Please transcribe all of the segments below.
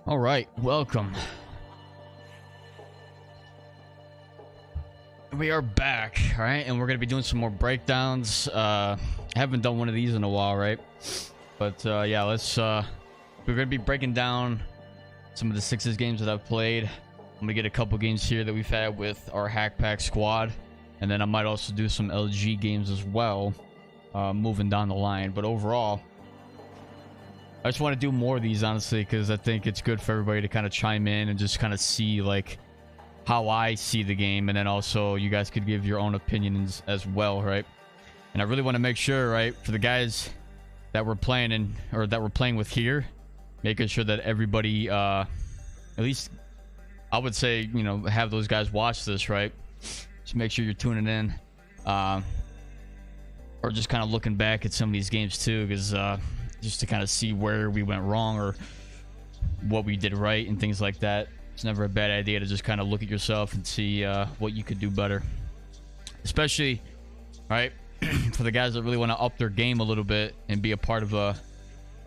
All right, welcome. We are back, all right, and we're gonna be doing some more breakdowns. Haven't done one of these in a while, right? But yeah, let's. We're gonna be breaking down some of the Sixes games that I've played. I'm gonna get a couple games here that we've had with our Hack Pack squad, and then I might also do some LG games as well, moving down the line. But overall, I just want to do more of these, honestly, because I think it's good for everybody to kind of chime in and just kind of see like how I see the game, and then also you guys could give your own opinions as well, right? And I really want to make sure, right, for the guys that we're playing in, or that we're playing with here, making sure that everybody, at least I would say, you know, have those guys watch this, right? Just make sure you're tuning in, or just kind of looking back at some of these games too, because just to kind of see where we went wrong or what we did right and things like that. It's never a bad idea to just kind of look at yourself and see what you could do better, especially, right, for the guys that really want to up their game a little bit and be a part of a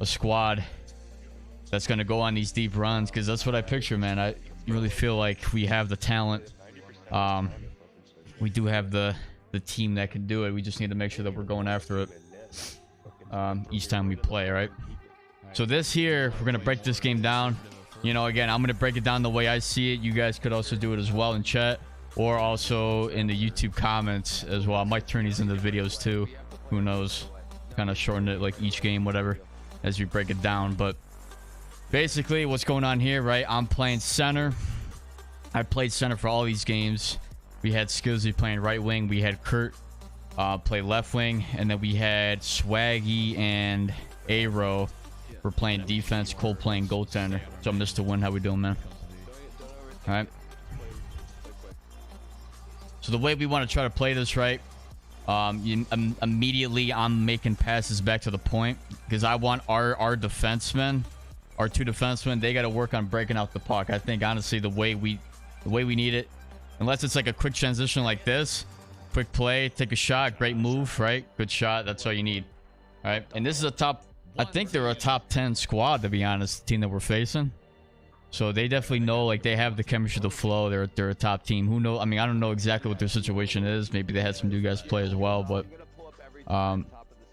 squad that's going to go on these deep runs, because that's what I picture, man. I really feel like we have the talent. We do have the team that can do it. We just need to make sure that we're going after it each time we play, right? So this here, we're going to break this game down. You know, again, I'm going to break it down the way I see it. You guys could also do it as well in chat, or also in the YouTube comments as well. I might turn these into videos too. Who knows? Kind of shorten it like each game, whatever, as we break it down. But basically, what's going on here, right? I'm playing center. I played center for all these games. We had Skillsy playing right wing. We had Kurt play left wing. And then we had Swaggy and Aero for playing defense. Cole playing goaltender. So Mr. Win, how we doing, man? All right. So the way we want to try to play this, right? Immediately, I'm making passes back to the point, because I want our defensemen, our two defensemen, they got to work on breaking out the puck. I think honestly, the way we need it, unless it's like a quick transition like this, quick play, take a shot, great move, right? Good shot. That's all you need, all right? And this is a top. I think they're a top 10 squad, to be honest, the team that we're facing. So they definitely know, like, they have the chemistry, the flow. They're a top team. Who knows? I mean, I don't know exactly what their situation is. Maybe they had some new guys play as well, but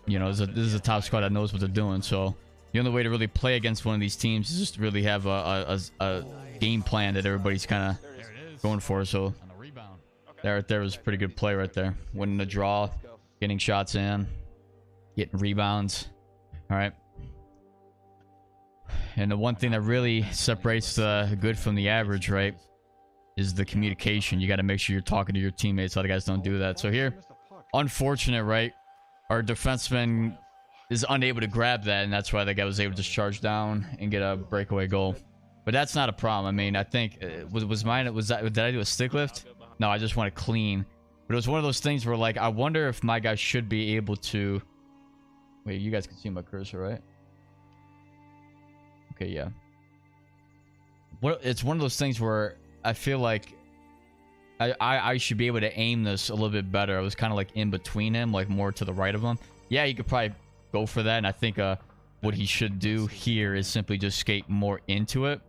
you know, this is a top squad that knows what they're doing. So the only way to really play against one of these teams is just to really have a game plan that everybody's kind of going for. So there was a pretty good play right there. Winning the draw, getting shots in, getting rebounds. All right. And the one thing that really separates the good from the average, right, is the communication. You got to make sure you're talking to your teammates. Other guys don't do that. So here, unfortunate, right? Our defenseman is unable to grab that, and that's why the guy was able to just charge down and get a breakaway goal. But that's not a problem. I mean, I think was mine. Did I do a stick lift? No, I just want to clean. But it was one of those things where, like, I wonder if my guy should be able to. Wait, you guys can see my cursor, right? Okay, yeah. It's one of those things where I feel like I should be able to aim this a little bit better. I was kind of like in between him, like more to the right of him. Yeah, you could probably go for that, and I think what he should do here is simply just skate more into it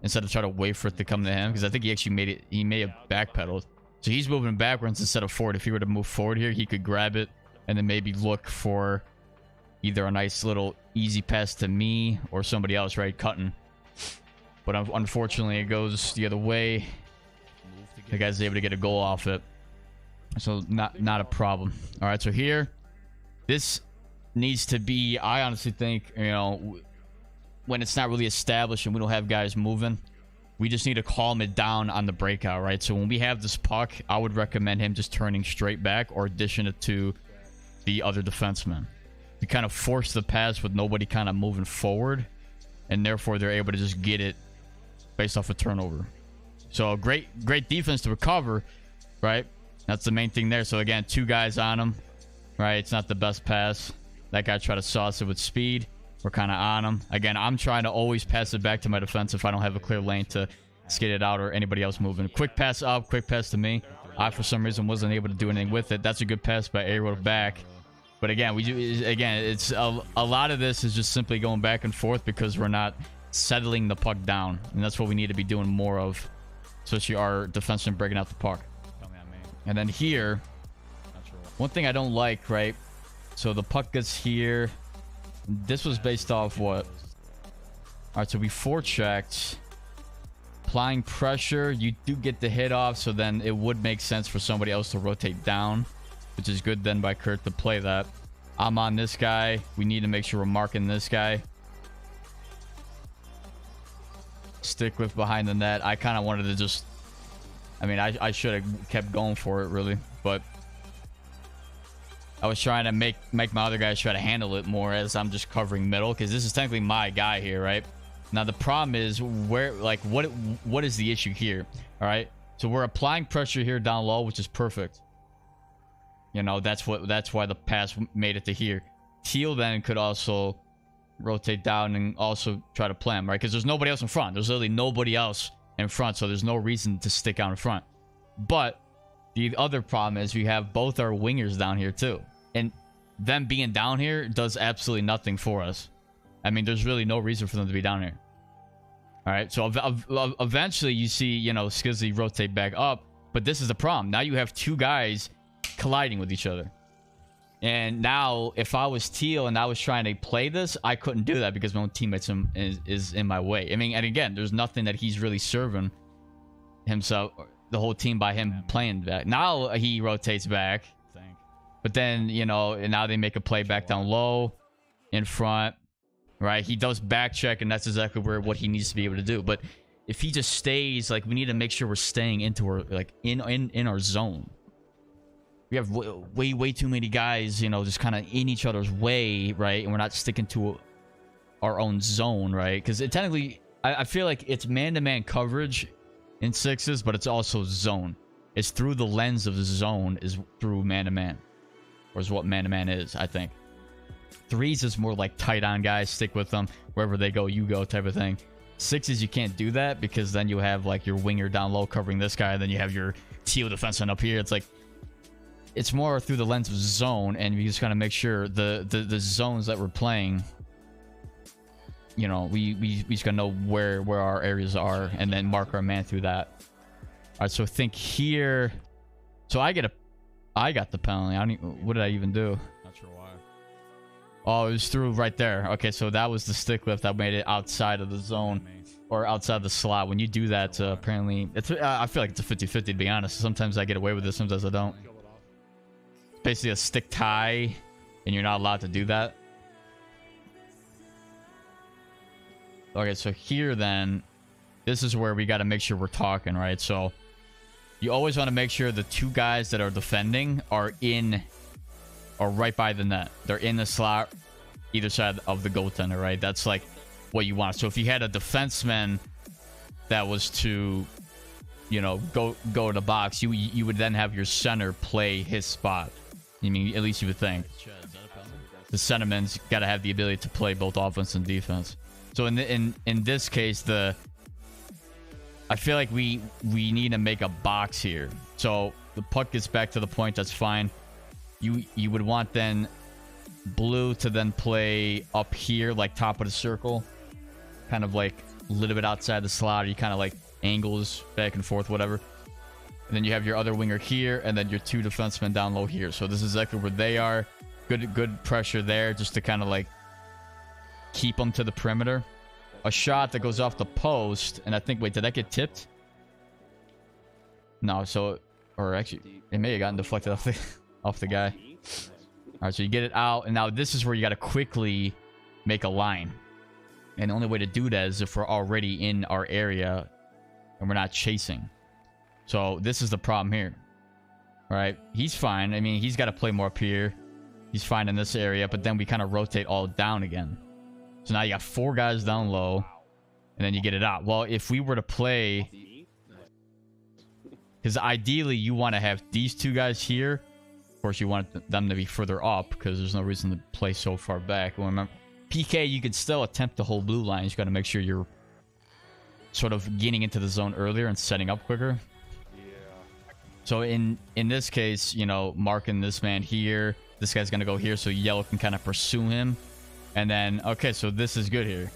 instead of try to wait for it to come to him, because I think he actually made it. He may have backpedaled, so he's moving backwards instead of forward. If he were to move forward here, he could grab it and then maybe look for either a nice little easy pass to me or somebody else, right, cutting. But unfortunately, it goes the other way. The guy's able to get a goal off it, so not a problem. All right, so here, this needs to be, I honestly think, you know, when it's not really established and we don't have guys moving, we just need to calm it down on the breakout, right? So when we have this puck, I would recommend him just turning straight back or dishing it to the other defenseman to kind of force the pass with nobody kind of moving forward, and therefore they're able to just get it based off a turnover. So great defense to recover, right? That's the main thing there. So again, two guys on him, right? It's not the best pass. That guy tried to sauce it with speed. We're kind of on him. Again, I'm trying to always pass it back to my defense if I don't have a clear lane to skate it out or anybody else moving. Quick pass up, quick pass to me. I, for some reason, wasn't able to do anything with it. That's a good pass by Aero back. But again, it's a lot of this is just simply going back and forth because we're not settling the puck down, and that's what we need to be doing more of, especially our defenseman breaking out the puck. And then here, one thing I don't like, right? So the puck gets here. This was based off what? All right, so we forechecked. Applying pressure, you do get the hit off, so then it would make sense for somebody else to rotate down, which is good then by Kurt to play that. I'm on this guy. We need to make sure we're marking this guy. Stick lift behind the net. I kind of wanted to just... I mean, I should have kept going for it, really. But I was trying to make my other guys try to handle it more as I'm just covering middle, because this is technically my guy here, right? Now, the problem is where, like, what is the issue here? All right. So we're applying pressure here down low, which is perfect. You know, that's why the pass made it to here. Teal then could also rotate down and also try to play him, right? Because there's nobody else in front. There's literally nobody else in front, so there's no reason to stick out in front. But the other problem is we have both our wingers down here too, and them being down here does absolutely nothing for us. I mean, there's really no reason for them to be down here. All right, so eventually you see, you know, Skizzy rotate back up, but this is the problem. Now you have two guys colliding with each other. And now, if I was Teal and I was trying to play this, I couldn't do that because my own teammates is in my way. I mean, and again, there's nothing that he's really serving himself, the whole team, by him playing back. Now he rotates back, but then, you know, and now they make a play back down low in front. Right, he does back check, and that's exactly what he needs to be able to do. But if he just stays, like, we need to make sure we're staying into our, like, in our zone. We have way too many guys, you know, just kind of in each other's way, right? And we're not sticking to our own zone, right? Because technically, I feel like it's man-to-man coverage in sixes, but it's also zone. It's through the lens of zone, is through man-to-man, or is what man-to-man is, I think. Threes is more like tight on guys, stick with them, wherever they go you go type of thing. Sixes, you can't do that because then you have like your winger down low covering this guy, and then you have your Teal defenseman up here. It's like, it's more through the lens of zone, and we just gotta make sure the zones that we're playing, you know, we just gotta know where our areas are and then mark our man through that. All right, so think here. So I got the penalty. What did I even do? Not sure why. Oh, it was through right there. Okay, so that was the stick lift that made it outside of the zone or outside the slot. When you do that, apparently, it's I feel like it's a 50-50 to be honest. Sometimes I get away with it, sometimes I don't. It's basically a stick tie, and you're not allowed to do that. Okay, so here then, this is where we got to make sure we're talking, right? So you always want to make sure the two guys that are defending are right by the net. They're in the slot, either side of the goaltender, right? That's like what you want. So if you had a defenseman that was to, you know, go to the box, you would then have your center play his spot. I mean, at least you would think. The centerman's got to have the ability to play both offense and defense. So in this case, I feel like we need to make a box here. So the puck gets back to the point, that's fine. You would want then blue to then play up here, like top of the circle, kind of like a little bit outside the slot. You kind of like angles back and forth, whatever. And then you have your other winger here, and then your two defensemen down low here. So this is exactly where they are. Good pressure there, just to kind of like keep them to the perimeter. A shot that goes off the post, and I think, wait, did that get tipped? No, so, or actually, it may have gotten deflected off the guy. All right, so you get it out, and now this is where you got to quickly make a line. And the only way to do that is if we're already in our area and we're not chasing. So this is the problem here. All right, he's fine. I mean, he's got to play more up here. He's fine in this area, but then we kind of rotate all down again. So now you got four guys down low, and then you get it out. Well, if we were to play, because ideally you want to have these two guys here. Of course, you want them to be further up because there's no reason to play so far back. Well, remember, PK, you could still attempt the whole blue line. You just got to make sure you're sort of getting into the zone earlier and setting up quicker. Yeah. So in this case, you know, marking this man here, this guy's gonna go here, so yellow can kind of pursue him. And then, okay, so this is good here.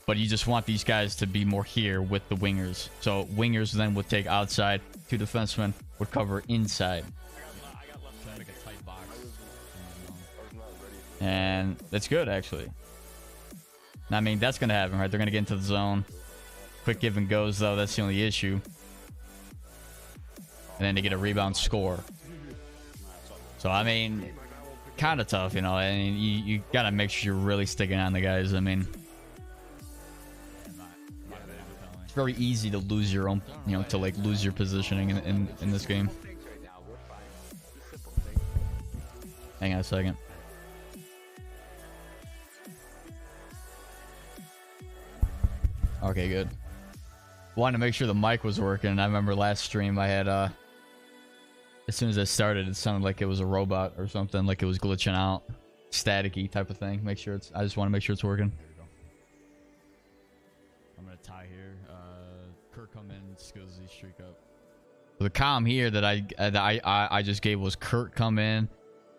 But you just want these guys to be more here with the wingers. So wingers then would take outside. 2 defensemen would cover inside. And that's good, actually. I mean, that's going to happen, right? They're going to get into the zone. Quick give and goes, though. That's the only issue. And then they get a rebound score. So, I mean, kind of tough, you know. I mean, you got to make sure you're really sticking on the guys. I mean, it's very easy to lose your own, you know, to like lose your positioning in this game. Hang on a second. Okay, good. Wanted to make sure the mic was working. I remember last stream I had as soon as I started, it sounded like it was a robot or something, like it was glitching out, staticky type of thing. Make sure it's, I just want to make sure it's working. I'm gonna tie here. Kurt come in, skills streak up. So the comm here that I just gave was Kurt come in,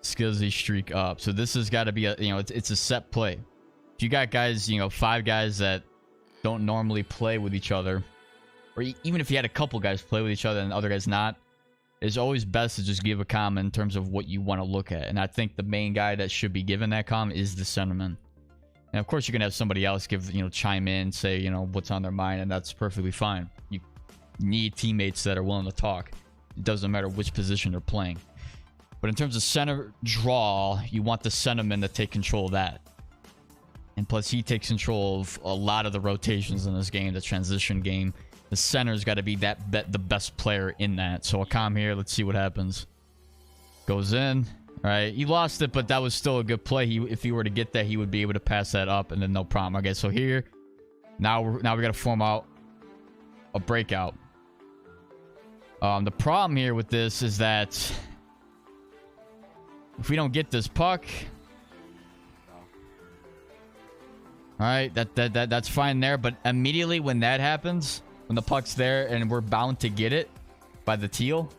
skillsy streak up. So this has got to be a, you know, it's a set play. If you got guys, you know, 5 guys that don't normally play with each other, or even if you had a couple guys play with each other and the other guys not, it's always best to just give a comm in terms of what you want to look at. And I think the main guy that should be given that comm is the centerman. And of course, you're gonna have somebody else give, you know, chime in, say, you know, what's on their mind, and that's perfectly fine. You need teammates that are willing to talk. It doesn't matter which position they're playing. But in terms of center draw, you want the centerman to take control of that. And plus, he takes control of a lot of the rotations in this game, the transition game. The center's got to be the best player in that. So a comm here, let's see what happens. Goes in. All right, he lost it, but that was still a good play. If he were to get that, he would be able to pass that up, and then no problem. Okay, so here, now we got to form out a breakout. The problem here with this is that if we don't get this puck, all right, that's fine there. But immediately when that happens, when the puck's there and we're bound to get it by the teal,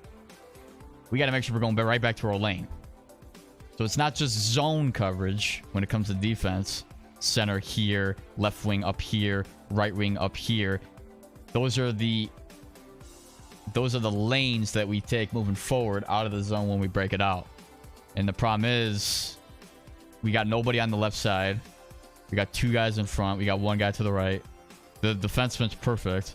we got to make sure we're going right back to our lane. So it's not just zone coverage when it comes to defense. Center here, left wing up here, right wing up here. Those are the lanes that we take moving forward out of the zone when we break it out. And the problem is we got nobody on the left side. We got 2 guys in front. We got 1 guy to the right. The defenseman's perfect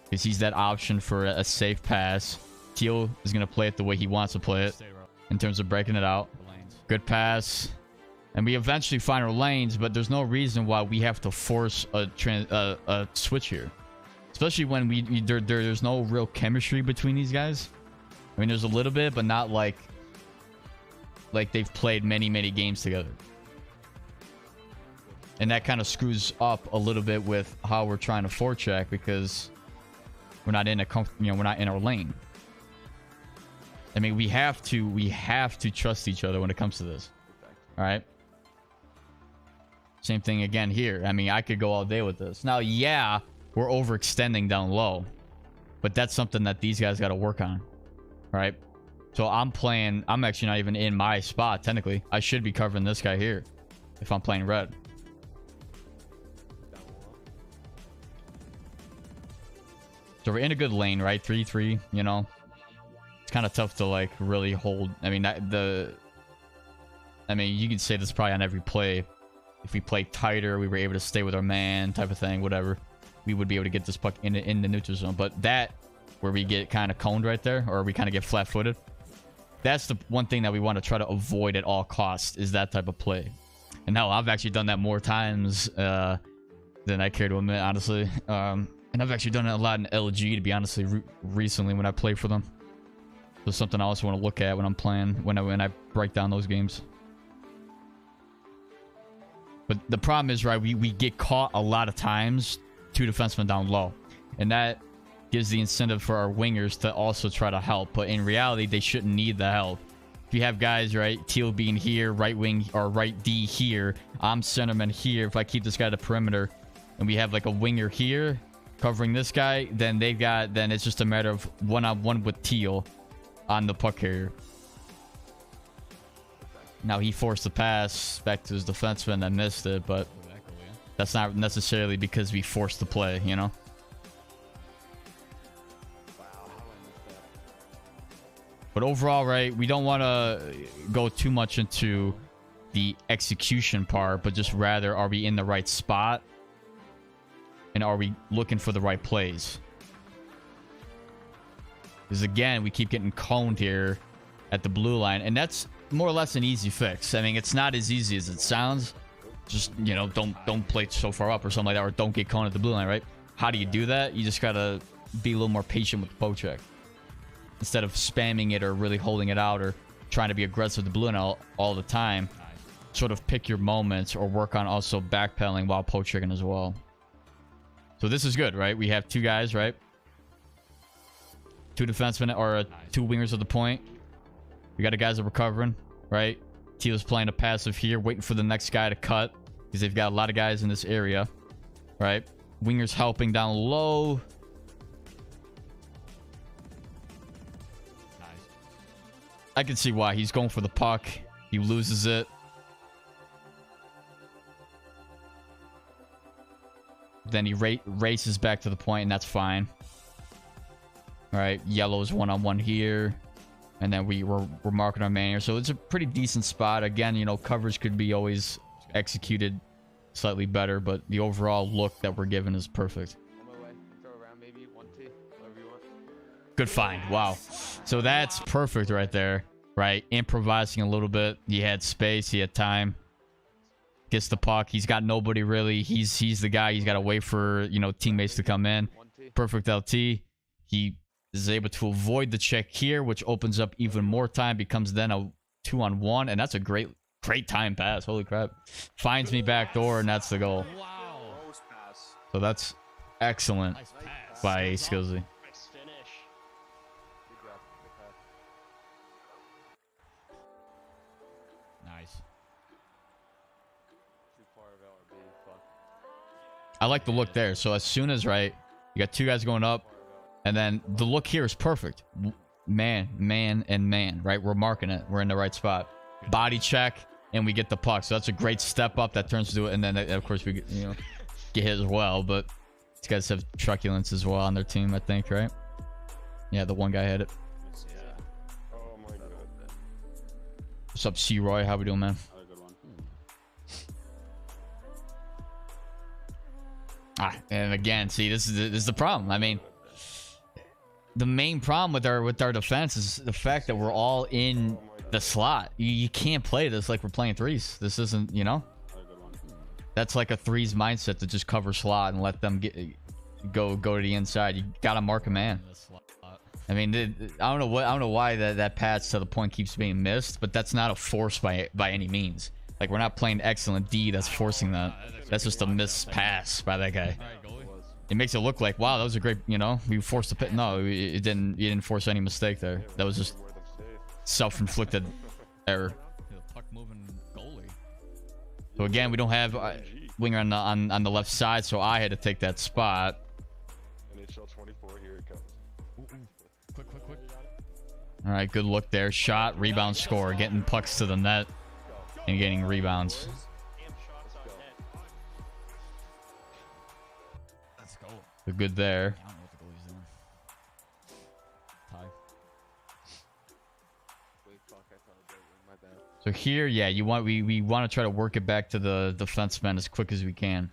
because he's that option for a safe pass. Teal is going to play it the way he wants to play it in terms of breaking it out. Good pass. And we eventually find our lanes, but there's no reason why we have to force a switch here. Especially when there's no real chemistry between these guys. I mean, there's a little bit, but not like they've played many games together. And that kind of screws up a little bit with how we're trying to forecheck because we're not in we're not in our lane. I mean, we have to trust each other when it comes to this. All right. Same thing again here. I mean, I could go all day with this. Now, yeah, we're overextending down low, but that's something that these guys got to work on. All right. So I'm actually not even in my spot. Technically, I should be covering this guy here if I'm playing red. So we're in a good lane, right? 3-3, you know. It's kind of tough to like really hold. I mean, you could say this probably on every play. If we play tighter, we were able to stay with our man type of thing, whatever. We would be able to get this puck in the neutral zone. But that, where we get kind of coned right there, or we kind of get flat-footed, that's the one thing that we want to try to avoid at all costs, is that type of play. And hell, I've actually done that more times than I care to admit, honestly. And I've actually done it a lot in LG, to be honest, recently when I play for them. So something I also want to look at when I'm playing, when I break down those games. But the problem is, right, we get caught a lot of times, 2 defensemen down low. And that gives the incentive for our wingers to also try to help. But in reality, they shouldn't need the help. If you have guys, right, Teal being here, right wing or right D here, I'm centerman here. If I keep this guy at the perimeter and we have like a winger here covering this guy, then then it's just a matter of one-on-one with Teal on the puck carrier. Now he forced the pass back to his defenseman and missed it, but that's not necessarily because we forced the play, you know? But overall, right, we don't want to go too much into the execution part, but just rather, are we in the right spot? And are we looking for the right plays? Because again, we keep getting coned here at the blue line, and that's more or less an easy fix. I mean, it's not as easy as it sounds. Just, you know, don't play so far up or something like that, or don't get coned at the blue line, right? How do you do that? You just gotta be a little more patient with the poke check. Instead of spamming it or really holding it out or trying to be aggressive with the blue line all the time, sort of pick your moments or work on also backpedaling while poke checking as well. So this is good, right? We have two guys, right? Two defensemen or two wingers at the point. We got the guys that are recovering, right? TEAL's playing a passive here, waiting for the next guy to cut because they've got a lot of guys in this area, right? Wingers helping down low. I can see why. He's going for the puck. He loses it. Then he races back to the point, and that's fine. All right, yellow's one-on-one here. And then we're marking our man here. So it's a pretty decent spot. Again, you know, coverage could be always executed slightly better, but the overall look that we're given is perfect. Good find. Wow. So that's perfect right there, right? Improvising a little bit. He had space. He had time. Gets the puck. He's got nobody really. He's the guy. He's got to wait for, you know, teammates to come in. Perfect LT. He is able to avoid the check here, which opens up even more time. Becomes then a 2-on-1, and that's a great time pass. Holy crap. Finds me back door, and that's the goal. So that's excellent by Skillsy. Nice. I like the look there. So as soon as, right, you got two guys going up, and then the look here is perfect. Man, and man, right? We're marking it. We're in the right spot. Body check, and we get the puck. So that's a great step up that turns to it. And then, of course, we you know, get hit as well. But these guys have truculence as well on their team, I think, right? Yeah, the one guy had it. What's up, C-Roy? How we doing, man? And again, see, this is the problem. I mean, the main problem with our defense is the fact that we're all in the slot. You can't play this like we're playing threes. This isn't, you know. That's like a threes mindset to just cover slot and let them go to the inside. You gotta mark a man. I mean, I don't know why that pass to the point keeps being missed, but that's not a force by any means. Like, we're not playing excellent D that's forcing that. That's just a missed pass by that guy. It makes it look like, wow, that was a great, you know, we forced the pit. No, it didn't. You didn't force any mistake there. That was just self-inflicted error. So again, we don't have winger on the left side, so I had to take that spot. All right, good look there. Shot, rebound, score. Getting pucks to the net and getting rebounds. Let's go. Good there. I don't know what the goalie's doing. So here, yeah, we want to try to work it back to the defenseman as quick as we can.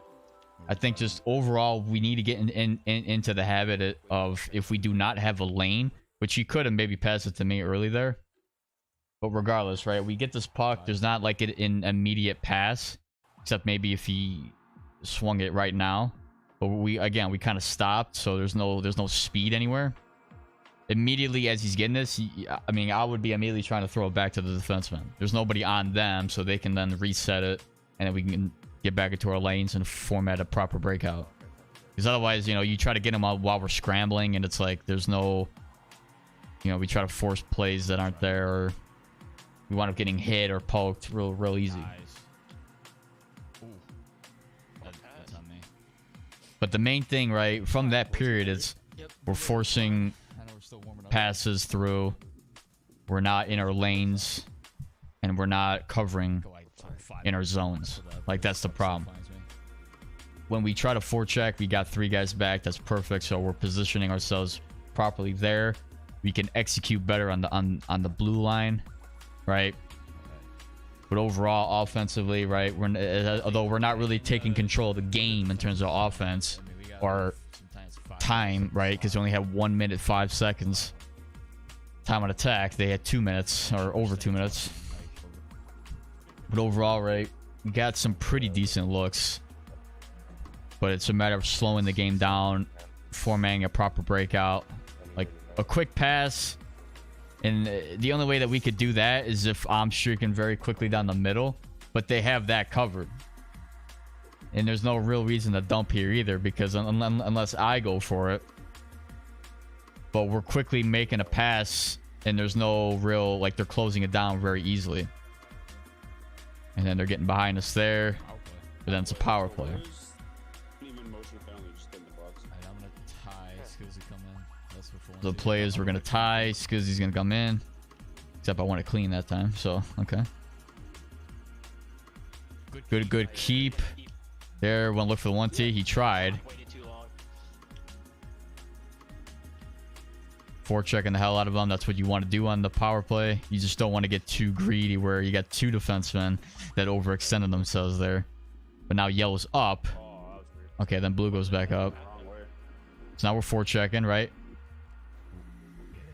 I think just overall, we need to get into the habit of, if we do not have a lane, which he could have maybe passed it to me early there. But regardless, right, we get this puck. There's not like an immediate pass, except maybe if he swung it right now. But we kind of stopped, so there's no speed anywhere. Immediately as he's getting this, I mean, I would be immediately trying to throw it back to the defenseman. There's nobody on them, so they can then reset it, and then we can get back into our lanes and format a proper breakout. Because otherwise, you know, you try to get them out while we're scrambling, and it's like there's no, you know, we try to force plays that aren't there, or we wind up getting hit or poked real easy. That's on me. But the main thing, right, from that period is we're forcing passes through. We're not in our lanes. and we're not covering in our zones. Like, that's the problem. When we try to forecheck, we got 3 guys back. That's perfect. So we're positioning ourselves properly there. We can execute better on the blue line, right? But overall, offensively, right, although we're not really taking control of the game in terms of offense or time, right? Because we only have 1 minute 5 seconds time on attack. They had 2 minutes or over 2 minutes. But overall, right, we got some pretty decent looks. But it's a matter of slowing the game down, formatting a proper breakout, like a quick pass. And the only way that we could do that is if I'm streaking very quickly down the middle, but they have that covered. And there's no real reason to dump here either, because unless I go for it. But we're quickly making a pass, and there's no real, like, they're closing it down very easily. And then they're getting behind us there. But then it's a power play. The players were going to tie. Skizzy's going to come in. Except I want to clean that time. So, okay. Good keep. There, want to look for the 1T. He tried. Forechecking the hell out of them. That's what you want to do on the power play. You just don't want to get too greedy where you got 2 defensemen that overextended themselves there. But now yellow's up. Okay, then blue goes back up. So now we're forechecking, right?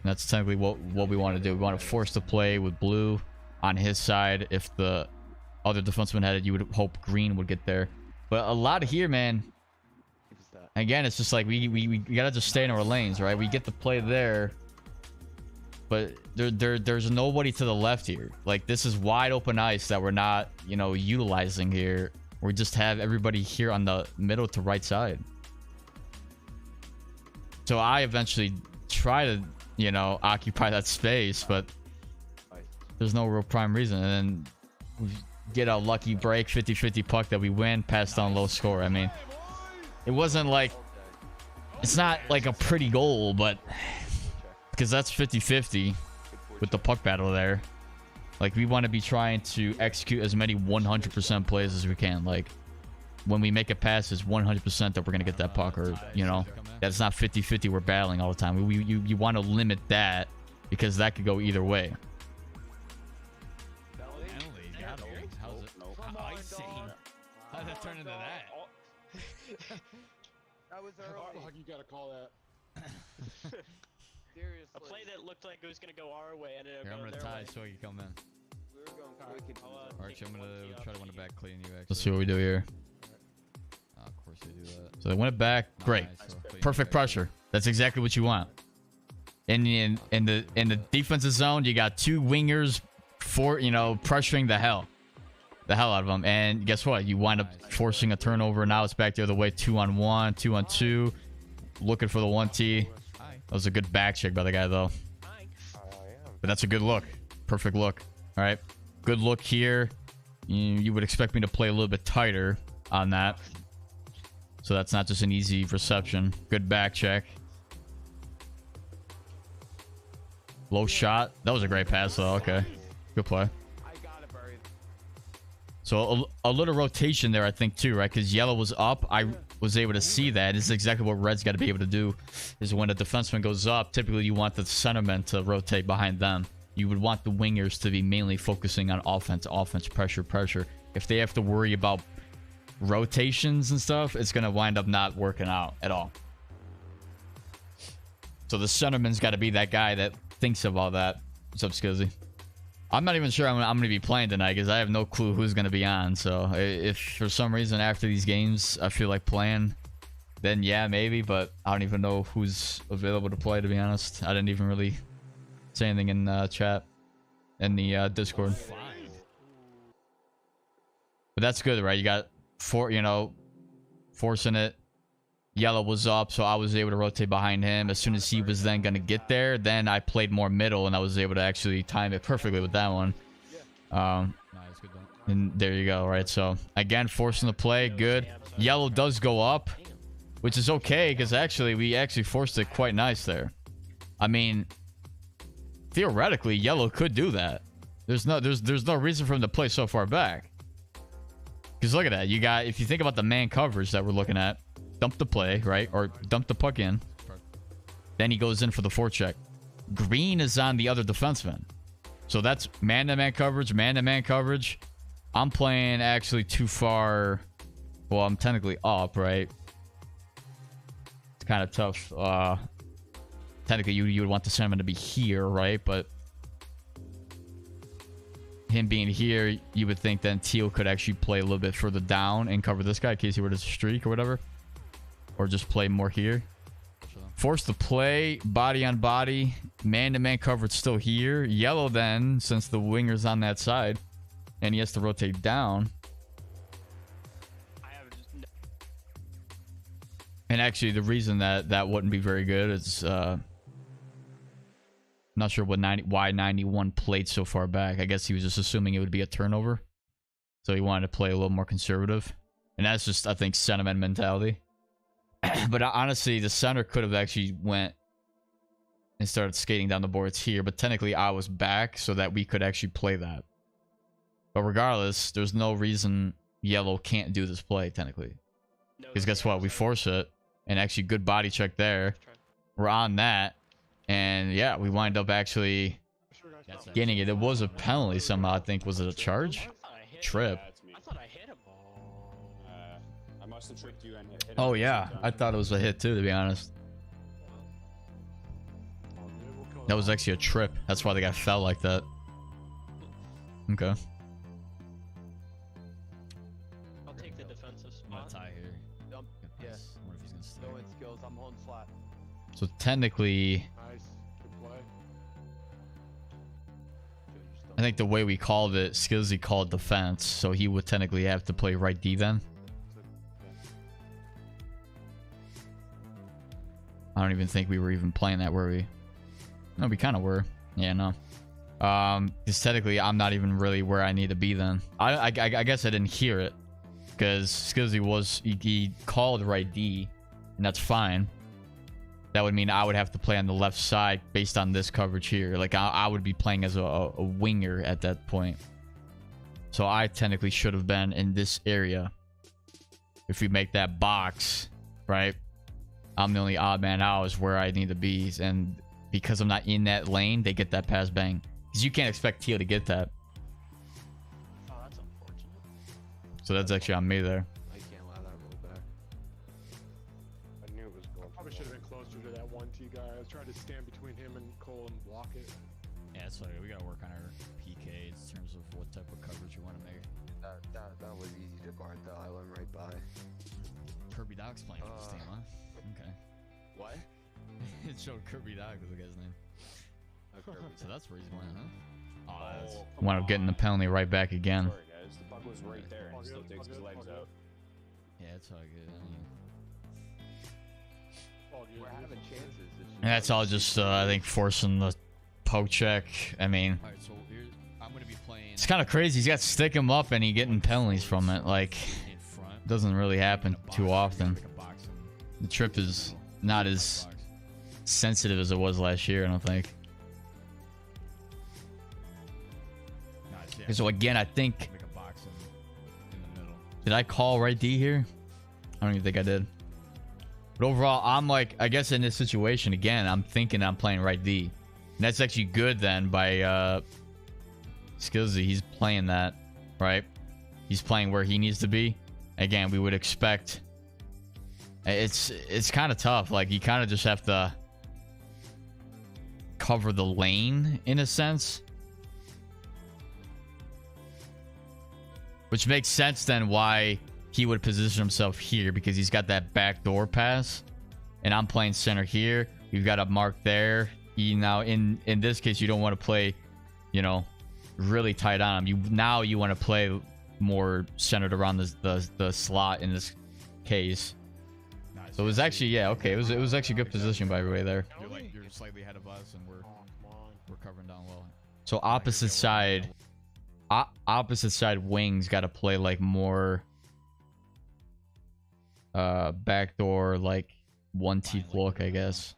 And that's technically what we want to do. We want to force the play with blue on his side. If the other defenseman had it, you would hope green would get there. But a lot here, man. Again, it's just like we gotta just stay in our lanes, right? We get the play there, but there's nobody to the left here. Like, this is wide open ice that we're not, you know, utilizing here. We just have everybody here on the middle to right side. So I eventually try to, you know, occupy that space, but there's no real prime reason. And then we get a lucky break, 50-50 puck that we win, passed on low score. I mean, it wasn't like, it's not like a pretty goal, but because that's 50-50 with the puck battle there. Like, we want to be trying to execute as many 100% plays as we can. Like, when we make a pass, it's 100% that we're going to get that puck, or, you know, that's not 50-50 we're battling all the time. You want to limit that, because that could go either way. How'd that turn into that? That was early. You gotta call that. Seriously. A play that looked like it was gonna go our way ended up Here, I'm going gonna their tie way. so you come in. We were going quick. Archie, I'm gonna try to win it back clean you, actually. Let's see what we do here. Of course they do that. So they win it back. Great. Perfect pressure. That's exactly what you want. In the defensive zone, you got 2 wingers, pressuring the hell out of them. And guess what? You wind up forcing a turnover. Now it's back the other way. 2-on-1, 2-on-2. Looking for the 1T. That was a good back check by the guy, though. But that's a good look. Perfect look. All right. Good look here. You would expect me to play a little bit tighter on that. So that's not just an easy reception. Good back check. Low shot. That was a great pass, though. Okay. Good play. So a little rotation there, I think, too, right? Because yellow was up. I was able to see that. This is exactly what red's got to be able to do. Is when a defenseman goes up, typically you want the centerman to rotate behind them. You would want the wingers to be mainly focusing on offense, pressure. If they have to worry about rotations and stuff, it's going to wind up not working out at all. So the centerman's got to be that guy that thinks of all that. What's up, Skizzy? I'm not even sure I'm going to be playing tonight because I have no clue who's going to be on. So if for some reason after these games I feel like playing, then yeah, maybe. But I don't even know who's available to play, to be honest. I didn't even really say anything in chat, in the Discord. But that's good, right? You got forcing it. Yellow was up, so I was able to rotate behind him. As soon as he was then going to get there, then I played more middle, and I was able to actually time it perfectly with that one. And there you go, right? So, again, forcing the play, good. Yellow does go up, which is okay, because we actually forced it quite nice there. I mean, theoretically, yellow could do that. There's no reason for him to play so far back. Because look at that. You got, if you think about the man coverage that we're looking at, dump the play, right? Or dump the puck in. Then he goes in for the forecheck. Green is on the other defenseman. So that's man-to-man coverage, man-to-man coverage. I'm playing actually too far. Well, I'm technically up, right? It's kind of tough. Technically, you would want the centerman to be here, right? But him being here, you would think then Teal could actually play a little bit further down and cover this guy in case he were to streak or whatever. Or just play more here. Force the play, body on body, man-to-man coverage still here. Yellow then, since the winger's on that side, and he has to rotate down. And actually, the reason that wouldn't be very good is not sure why 91 played so far back. I guess he was just assuming it would be a turnover, so he wanted to play a little more conservative, and that's just, I think, sentiment mentality. But honestly, the center could have actually went and started skating down the boards here, but technically I was back so that we could actually play that. But regardless, there's no reason yellow can't do this play technically, because guess what, we force it, and actually good body check there. We're on that, and yeah, we wind up actually getting it. It was a penalty somehow. I think, was it a charge? Trip. I thought I hit him. I must have tricked you and hit him. Oh yeah, I thought it was a hit too, to be honest. That was actually a trip. That's why the guy fell like that. Okay. I'll take the defensive I'm gonna spot. tie here. Yeah. I wonder if he's gonna stay. Go in skills. I'm holding flat. So technically, Nice. Good play. I think the way we called it, Skillsy called defense, so he would technically have to play right D then. I don't even think we were even playing that, were we? No, we kind of were. Yeah, no. Because technically, I'm not even really where I need to be then. I guess I didn't hear it, because Skillsy was, he called right D, and that's fine. That would mean I would have to play on the left side based on this coverage here. Like, I would be playing as a winger at that point. So I technically should have been in this area. If we make that box, right? I'm the only odd man out is where I need to be. And because I'm not in that lane, they get that pass bang. Because you can't expect Teal to get that. Oh, that's unfortunate. So that's actually on me there. I can't allow that roll back. I knew it was going. Probably should have been closer to that 1T guy. I was trying to stand between him and Cole and block it. Yeah, so we got to work on our PKs in terms of what type of coverage you want to make. That was easy to guard though. I went right by. Kirby Dog's playing for this team, huh? Okay. What? It showed Kirby Dog was the guy's name. So that's where he's playing, huh? Oh, that's... come Wound up getting the on. penalty right back again. Sorry, guys. The puck was right there and All he still good, takes all his good, legs all good. out. Yeah, it's all good. I mean, All good. We're having chances. It's just that's all just, I think, forcing the poke check. I mean, All right, so here I'm gonna be playing it's kind of crazy. He's got to stick him up and he getting penalties from it. Like, in front. doesn't really happen too often. Like a box The trip is not as box. sensitive as it was last year, I don't think. Nice, yeah. So again, I think, Make a box in the middle. did I call right D here? I don't even think I did. But overall, I'm like, I guess in this situation, again, I'm thinking I'm playing right D. And that's actually good then by Skillsy. He's playing that, right? He's playing where he needs to be. Again, we would expect... It's kind of tough. Like, you kind of just have to cover the lane, in a sense. Which makes sense then why he would position himself here, because he's got that backdoor pass. And I'm playing center here. You've got a mark there. You now, in this case, you don't want to play, you know, really tight on him. You want to play more centered around the slot in this case. Nice. So it was actually, yeah, okay. It was actually good position by everybody there. You're slightly ahead of us, and Oh, come on. we're covering down well. So opposite side wings got to play like more backdoor, like one teeth look, I guess.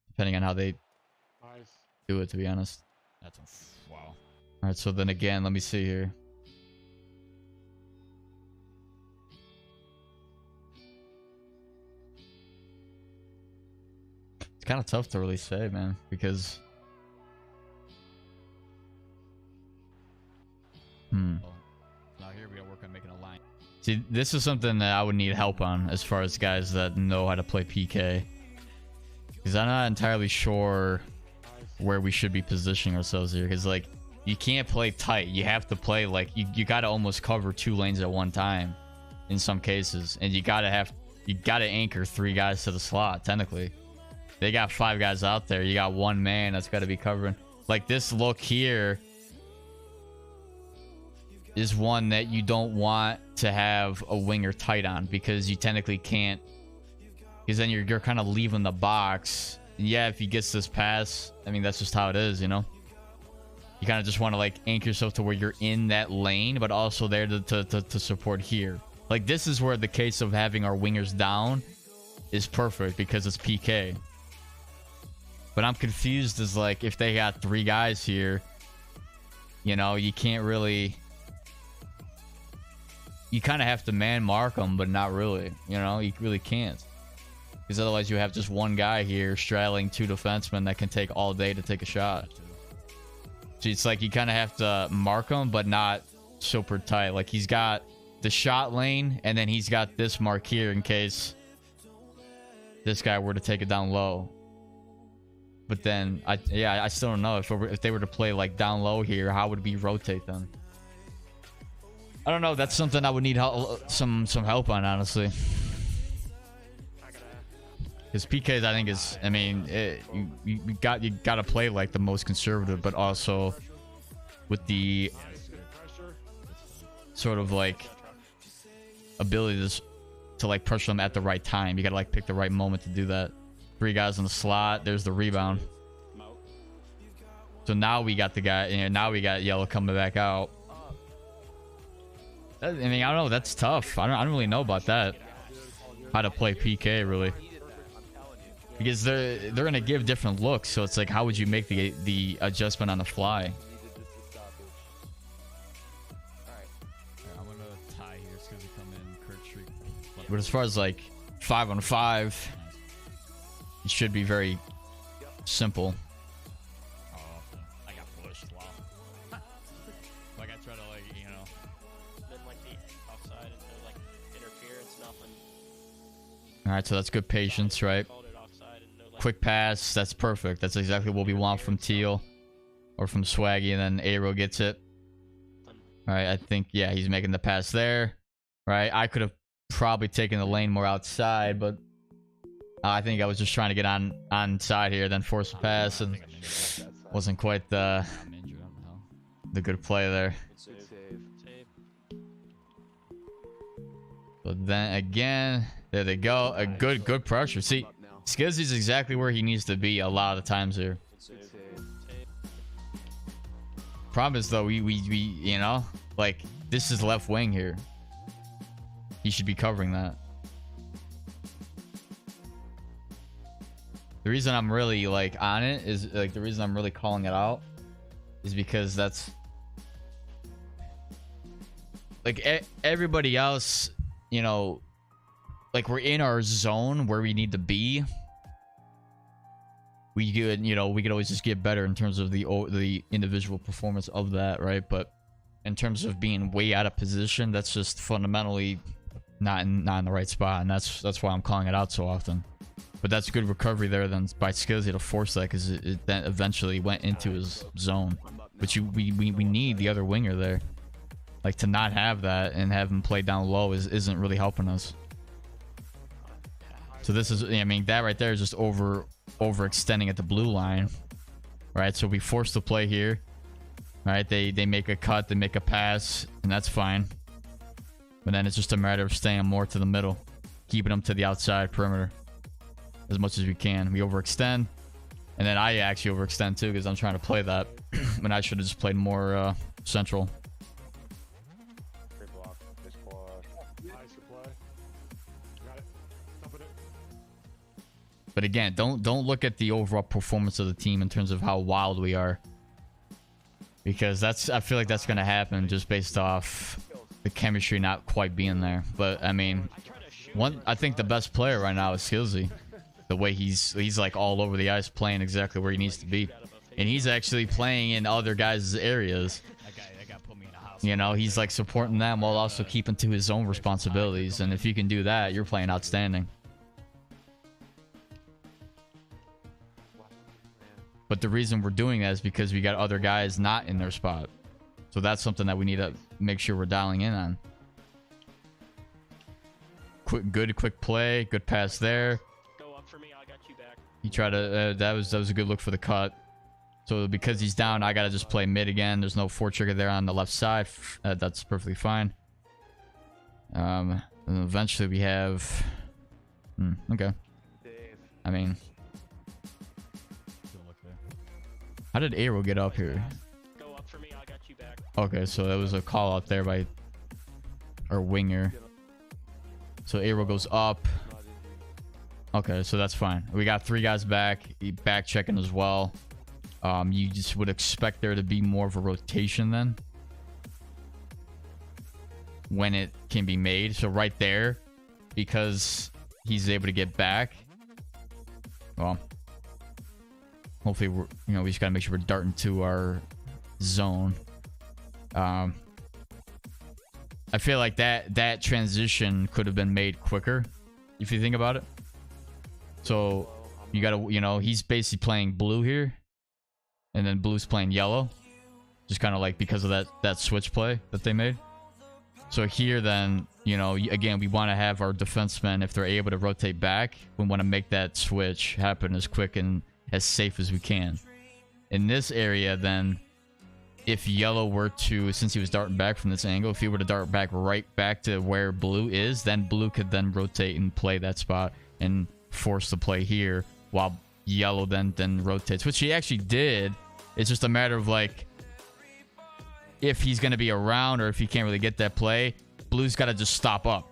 Depending on how they Nice. do it, to be honest. That's wow. All right, so then again, let me see here. It's kind of tough to really say, man, because Now here we gotta work on making a line. see, this is something that I would need help on as far as guys that know how to play PK, because I'm not entirely sure where we should be positioning ourselves here. Because like, you can't play tight. You have to play like you gotta almost cover 2 lanes at one time in some cases, and you gotta anchor 3 guys to the slot. Technically, they got 5 guys out there. You got 1 man that's got to be covering. Like this look here is one that you don't want to have a winger tight on, because you technically can't, because then you're kind of leaving the box. And yeah, if he gets this pass, I mean, that's just how it is, you know. You kind of just want to like anchor yourself to where you're in that lane, but also there to support here. Like this is where the case of having our wingers down is perfect, because it's PK. But I'm confused as like, if they got 3 guys here, you know, you can't really, you kind of have to man mark them, but not really, you know, you really can't, because otherwise you have just 1 guy here straddling 2 defensemen that can take all day to take a shot. So it's like you kind of have to mark him, but not super tight. Like he's got the shot lane, and then he's got this mark here in case this guy were to take it down low. But then I still don't know if they were to play like down low here, how would we rotate them? I don't know. That's something I would need some help on, honestly. Because PKs, I think, is, I mean, you got to play like the most conservative, but also with the sort of like ability to like pressure them at the right time. You got to like pick the right moment to do that. 3 guys in the slot. There's the rebound. So now we got the guy. You know, now we got Yellow coming back out. I mean, I don't know. That's tough. I don't really know about that. How to play PK really, because they're gonna give different looks. So it's like, how would you make the adjustment on the fly? I'm gonna tie here. It's gonna come in. Kurt Street. But as far as like 5-on-5, it should be very simple. Oh, I got pushed. Wow. Like I try to like, you know. Then like the offside and no like interference, nothing. All right, so that's good patience, right? Called it offside and no like. Quick pass. That's perfect. That's exactly what we want from Teal or from Swaggy, and then Aero gets it. All right, I think, yeah, he's making the pass there. Right, I could have probably taken the lane more outside, but I think I was just trying to get on side here, then force a pass, and wasn't quite the I'm injured. I don't know. good play there. Good save. Save. So then again, there they go. A good pressure. See, Up now. Skizzy's exactly where he needs to be a lot of the times here. Good save. Problem is though, we you know, like this is left wing here. He should be covering that. The reason I'm really like on it is like, the reason I'm really calling it out is because that's like everybody else, you know, like we're in our zone where we need to be. We could, you know, we could always just get better in terms of the individual performance of that, right? But in terms of being way out of position, that's just fundamentally not in the right spot, and that's why I'm calling it out so often. But that's good recovery there then by Skizzy to force that, because it then eventually went into his zone. But we need the other winger there. Like, to not have that and have him play down low isn't really helping us. So this is, I mean, that right there is just overextending at the blue line, right? So we force the play here, right? They make a cut, they make a pass, and that's fine. But then it's just a matter of staying more to the middle, keeping them to the outside perimeter as much as we can. We overextend, and then I actually overextend too, because I'm trying to play that when I should have just played more central. Great block. Nice block. Nice play. Got it. Stumping it. But again, don't look at the overall performance of the team in terms of how wild we are. Because I feel like that's gonna happen just based off the chemistry not quite being there. But I mean, I think the best player right now is Skillsy. The way he's like all over the ice playing exactly where he needs to be. And he's actually playing in other guys' areas. That guy put me in a house. You know, he's like supporting them while also keeping to his own responsibilities. And if you can do that, you're playing outstanding. But the reason we're doing that is because we got other guys not in their spot. So that's something that we need to make sure we're dialing in on. Good quick play, good pass there. Go up for me, I got you back. He tried to that was a good look for the cut. So because he's down, I gotta just play mid again. There's no four trigger there on the left side. That's perfectly fine. And eventually we have okay. I mean, how did Arrow get up here? Go up for me, I got you back. Okay, so that was a call out there by our winger. So Arrow goes up. Okay, so that's fine. We got 3 guys back. Back checking as well. You just would expect there to be more of a rotation then when it can be made. So right there, because he's able to get back. Well, hopefully we're, we just gotta make sure we're darting to our zone. I feel like that transition could have been made quicker if you think about it. So you gotta, he's basically playing blue here, and then blue's playing yellow, just kind of like because of that switch play that they made. So here then, again, we want to have our defensemen, if they're able to rotate back, we want to make that switch happen as quick and as safe as we can. In this area then, if yellow were to, since he was darting back from this angle, if he were to dart back right back to where blue is, then blue could then rotate and play that spot and force the play here, while yellow then rotates, which he actually did. It's just a matter of like, if he's going to be around or if he can't really get that play, blue's got to just stop up.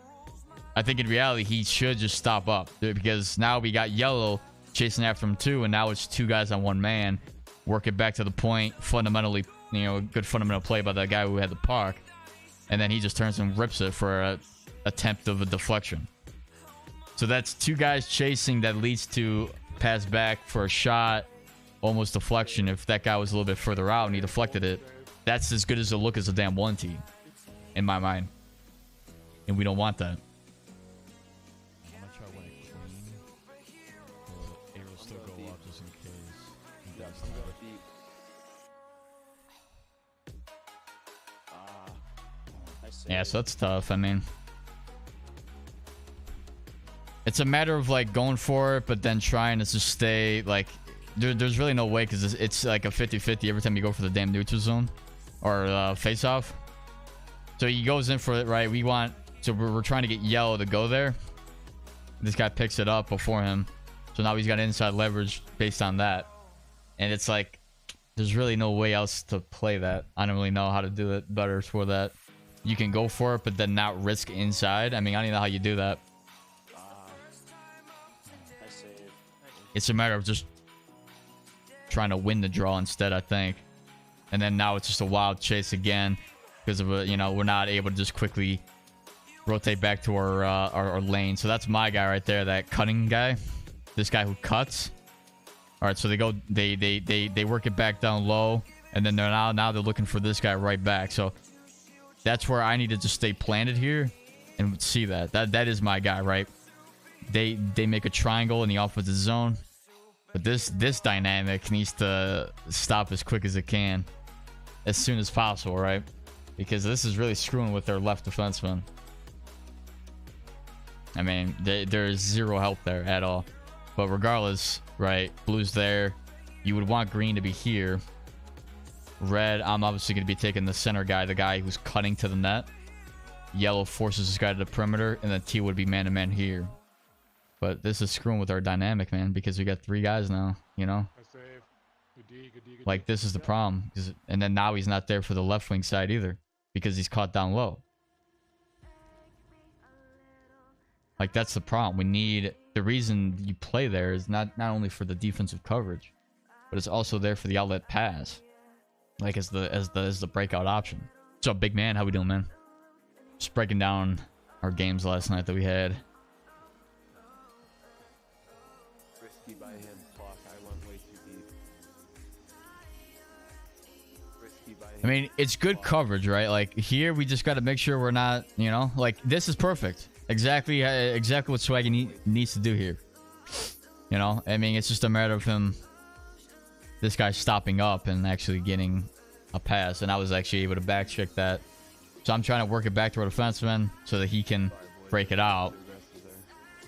I think in reality he should just stop up, because now we got yellow chasing after him too, and now it's 2 guys on 1 man. Work it back to the point. Fundamentally, good fundamental play by the guy who had the puck, and then he just turns and rips it for a attempt of a deflection. So that's 2 guys chasing that leads to pass back for a shot, almost deflection. If that guy was a little bit further out and he deflected it, that's as good as a look as a damn 1T in my mind, and we don't want that. I'm gonna try winning clean. Arrow still go up just in case. He does that. Yeah, so that's tough. I mean, it's a matter of like going for it, but then trying to just stay like, there's really no way, because it's like a 50-50 every time you go for the damn neutral zone or face off. So he goes in for it, right? We're trying to get yellow to go there. This guy picks it up before him, so now he's got inside leverage based on that. And it's like, there's really no way else to play that. I don't really know how to do it better for that. You can go for it, but then not risk inside. I mean, I don't even know how you do that. It's a matter of just trying to win the draw instead, I think. And then now it's just a wild chase again, because of we're not able to just quickly rotate back to our lane. So that's my guy right there, that cutting guy, this guy who cuts. All right, so they work it back down low, and then they're they're looking for this guy right back. So that's where I need to just stay planted here and see that is my guy, right? They make a triangle in the offensive zone, but this dynamic needs to stop as quick as it can, as soon as possible, right? Because this is really screwing with their left defenseman. I mean, there's zero help there at all. But regardless, right? Blue's there. You would want green to be here. Red, I'm obviously going to be taking the center guy, the guy who's cutting to the net. Yellow forces this guy to the perimeter, and then T would be man-to-man here. But this is screwing with our dynamic, man, because we got 3 guys now, Like, this is the problem. And then now he's not there for the left wing side either, because he's caught down low. Like, that's the problem. The reason you play there is not only for the defensive coverage, but it's also there for the outlet pass. like as the breakout option. What's up, big man? How we doing, man? Just breaking down our games last night that we had. Risky by him, fuck. I went way too deep. Risky by him. I mean, it's good coverage, right? Like here, we just got to make sure we're not, you know, like this is perfect. Exactly what Swaggy needs to do here. You know, I mean, it's just a matter of this guy stopping up and actually getting a pass, and I was actually able to back check that. So I'm trying to work it back to our defenseman so that he can break it out.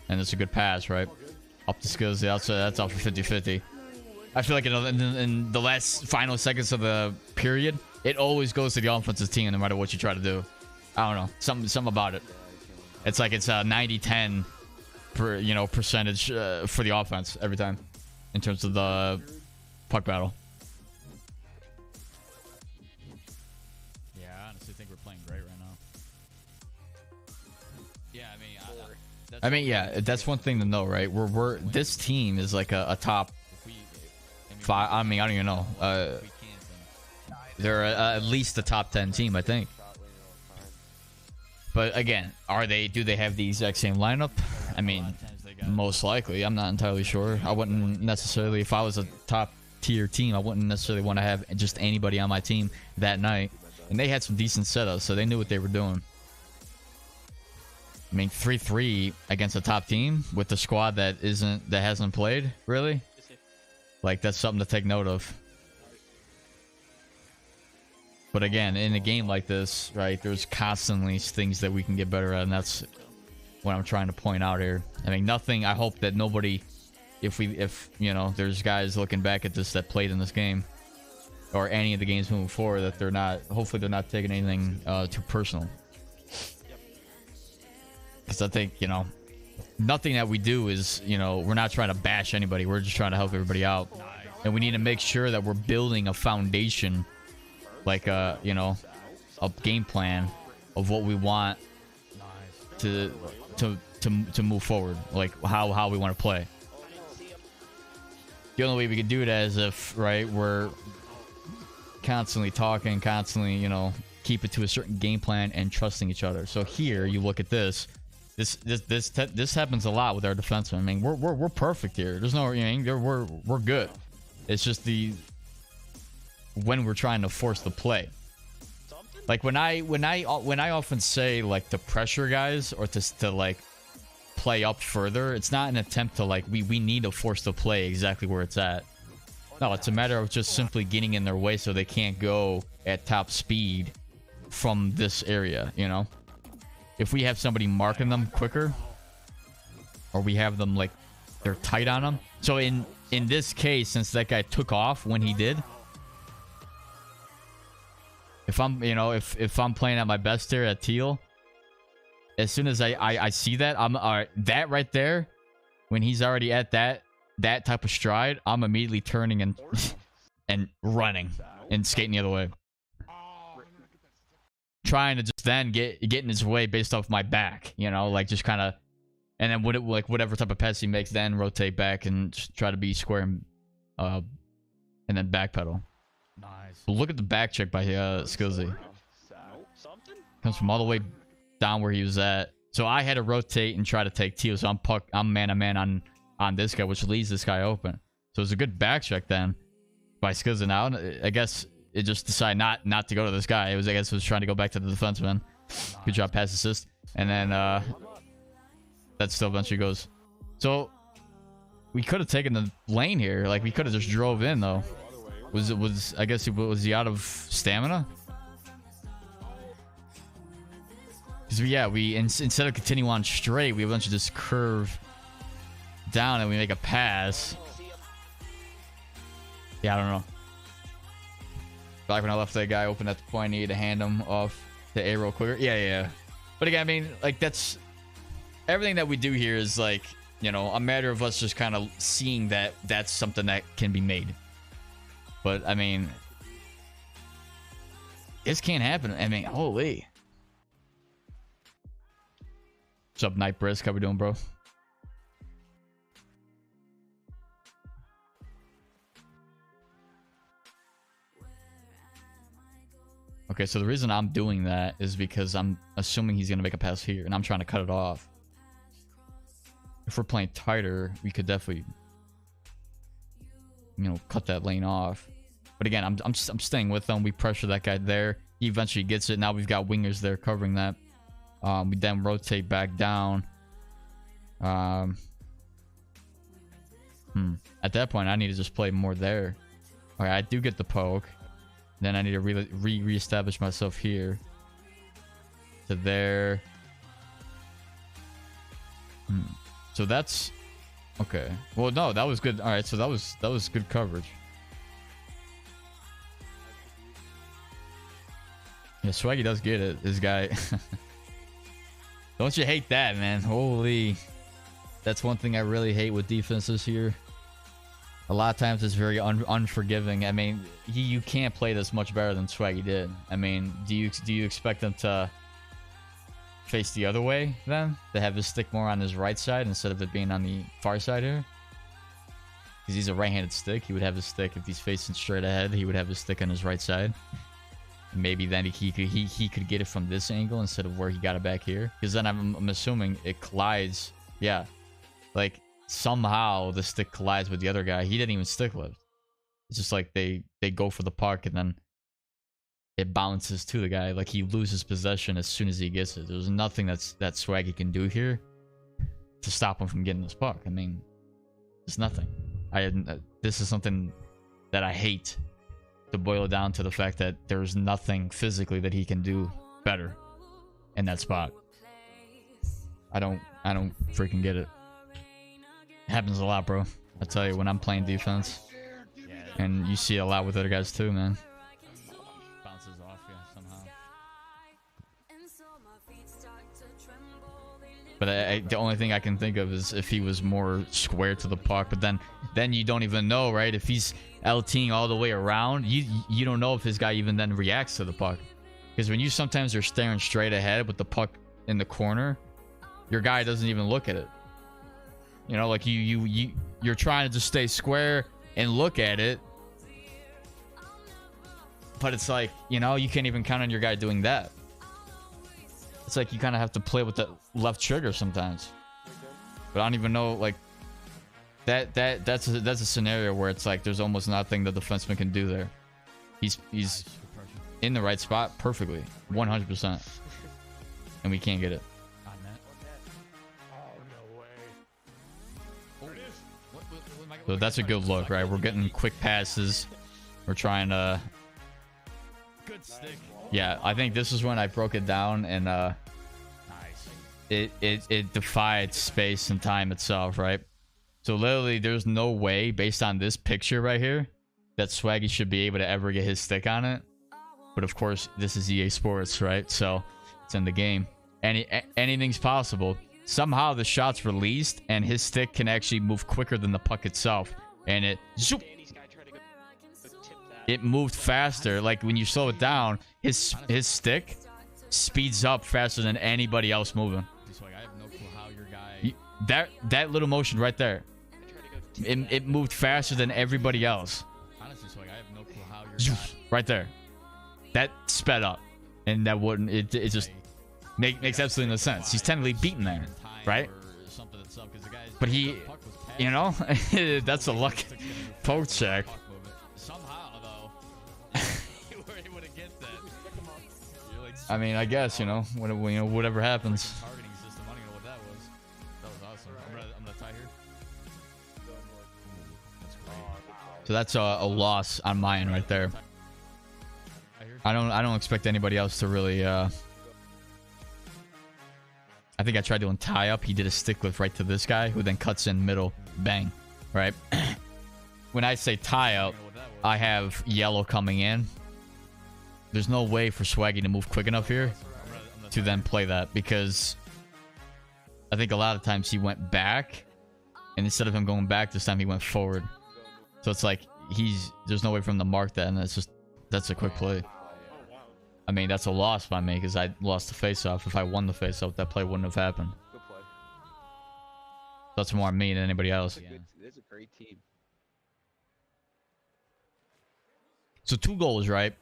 And it's a good pass, right? Up the skills, that's out for 50-50. I feel like in the last final seconds of the period, it always goes to the offensive team no matter what you try to do. I don't know, something about it. It's like it's a 90-10 percentage for the offense every time in terms of the puck battle. Yeah, I honestly think we're playing great right now. Yeah, I mean, yeah, that's one thing to know, right? We're this team is like a top five. I mean, I don't even know. They're at least a top 10 team, I think. But again, do they have the exact same lineup? I mean, most likely. I'm not entirely sure. I wouldn't necessarily, if I was a top tier team, I wouldn't necessarily want to have just anybody on my team that night. And they had some decent setups, so they knew what they were doing. I mean, 3-3 against a top team with the squad that hasn't played, really? Like, that's something to take note of. But again, in a game like this, right, there's constantly things that we can get better at, and that's what I'm trying to point out here. I mean, nothing, I hope that nobody, if you know, there's guys looking back at this that played in this game, or any of the games moving forward, that they're not, hopefully they're not taking anything too personal. Because I think, you know, nothing that we do is, you know, we're not trying to bash anybody. We're just trying to help everybody out. And we need to make sure that we're building a foundation, like you know, a game plan of what we want to move forward, like how we want to play. The only way we can do that is if, right, we're constantly talking, constantly, you know, keep it to a certain game plan and trusting each other. So here you look at this happens a lot with our defensemen. I mean, we're perfect here. There's no, you know, we're good. It's just when we're trying to force the play. Like when I often say like to pressure guys or to like play up further, it's not an attempt to like we need to force the play exactly where it's at. No, it's a matter of just simply getting in their way so they can't go at top speed from this area, you know? If we have somebody marking them quicker, or we have them like they're tight on them. So in this case, since that guy took off when he did, if I'm, you know, if I'm playing at my best here at TEAL, as soon as I see that, I'm that right there, when he's already at that type of stride, I'm immediately turning and running and skating the other way, trying to just then get in his way based off my back, you know, like just kind of, and then like whatever type of pass he makes, then rotate back and just try to be square and then backpedal. Nice. Look at the back check by Skillsy. Comes from all the way down where he was at. So I had to rotate and try to take TEAL. So I'm man to man on this guy, which leaves this guy open. So it's a good back check then by Skillsy. Now I guess it just decided not to go to this guy. I guess it was trying to go back to the defenseman. Good job, pass assist, and then that still eventually goes. So we could have taken the lane here. Like we could have just drove in though. I guess was he out of stamina? Because yeah, we instead of continuing on straight, we eventually just curve down and we make a pass. Yeah, I don't know. Back when I left that guy open at the point, I needed to hand him off to A real quicker. Yeah. But again, I mean, like that's everything that we do here is like, you know, a matter of us just kind of seeing that that's something that can be made. But I mean, this can't happen. I mean, holy. What's up, Night Brisk? How we doing, bro? Okay, so the reason I'm doing that is because I'm assuming he's gonna make a pass here, and I'm trying to cut it off. If we're playing tighter, we could definitely, you know, cut that lane off. But again, I'm staying with them. We pressure that guy there. He eventually gets it. Now we've got wingers there covering that. We then rotate back down. At that point, I need to just play more there. All right, I do get the poke. Then I need to re-establish myself here. To there. So that's okay. Well, no, that was good. All right, so that was good coverage. Yeah, Swaggy does get it. This guy. Don't you hate that, man? Holy. That's one thing I really hate with defenses here. A lot of times it's very unforgiving. I mean, you can't play this much better than Swaggy did. I mean, do you expect them to face the other way then? To have his stick more on his right side instead of it being on the far side here? Because he's a right-handed stick. He would have his stick, if he's facing straight ahead, he would have his stick on his right side. Maybe then he could get it from this angle instead of where he got it back here. Because then I'm assuming it collides. Yeah. Like, somehow the stick collides with the other guy. He didn't even stick lift. It's just like they go for the puck and then it bounces to the guy. Like, he loses possession as soon as he gets it. There's nothing that Swaggy can do here to stop him from getting this puck. I mean, there's nothing. This is something that I hate, to boil it down to the fact that there's nothing physically that he can do better in that spot. I don't freaking get it. It happens a lot, bro. I tell you, when I'm playing defense, and you see it a lot with other guys too, man. Bounces off, yeah, somehow. But the only thing I can think of is if he was more square to the puck. But then you don't even know, right? If he's LTing all the way around, you don't know if his guy even then reacts to the puck. Because when you sometimes are staring straight ahead with the puck in the corner, your guy doesn't even look at it. You know, like you're trying to just stay square and look at it. But it's like, you know, you can't even count on your guy doing that. It's like you kind of have to play with the left trigger sometimes. But I don't even know, like, that's a scenario where it's like there's almost nothing the defenseman can do there. He's in the right spot perfectly, 100%, and we can't get it. So that's a good look, right? We're getting quick passes. We're trying to. Good stick. Yeah, I think this is when I broke it down and it defied space and time itself, right? So literally, there's no way, based on this picture right here, that Swaggy should be able to ever get his stick on it. But of course, this is EA Sports, right? So it's in the game. Anything's possible. Somehow the shot's released and his stick can actually move quicker than the puck itself, and it zoop, it moved faster. Like when you slow it down, his stick speeds up faster than anybody else moving. I have no clue how your guy. That little motion right there, it moved faster than everybody else. Honestly, I have no clue how your guy. Right there, that sped up, and that wouldn't. It just makes absolutely no sense. He's technically beaten there, right? But he, you know, that's a luck poke check. Somehow though, you were able to get that. I mean, I guess, you know, whatever happens. Targeting system. I don't know what that was. That was awesome. I'm gonna tie here. That's great. So that's a loss on my end right there. I don't expect anybody else to really. I think I tried doing tie up. He did a stick lift right to this guy, who then cuts in middle, bang, right? When I say tie up, I have yellow coming in. There's no way for Swaggy to move quick enough here to then play that, because I think a lot of times he went back, and instead of him going back this time, he went forward. So it's like there's no way for him to mark that, and that's a quick play. I mean, that's a loss by me because I lost the face-off. If I won the face-off, that play wouldn't have happened. Good play. That's more on me than anybody else. It's a great team. So 2 goals, right?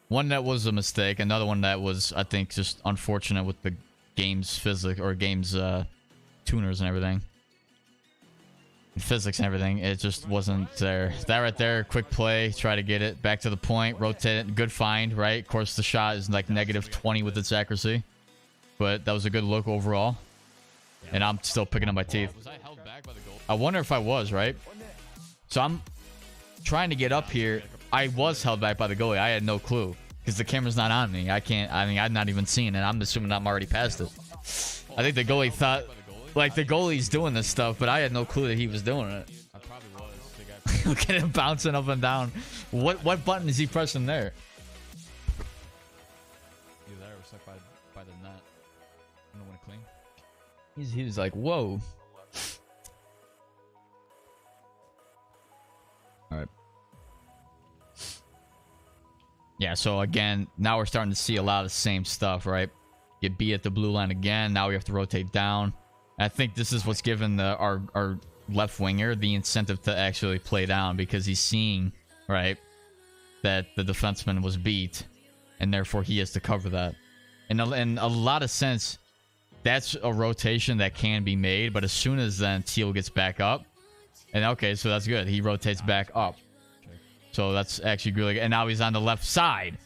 One that was a mistake. Another one that was, I think, just unfortunate with the game's physics or game's tuners and everything. Physics and everything. It just wasn't there. That right there, quick play, try to get it back to the point, rotate it, good find, right? Of course, the shot is like -20 with its accuracy, but that was a good look overall. And I'm still picking up my teeth. Was I held back by the goal? I wonder if I was, right? So I'm trying to get up here. I was held back by the goalie. I had no clue because the camera's not on me. I can't. I mean, I'm not even seeing it. I'm assuming I'm already past it. I think the goalie thought. Like, the goalie's doing this stuff, but I had no clue that he was doing it. I probably was. Look at him bouncing up and down. What button is he pressing there? Either that or stuck by the net. I don't want to clean. He's like, whoa. All right. Yeah, so again, now we're starting to see a lot of the same stuff, right? Get beat at the blue line again. Now we have to rotate down. I think this is what's given our left winger the incentive to actually play down, because he's seeing, right, that the defenseman was beat, and therefore he has to cover that. And in a lot of sense, that's a rotation that can be made, but as soon as then TEAL gets back up, and okay, so that's good. He rotates back up. So that's actually really good. And now he's on the left side.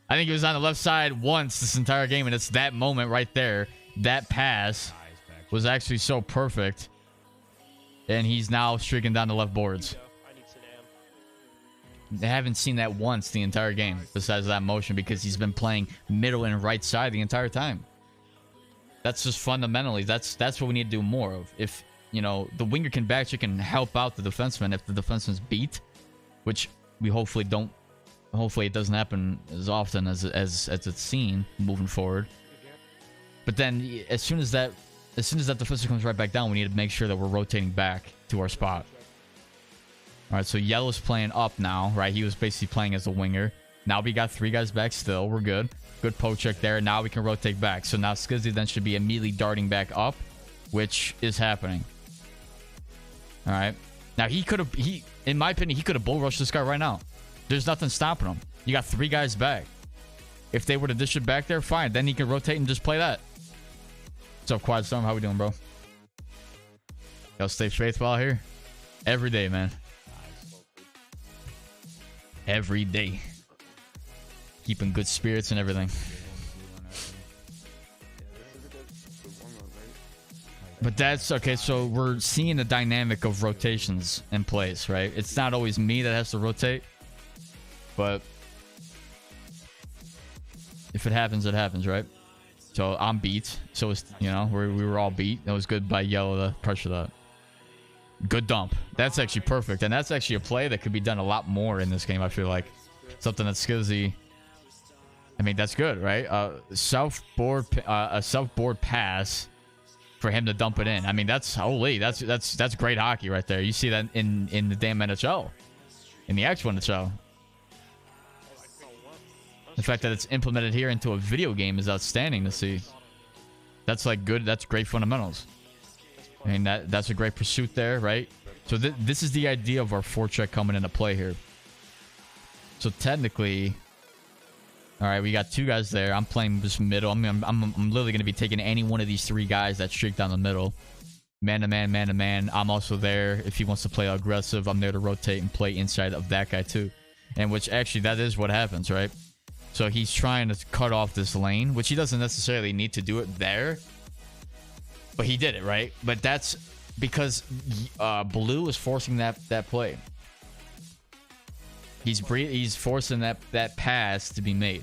I think he was on the left side once this entire game, and it's that moment right there. That pass was actually so perfect, and he's now streaking down the left boards. I need Saddam. I haven't seen that once the entire game besides that motion, because he's been playing middle and right side the entire time. That's just fundamentally that's what we need to do more of. If, you know, the winger can backcheck and help out the defenseman if the defenseman's beat, which we hopefully don't. Hopefully it doesn't happen as often as it's seen moving forward. But then as soon as that defenseman comes right back down, we need to make sure that we're rotating back to our spot. All right, so Yellow's playing up now, right? He was basically playing as a winger. Now we got 3 guys back still. We're good. Good poke check there. Now we can rotate back. So now Skizzy then should be immediately darting back up, which is happening. All right. Now in my opinion, he could have bull rushed this guy right now. There's nothing stopping him. You got 3 guys back. If they were to dish it back there, fine. Then he can rotate and just play that. What's up, Quad Storm? How we doing, bro? Y'all stay faithful out here? Every day, man. Every day. Keeping good spirits and everything. But that's okay. So we're seeing the dynamic of rotations in place, right? It's not always me that has to rotate, but if it happens, it happens, right? So I'm beat. So it's, you know, we were all beat. That was good by Yellow to pressure that. Good dump. That's actually perfect, and that's actually a play that could be done a lot more in this game. I feel like something that Skizzy. I mean, that's good, right? A self board pass for him to dump it in. I mean, that's holy. That's great hockey right there. You see that in the damn NHL, in the actual NHL. The fact that it's implemented here into a video game is outstanding to see. That's like good. That's great fundamentals. I mean, that's a great pursuit there, right? So this is the idea of our forecheck coming into play here. So technically, all right, we got 2 guys there. I'm playing this middle. I'm literally going to be taking any one of these 3 guys that streak down the middle. Man to man, man to man. I'm also there if he wants to play aggressive. I'm there to rotate and play inside of that guy too. And which actually, that is what happens, right? So he's trying to cut off this lane, which he doesn't necessarily need to do it there. But he did it, right? But that's because Blue is forcing that play. He's forcing that pass to be made.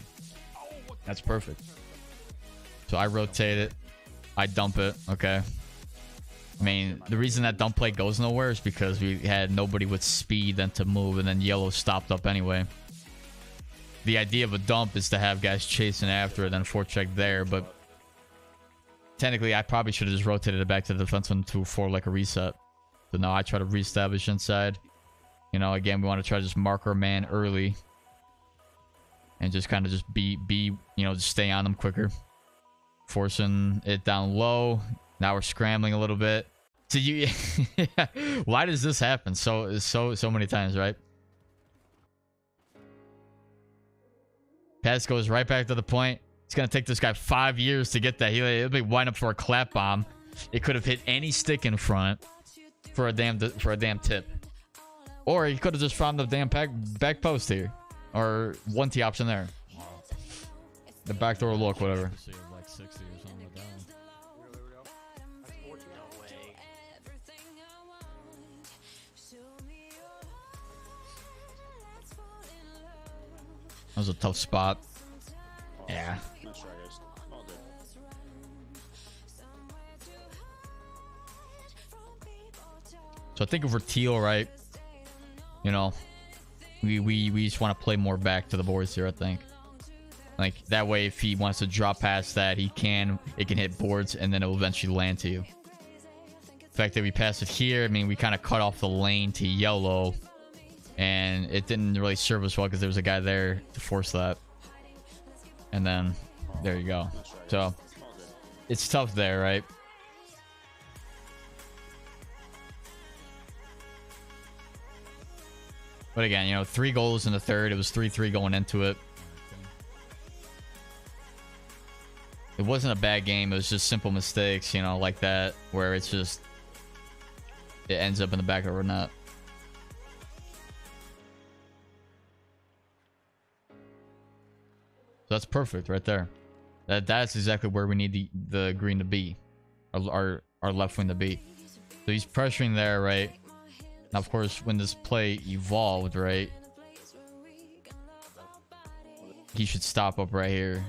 That's perfect. So I rotate it. I dump it. Okay. I mean, the reason that dump play goes nowhere is because we had nobody with speed then to move, and then Yellow stopped up anyway. The idea of a dump is to have guys chasing after it, then forecheck there, but technically I probably should have just rotated it back to the defenseman for like a reset. So now I try to reestablish inside. You know, again, we want to try to just mark our man early and just kind of just be you know, just stay on them quicker. Forcing it down low. Now we're scrambling a little bit. So you why does this happen so many times, right? Pass goes right back to the point. It's gonna take this guy 5 years to get that. He'll be winding up for a clap bomb. It could have hit any stick in front for a damn tip, or he could have just found the damn back post here, or 1T option there. The backdoor look, whatever. See, like 60 or something like that. There we go. That's 14. No way. That was a tough spot. Yeah. Nice try, guys. All good. So I think if we're teal, right, you know, we just want to play more back to the boards here, I think. Like, that way, if he wants to drop past that, it can hit boards, and then it will eventually land to you. The fact that we passed it here, I mean, we kind of cut off the lane to yellow, and it didn't really serve us well because there was a guy there to force that. And then, there you go. So, it's tough there, right? But again, you know, 3 goals in the third. It was 3-3 going into it. It wasn't a bad game. It was just simple mistakes, you know, like that, where it's just, it ends up in the back of our net. So that's perfect right there. That's exactly where we need the green to be, our left wing to be. So he's pressuring there, right? Now, of course, when this play evolved, right, he should stop up right here.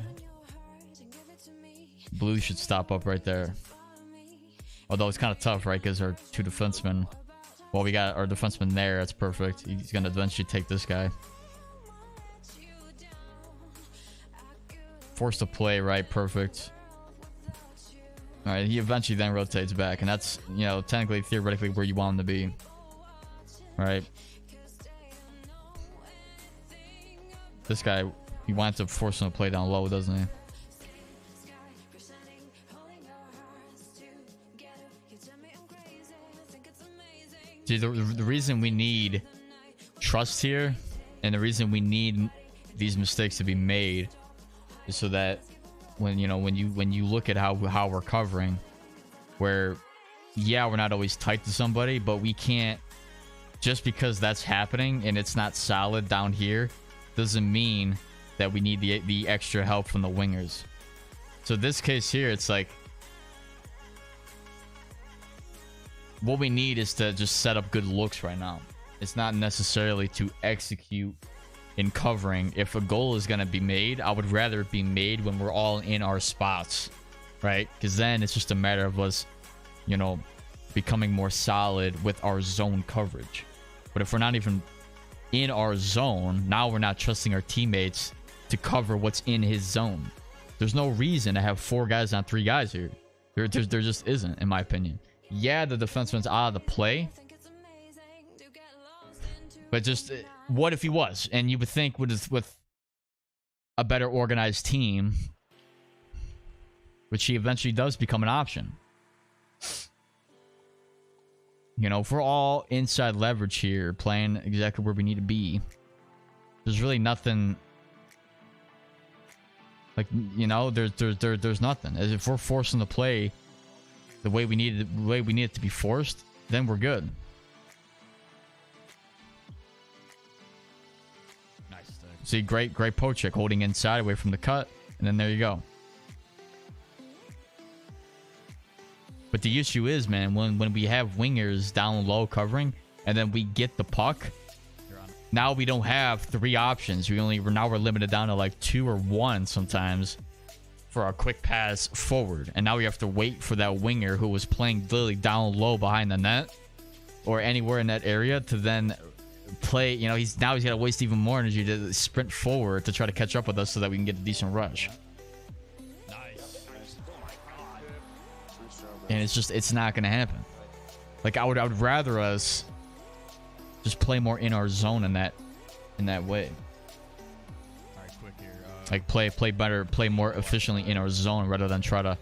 Blue should stop up right there. Although it's kind of tough, right? Because our 2 defensemen. Well, we got our defenseman there. That's perfect. He's going to eventually take this guy. Forced to play, right? Perfect. All right, he eventually then rotates back. And that's, you know, technically, theoretically, where you want him to be. Right? This guy, he winds up forcing him to play down low, doesn't he? See, the reason we need trust here, and the reason we need these mistakes to be made, is so that when you look at how we're covering, where yeah, we're not always tight to somebody, but we can't, just because that's happening and it's not solid down here, doesn't mean that we need the extra help from the wingers. So this case here, it's like, what we need is to just set up good looks right now. It's not necessarily to execute in covering. If a goal is going to be made, I would rather it be made when we're all in our spots, right? Because then it's just a matter of us, you know, becoming more solid with our zone coverage. But if we're not even in our zone, now we're not trusting our teammates to cover what's in his zone. There's no reason to have 4 guys on 3 guys here. There just isn't, in my opinion. Yeah, the defenseman's out of the play, but just what if he was? And you would think with a better organized team, which he eventually does become an option. You know, if we're all inside leverage here, playing exactly where we need to be, there's really nothing. Like, you know, there's nothing. As if we're forcing the play the way we need it to be forced, then we're good. Nice stick. See, great poke check, holding inside away from the cut, and then there you go. But the issue is, man, when we have wingers down low covering, and then we get the puck, now we don't have 3 options. We're limited down to like 2 or 1 sometimes for our quick pass forward. And now we have to wait for that winger who was playing literally down low behind the net or anywhere in that area to then play. You know, he's got to waste even more energy to sprint forward to try to catch up with us so that we can get a decent rush. And it's not going to happen. Like, I would rather us just play more in our zone in that way. All right, quick here. Like, play better, play more efficiently in our zone rather than try to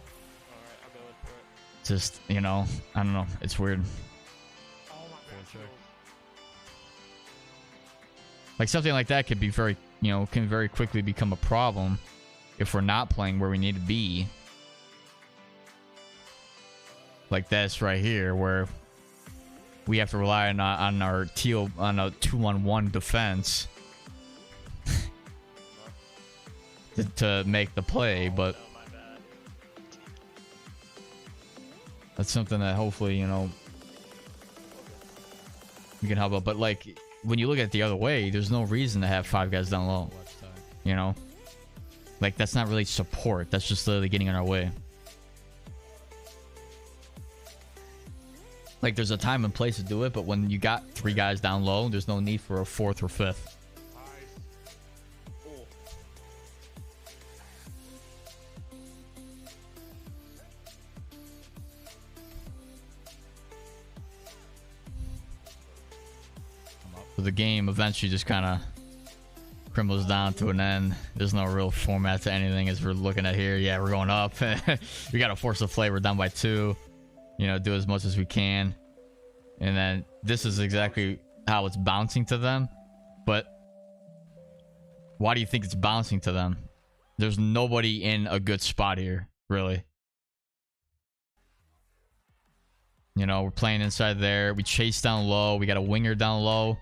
just, you know, I don't know. It's weird. Full check. Like, something like that could be very you know, can very quickly become a problem if we're not playing where we need to be. Like this right here, where we have to rely on our teal on a 2-on-1 defense to make the play, but Oh, my bad. that's something that hopefully, you know, we can help out. But like when you look at it the other way, there's no reason to have 5 guys down low. You know, like that's not really support. That's just literally getting in our way. Like there's a time and place to do it, but when you got 3 guys down low, there's no need for a 4th or 5th. So the game eventually just kind of crumbles down to an end. There's no real format to anything as we're looking at here. Yeah, we're going up. We got to force the play. We're down by 2. You know, do as much as we can. And then this is exactly how it's bouncing to them. But why do you think it's bouncing to them? There's nobody in a good spot here, really. You know, we're playing inside there. We chase down low. We got a winger down low.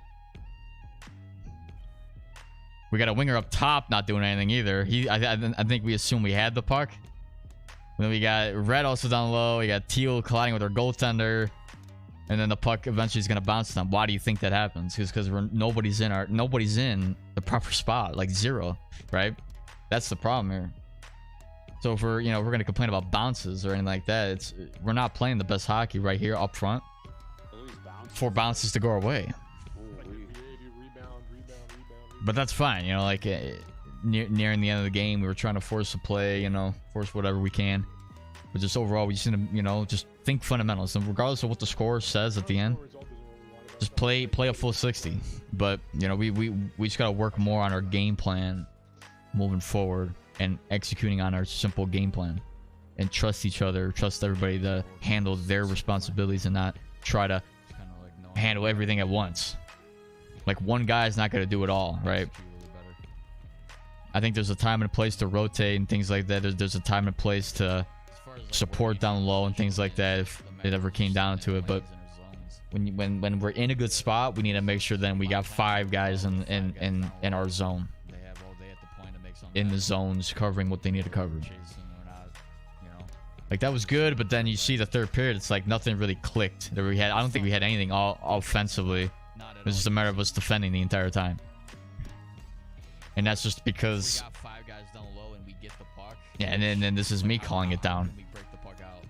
We got a winger up top not doing anything either. I think we assumed we had the puck. And then we got red also down low. We got teal colliding with our goaltender. And then the puck eventually is going to bounce to them. Why do you think that happens? Because nobody's in the proper spot. Like 0, right? That's the problem here. So if we're going to complain about bounces or anything like that, we're not playing the best hockey right here up front. 4 bounces to go our way. But that's fine, you know, like nearing the end of the game, we were trying to force the play, you know, force whatever we can. But just overall, we just need to, you know, just think fundamentals. And regardless of what the score says at the end, just play a full 60. But, you know, we just got to work more on our game plan moving forward and executing on our simple game plan. And trust each other, trust everybody to handle their responsibilities and not try to handle everything at once. Like one guy's not going to do it all, right? I think there's a time and a place to rotate and things like that. There's a time and a place to support down low and things like that if it ever came down to it. But when we're in a good spot, we need to make sure then we got 5 guys in our zone, in the zones, covering what they need to cover. Like that was good, but then you see the third period, it's like nothing really clicked. I don't think we had anything all offensively. It was just a matter of us defending the entire time. And that's just because we got 5 guys down low and we get the puck. Yeah, and then this is me calling it down. We break the puck out.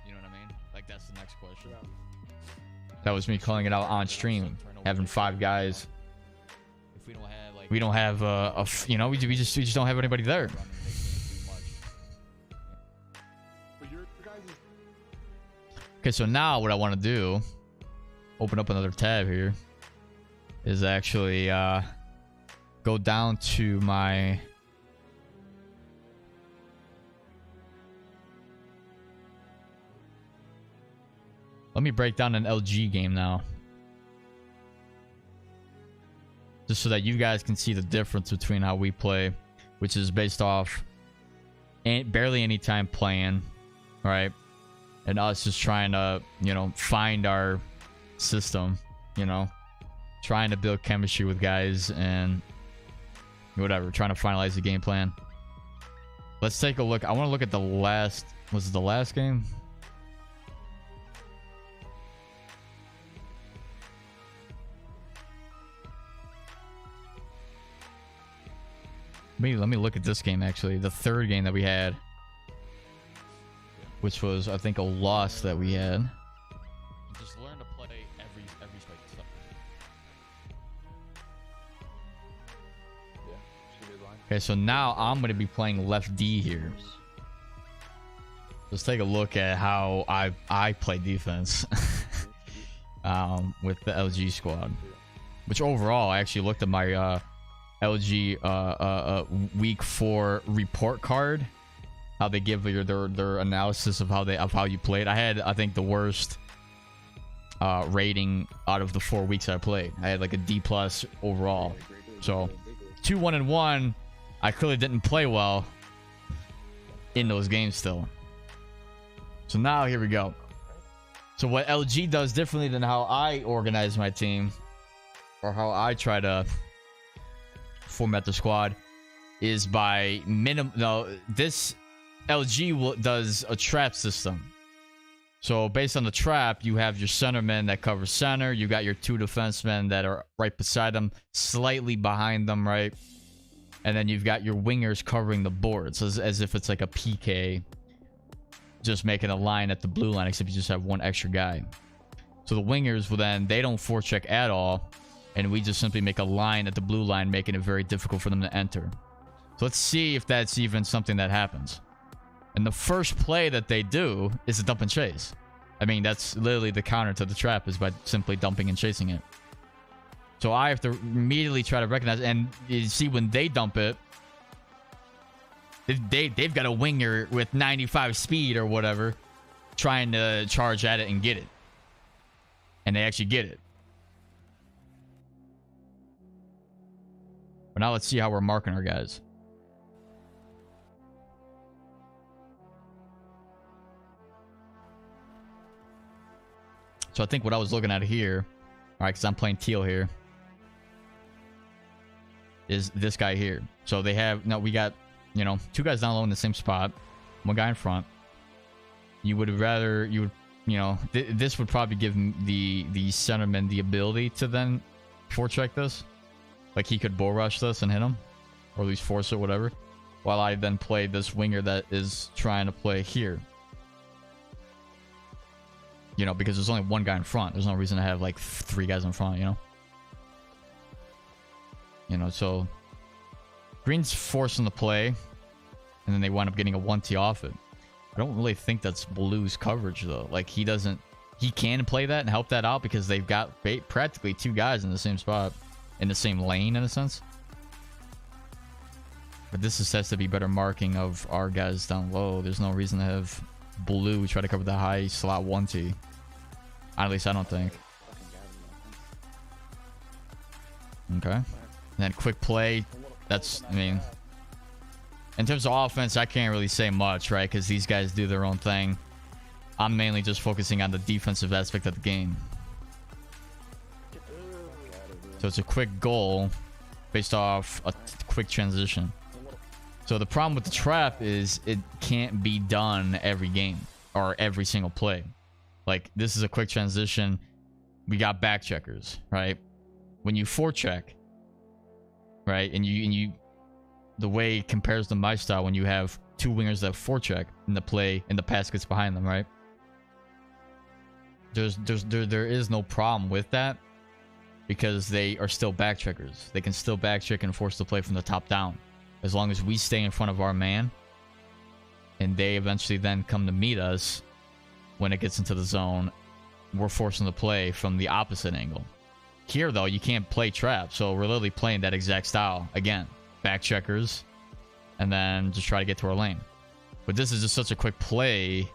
You know what I mean? Like that's the next question. That was me calling it out on stream, having 5 guys. If we don't have you know, we just don't have anybody there. Okay, so now what I want to do, open up another tab here, is actually go down to my let me break down an LG game now, just so that you guys can see the difference between how we play, which is based off barely any time playing, right, and us just trying to, you know, find our system, you know, trying to build chemistry with guys and whatever, trying to finalize the game plan. Let's take a look. I want to look at the last, was it the last game? Let me look at this game, actually, the third game that we had, which was, I think, a loss that we had. Just learn to play every space. Okay, so now I'm going to be playing left D here. Let's take a look at how I play defense with the LG squad. Which overall, I actually looked at my LG week 4 report card. How they give their analysis of how you played. I had, I think, the worst rating out of the 4 weeks I played. I had like a D+ overall. So 2-1-1, I clearly didn't play well in those games still. So now here we go. So what LG does differently than how I organize my team, or how I try to format the squad, is by this LG does a trap system. So based on the trap, you have your centerman that covers center. You got your 2 defensemen that are right beside them, slightly behind them, right? And then you've got your wingers covering the boards as if it's like a PK, just making a line at the blue line, except you just have 1 extra guy. So the wingers will then, they don't forecheck at all, and we just simply make a line at the blue line, making it very difficult for them to enter. So let's see if that's even something that happens. And the first play that they do is a dump and chase. I mean, that's literally the counter to the trap, is by simply dumping and chasing it. So I have to immediately try to recognize, and you see when they dump it, they've got a winger with 95 speed or whatever trying to charge at it and get it. And they actually get it. But now let's see how we're marking our guys. So I think what I was looking at here, all right, because I'm playing teal here, is this guy here. So they have, no, we got, you know, 2 guys down low in the same spot, 1 guy in front. You would rather, you know, this would probably give the centerman the ability to then forecheck this. Like he could bull rush this and hit him, or at least force it, whatever. While I then play this winger that is trying to play here. You know, because there's only 1 guy in front. There's no reason to have like 3 guys in front, you know? You know, so green's forcing the play, and then they wind up getting a 1T off it. I don't really think that's blue's coverage, though. Like, he can play that and help that out because they've got practically 2 guys in the same spot, in the same lane, in a sense. But this just has to be better marking of our guys down low. There's no reason to have blue try to cover the high slot 1T. At least I don't think. Okay. And then quick play. That's, I mean, in terms of offense, I can't really say much, right? Because these guys do their own thing. I'm mainly just focusing on the defensive aspect of the game. So it's a quick goal based off a quick transition. So the problem with the trap is it can't be done every game or every single play. Like, this is a quick transition. We got back checkers, right? When you forecheck, right, and you the way it compares to my style, when you have 2 wingers that forecheck and the play and the pass gets behind them, right? There is no problem with that because they are still back checkers. They can still back check and force the play from the top down, as long as we stay in front of our man and they eventually then come to meet us. When it gets into the zone, we're forcing the play from the opposite angle. Here, though, you can't play trap, so we're literally playing that exact style. Again, back checkers, and then just try to get to our lane. But this is just such a quick play.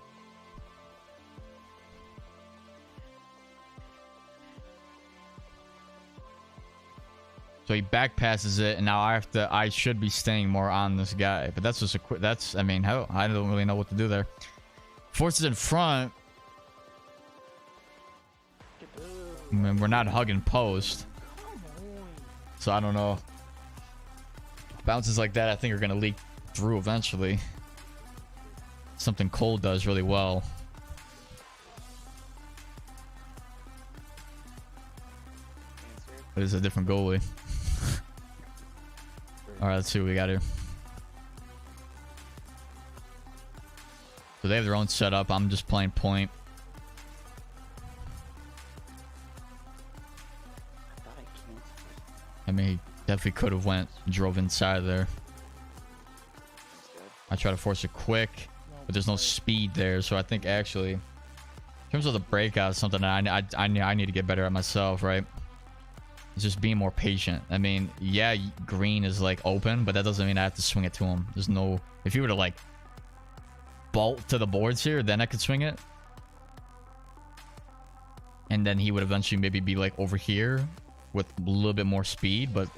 So he back passes it, and now I should be staying more on this guy. But that's just a quick, I mean, hell, I don't really know what to do there. Forces in front. I mean, we're not hugging post. So I don't know. Bounces like that I think are going to leak through eventually. Something Cole does really well. But it's a different goalie. Alright, let's see what we got here. So they have their own setup. I'm just playing point. I mean, he definitely could have drove inside there. I try to force it quick, but there's no speed there. So I think actually, in terms of the breakout, something that I need to get better at myself, right? It's just being more patient. I mean, yeah, green is like open, but that doesn't mean I have to swing it to him. There's no, if you were to like bolt to the boards here, then I could swing it. And then he would eventually maybe be like over here with a little bit more speed, but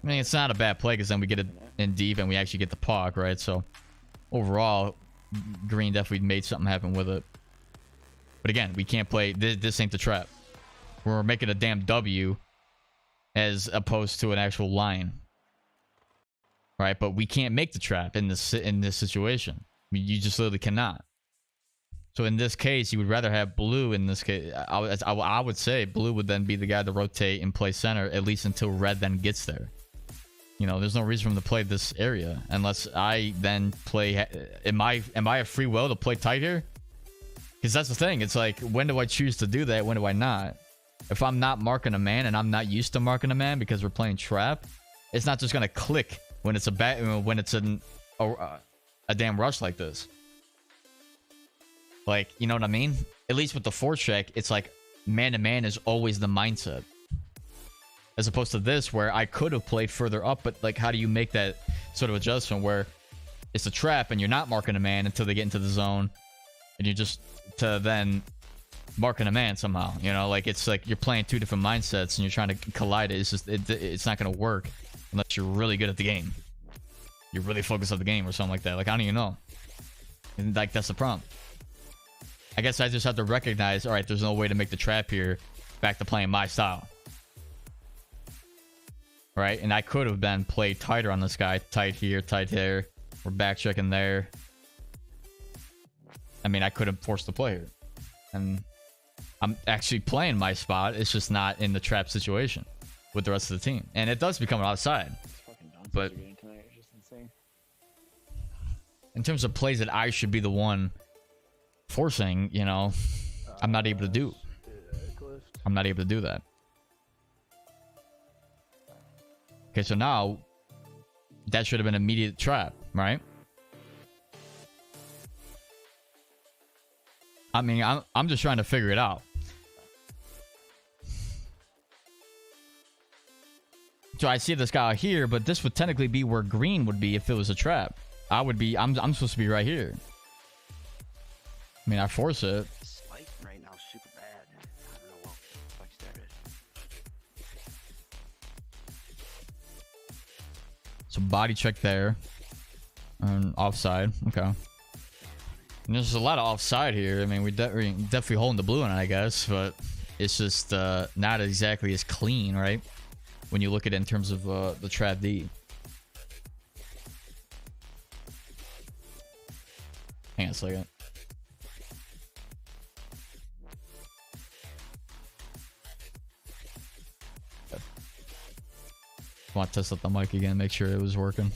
I mean, it's not a bad play because then we get it in deep and we actually get the puck, right? So overall, green definitely made something happen with it. But again, we can't play. This ain't the trap. We're making a damn W as opposed to an actual line, right? But we can't make the trap in this situation. You just literally cannot. So in this case, you would rather have blue. In this case, I would say blue would then be the guy to rotate and play center, at least until red then gets there. You know, there's no reason for him to play this area unless I then play. Am I a free will to play tight here? Because that's the thing. It's like, when do I choose to do that? When do I not? If I'm not marking a man and I'm not used to marking a man because we're playing trap, it's not just gonna click when it's a damn rush like this. Like, you know what I mean? At least with the forecheck, it's like man to man is always the mindset. As opposed to this, where I could have played further up, but like, how do you make that sort of adjustment where it's a trap and you're not marking a man until they get into the zone, and you just to then marking a man somehow? You know, like, it's like you're playing two different mindsets and you're trying to collide it. It's just it's not gonna work unless you're really good at the game. You're really focused on the game or something like that. Like, I don't even know. And like, that's the problem. I guess I just have to recognize, all right, there's no way to make the trap here. Back to playing my style. Right? And I could have been played tighter on this guy. Tight here, tight there. We're back checking there. I mean, I could have forced the play here. And I'm actually playing my spot. It's just not in the trap situation with the rest of the team. And it does become an outside. But in terms of plays that I should be the one forcing, you know, I'm not able to do. I'm not able to do that. Okay, so now that should have been an immediate trap, right? I mean, I'm just trying to figure it out. So I see this guy here, but this would technically be where green would be if it was a trap. I'm supposed to be right here. I mean, I force it. Spike right now is super bad. I don't know what spike started. So body check there. And offside. Okay. And there's a lot of offside here. I mean, we definitely holding the blue on it, I guess. But it's just not exactly as clean, right? When you look at it in terms of the trap D. Hang on a second. I want to test out the mic again, make sure it was working.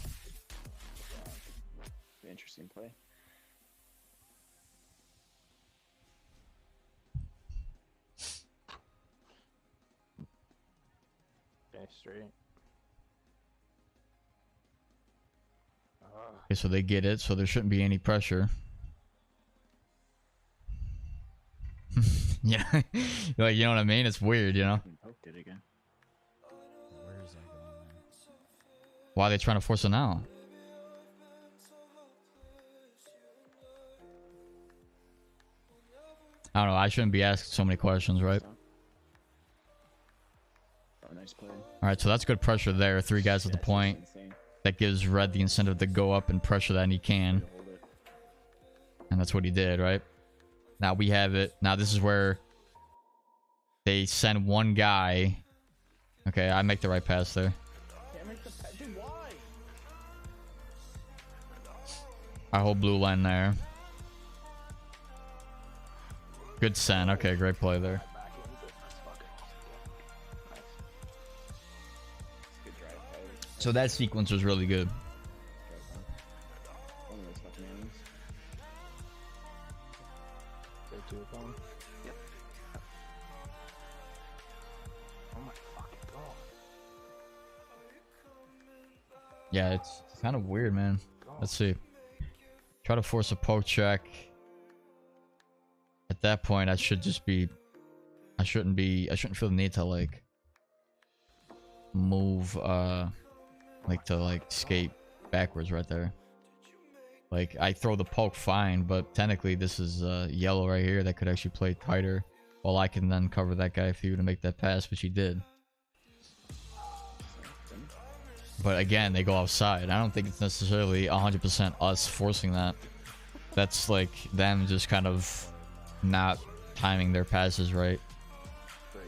Interesting play. Okay, straight. Okay, so they get it, so there shouldn't be any pressure. Yeah, like, you know what I mean? It's weird, you know? Poked it again. Where is that going there? Why are they trying to force it now? I don't know. I shouldn't be asking so many questions, right? Oh, nice play. All right, so that's good pressure there. 3 guys at the point. That gives red the incentive to go up and pressure that, and he can. And that's what he did, right? Now we have it. Now this is where they send one guy. Okay, I make the right pass there. I hold blue line there. Good send. Okay, great play there. So that sequence was really good. Yeah, it's kind of weird, man. Let's see. Try to force a poke check. At that point, I should just be... I shouldn't feel the need to, like, move, like, to, like, skate backwards right there. Like, I throw the poke fine, but technically this is yellow right here that could actually play tighter. While I can then cover that guy for you to make that pass, which he did. But again, they go outside. I don't think it's necessarily 100% us forcing that. That's like them just kind of not timing their passes right. Great.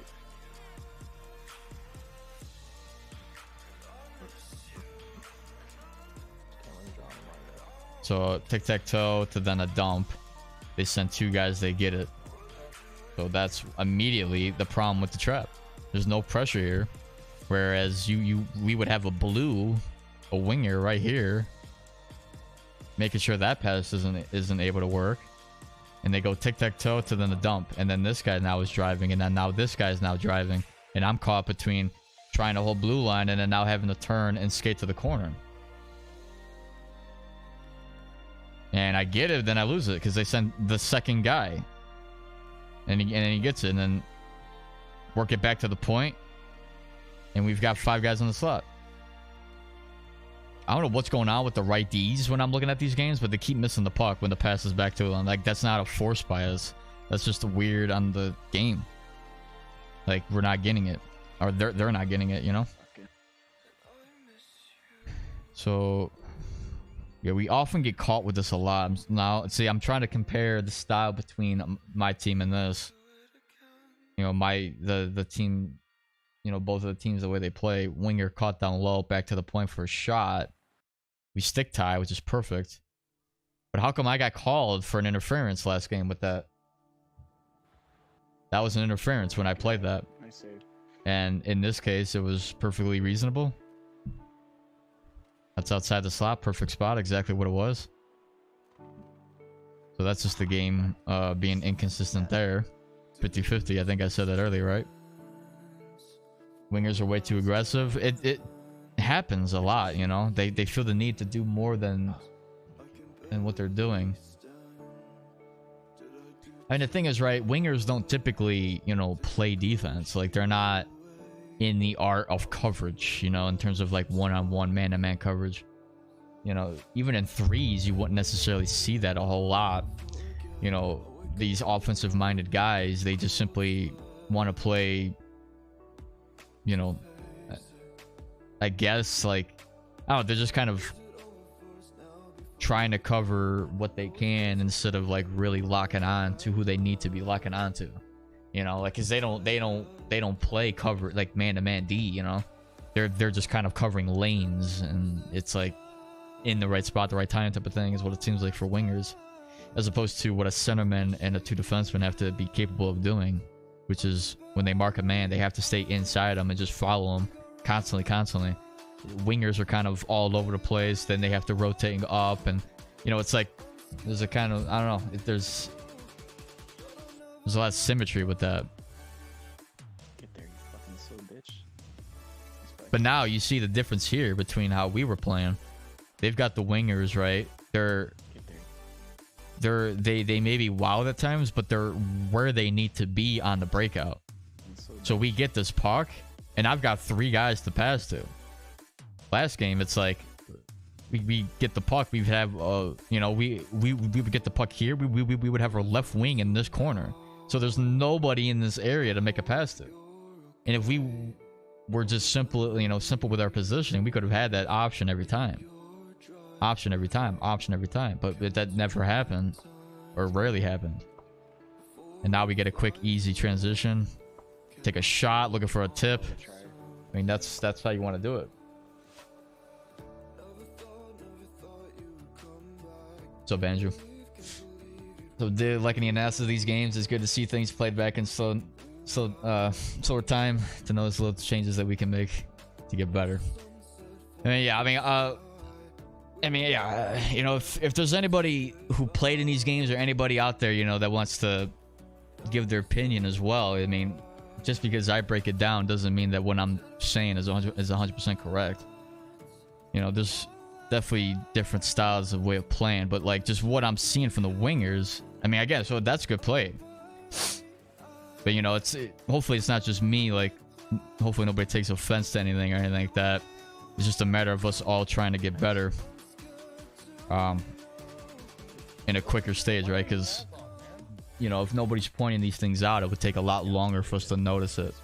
So tic-tac-toe to then a dump. They send 2 guys, they get it. So that's immediately the problem with the trap. There's no pressure here. Whereas we would have a blue, a winger right here, making sure that pass isn't able to work. And they go tic-tac-toe to then a dump. And then this guy now is driving, and then now this guy's now driving. And I'm caught between trying to hold blue line and then now having to turn and skate to the corner. And I get it, then I lose it because they send the second guy. And he gets it, and then work it back to the point. And we've got 5 guys on the slot. I don't know what's going on with the right Ds when I'm looking at these games, but they keep missing the puck when the pass is back to them. Like, that's not a force by us. That's just weird on the game. Like, we're not getting it. Or they're not getting it, you know? So... yeah, we often get caught with this a lot. Now, see, I'm trying to compare the style between my team and this. You know, the team, you know, both of the teams, the way they play. Winger caught down low, back to the point for a shot. We stick tie, which is perfect. But how come I got called for an interference last game with that? That was an interference when I played that. I see. And in this case, it was perfectly reasonable. That's outside the slot, perfect spot, exactly what it was. So that's just the game being inconsistent there. 50-50, I think I said that earlier, right? Wingers are way too aggressive. It happens a lot, you know? They feel the need to do more than what they're doing. And the thing is, right, wingers don't typically, you know, play defense. Like, they're not in the art of coverage, you know, in terms of like one-on-one, man-to-man coverage. You know, even in threes, you wouldn't necessarily see that a whole lot. You know, these offensive-minded guys, they just simply want to play, you know, I guess, like, I don't know, they're just kind of trying to cover what they can instead of like really locking on to who they need to be locking on to. You know, like, cause they don't play cover like man-to-man D, you know. They're just kind of covering lanes, and it's like in the right spot, the right time type of thing is what it seems like for wingers. As opposed to what a centerman and a 2 defensemen have to be capable of doing, which is when they mark a man, they have to stay inside them and just follow them constantly. Wingers are kind of all over the place, then they have to rotate up, and you know, it's like there's a kind of, I don't know, there's a lot of symmetry with that. Get there, you fucking silly bitch. But now you see the difference here between how we were playing. They've got the wingers, right? They may be wild at times, but they're where they need to be on the breakout. So we get this puck, and I've got 3 guys to pass to. Last game, it's like we get the puck. We have you know, we would get the puck here. We would have our left wing in this corner. So there's nobody in this area to make a pass to. And if we were just simple with our positioning, we could have had that option every time. Option every time. But that never happened, or rarely happened. And now we get a quick, easy transition. Take a shot, looking for a tip. I mean, that's how you want to do it. So, Banjo. So, like in the analysis of these games, it's good to see things played back in slower time, to notice little changes that we can make to get better. I mean, yeah, you know, if there's anybody who played in these games, or anybody out there, you know, that wants to give their opinion as well, I mean, just because I break it down doesn't mean that what I'm saying is 100% correct. You know, there's definitely different styles of way of playing, but like just what I'm seeing from the wingers, I mean, I guess, so that's good play. But you know, hopefully it's not just me, like hopefully nobody takes offense to anything or anything like that. It's just a matter of us all trying to get better in a quicker stage, right? Because, you know, if nobody's pointing these things out, it would take a lot longer for us to notice it.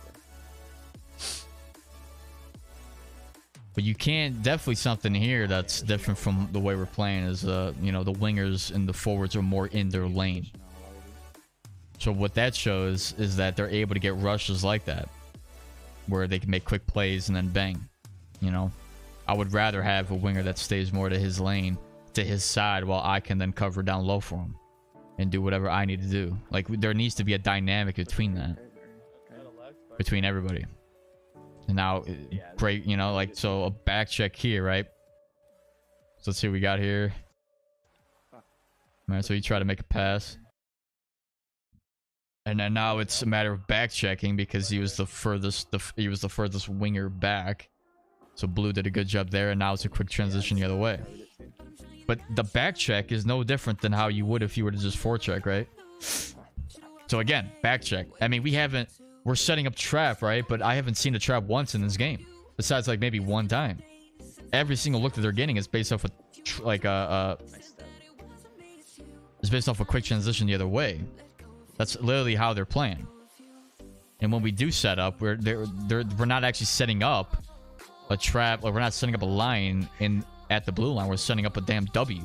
But But you can't, definitely something here that's different from the way we're playing is, you know, the wingers and the forwards are more in their lane. So what that shows is that they're able to get rushes like that, where they can make quick plays and then bang. You know, I would rather have a winger that stays more to his lane, to his side, while I can then cover down low for him and do whatever I need to do. Like, there needs to be a dynamic between that, between everybody. And now, break, you know, like, so a back check here, right? So let's see what we got here. All right, so he tried to make a pass. And then now it's a matter of back checking because he was the furthest winger back. So Blue did a good job there, and now it's a quick transition the other way. But the back check is no different than how you would if you were to just forecheck, right? So again, back check. I mean, we're setting up trap, right? But I haven't seen a trap once in this game, besides like maybe one time. Every single look that they're getting is based off it's based off a quick transition the other way. That's literally how they're playing. And when we do set up, we're not actually setting up a trap, or we're not setting up a line at the blue line. We're setting up a damn W,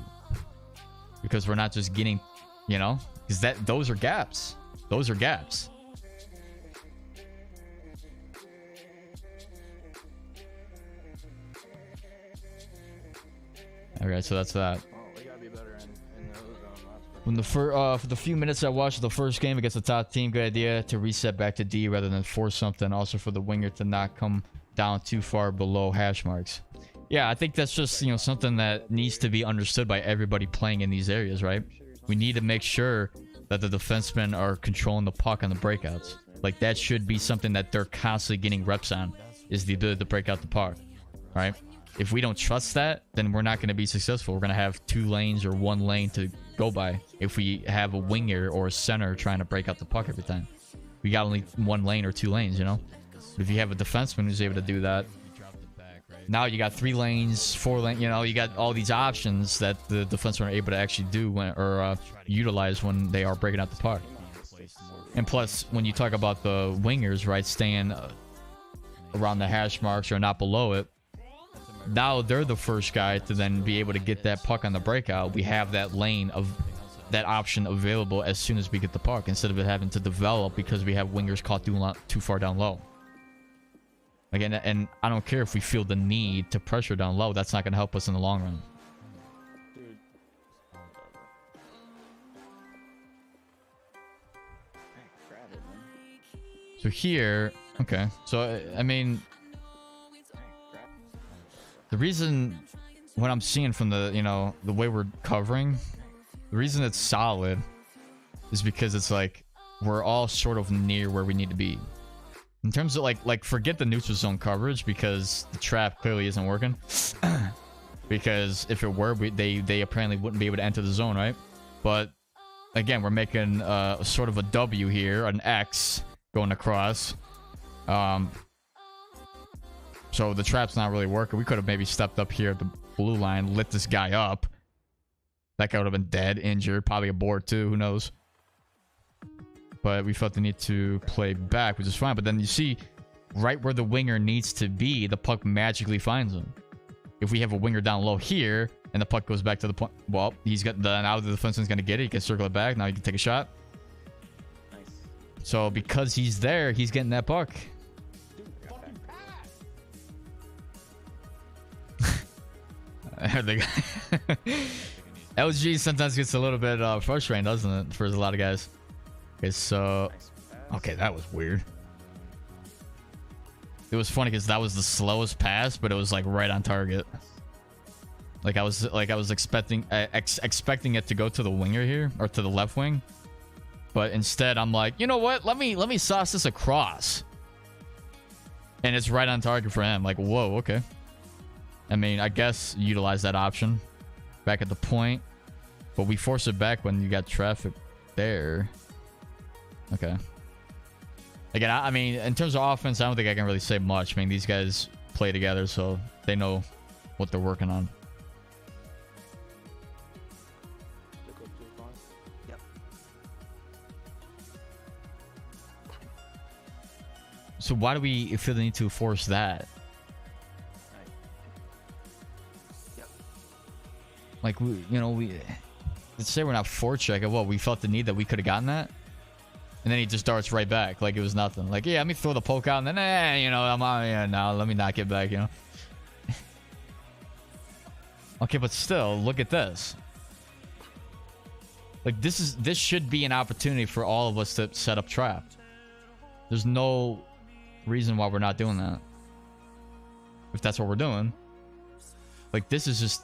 because we're not just getting, you know, because those are gaps. Those are gaps. Okay, so that's that. When for the few minutes I watched the first game against the top team, good idea to reset back to D rather than force something. Also for the winger to not come down too far below hash marks. Yeah, I think that's just, you know, something that needs to be understood by everybody playing in these areas, right? We need to make sure that the defensemen are controlling the puck on the breakouts. Like, that should be something that they're constantly getting reps on, is the ability to break out the puck, right? If we don't trust that, then we're not going to be successful. We're going to have 2 lanes or 1 lane to go by if we have a winger or a center trying to break out the puck every time. We got only 1 lane or 2 lanes, you know? But if you have a defenseman who's able to do that, now you got 3 lanes, 4 lanes, you know, you got all these options that the defensemen are able to actually do utilize when they are breaking out the puck. And plus, when you talk about the wingers, right, staying around the hash marks or not below it, now they're the first guy to then be able to get that puck on the breakout. We have that lane of that option available as soon as we get the puck, instead of it having to develop because we have wingers caught too far down low. Again, and I don't care if we feel the need to pressure down low. That's not going to help us in the long run. So here, okay. So, I mean, the reason, what I'm seeing from the, you know, the way we're covering, the reason it's solid is because it's like we're all sort of near where we need to be. In terms of like forget the neutral zone coverage, because the trap clearly isn't working. Because if it were, they apparently wouldn't be able to enter the zone, right? But again, we're making sort of a W here, an X going across. So the trap's not really working. We could have maybe stepped up here at the blue line, lit this guy up. That guy would have been dead, injured, probably a board too, who knows. But we felt the need to play back, which is fine. But then you see, right where the winger needs to be, the puck magically finds him. If we have a winger down low here, and the puck goes back to the point, well, he's got now the defenseman's going to get it. He can circle it back. Now he can take a shot. Nice. So because he's there, he's getting that puck. LG sometimes gets a little bit frustrating, doesn't it, for a lot of guys? Okay, so okay, that was weird. It was funny because that was the slowest pass, but it was like right on target. Like I was expecting it to go to the winger here, or to the left wing, but instead I'm like, you know what? Let me sauce this across, and it's right on target for him. Like, whoa, okay. I mean, I guess utilize that option back at the point, but we force it back when you got traffic there. Okay. Again, I mean, in terms of offense, I don't think I can really say much. I mean, these guys play together, so they know what they're working on. Yep. So why do we feel the need to force that? Like, let's say we're not forecheck. What, we felt the need that we could have gotten that? And then he just darts right back like it was nothing. Like, yeah, let me throw the poke out, and then, I'm on, yeah, no, let me not get back, Okay, but still, look at this. Like, this should be an opportunity for all of us to set up trap. There's no reason why we're not doing that. If that's what we're doing. Like, this is just...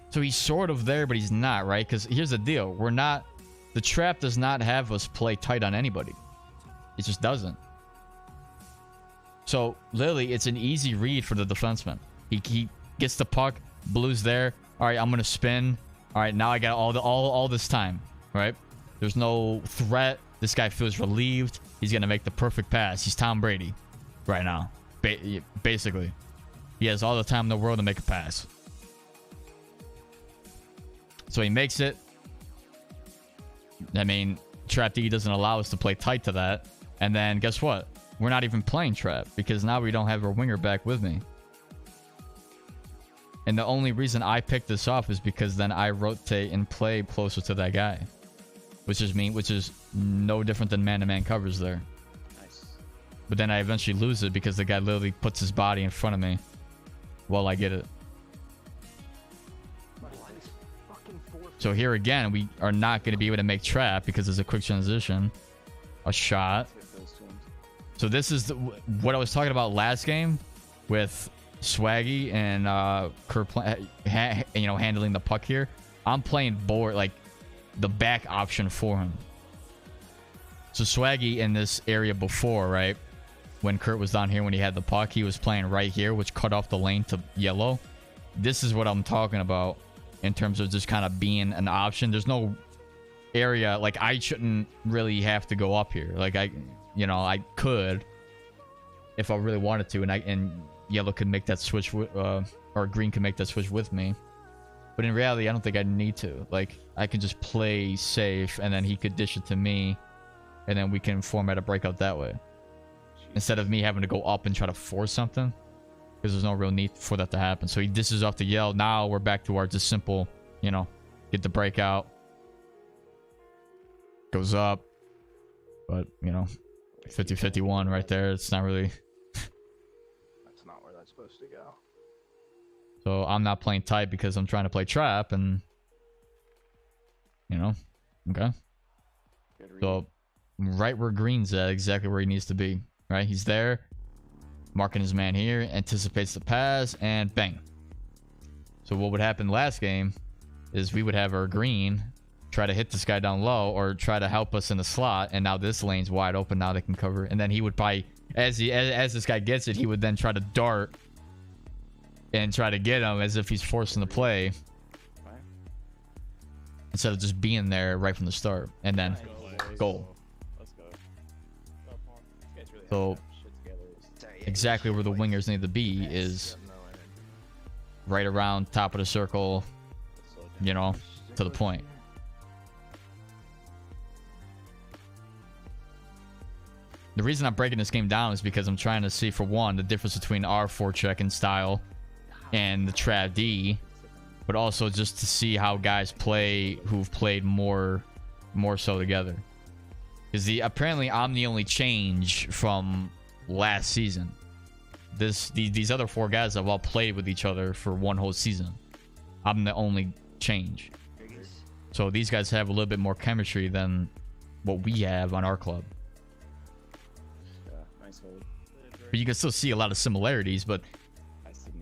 So he's sort of there, but he's not, right? Because here's the deal. We're not... The trap does not have us play tight on anybody. It just doesn't. So, literally, it's an easy read for the defenseman. He gets the puck. Blue's there. All right, I'm going to spin. All right, now I got all this time, right? There's no threat. This guy feels relieved. He's going to make the perfect pass. He's Tom Brady right now. Basically. He has all the time in the world to make a pass. So he makes it. I mean, Trap D doesn't allow us to play tight to that. And then guess what? We're not even playing Trap because now we don't have our winger back with me. And the only reason I picked this off is because then I rotate and play closer to that guy. Which is no different than man-to-man covers there. Nice. But then I eventually lose it because the guy literally puts his body in front of me while I get it. So here again, we are not going to be able to make trap because there's a quick transition. A shot. So this is what I was talking about last game with Swaggy and Kerr handling the puck here. I'm playing board, like the back option for him. So Swaggy in this area before, right? When Kurt was down here when he had the puck, he was playing right here, which cut off the lane to yellow. This is what I'm talking about in terms of just kind of being an option. There's no area, like I shouldn't really have to go up here. Like I could if I really wanted to, and yellow could make that switch or green could make that switch with me. But in reality, I don't think I need to. Like, I can just play safe, and then he could dish it to me, and then we can format a breakout that way. Instead of me having to go up and try to force something, because there's no real need for that to happen. So he dishes off the yell. Now we're back to our just simple, get the breakout. Goes up. But, 50-51 right there. It's not really... That's not where that's supposed to go. So I'm not playing tight because I'm trying to play trap and... Okay. So right where Green's at, exactly where he needs to be. Right? He's there. Marking his man here. Anticipates the pass. And bang. So what would happen last game is we would have our Green try to hit this guy down low or try to help us in the slot, and now this lane's wide open. Now they can cover, and then he would probably, as this guy gets it, he would then try to dart and try to get him as if he's forcing the play instead of just being there right from the start, and then goal. Let's go. So exactly where the wingers need to be is right around top of the circle, to the point. The reason I'm breaking this game down is because I'm trying to see, for one, the difference between our forechecking style and the Trap D, but also just to see how guys play who've played more so together. Because apparently I'm the only change from last season. These other four guys have all played with each other for one whole season. I'm the only change. So these guys have a little bit more chemistry than what we have on our club. But you can still see a lot of similarities, but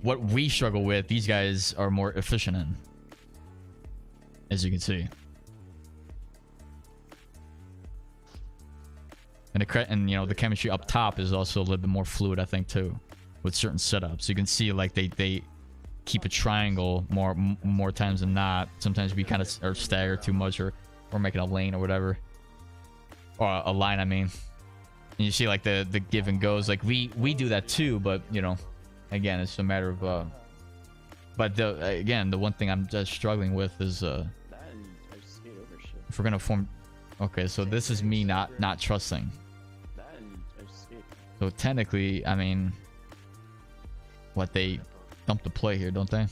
what we struggle with, these guys are more efficient in, as you can see. And the chemistry up top is also a little bit more fluid, I think, too, with certain setups. You can see like they keep a triangle more times than not. Sometimes we kind of are staggered too much, or we're making a lane or whatever, or a line, I mean. And you see like the give and goes, like we do that too, but again, it's a matter of but the one thing I'm just struggling with is if we're gonna form. Okay, so this is me not trusting. So technically, I mean, what the dump the play here, don't they?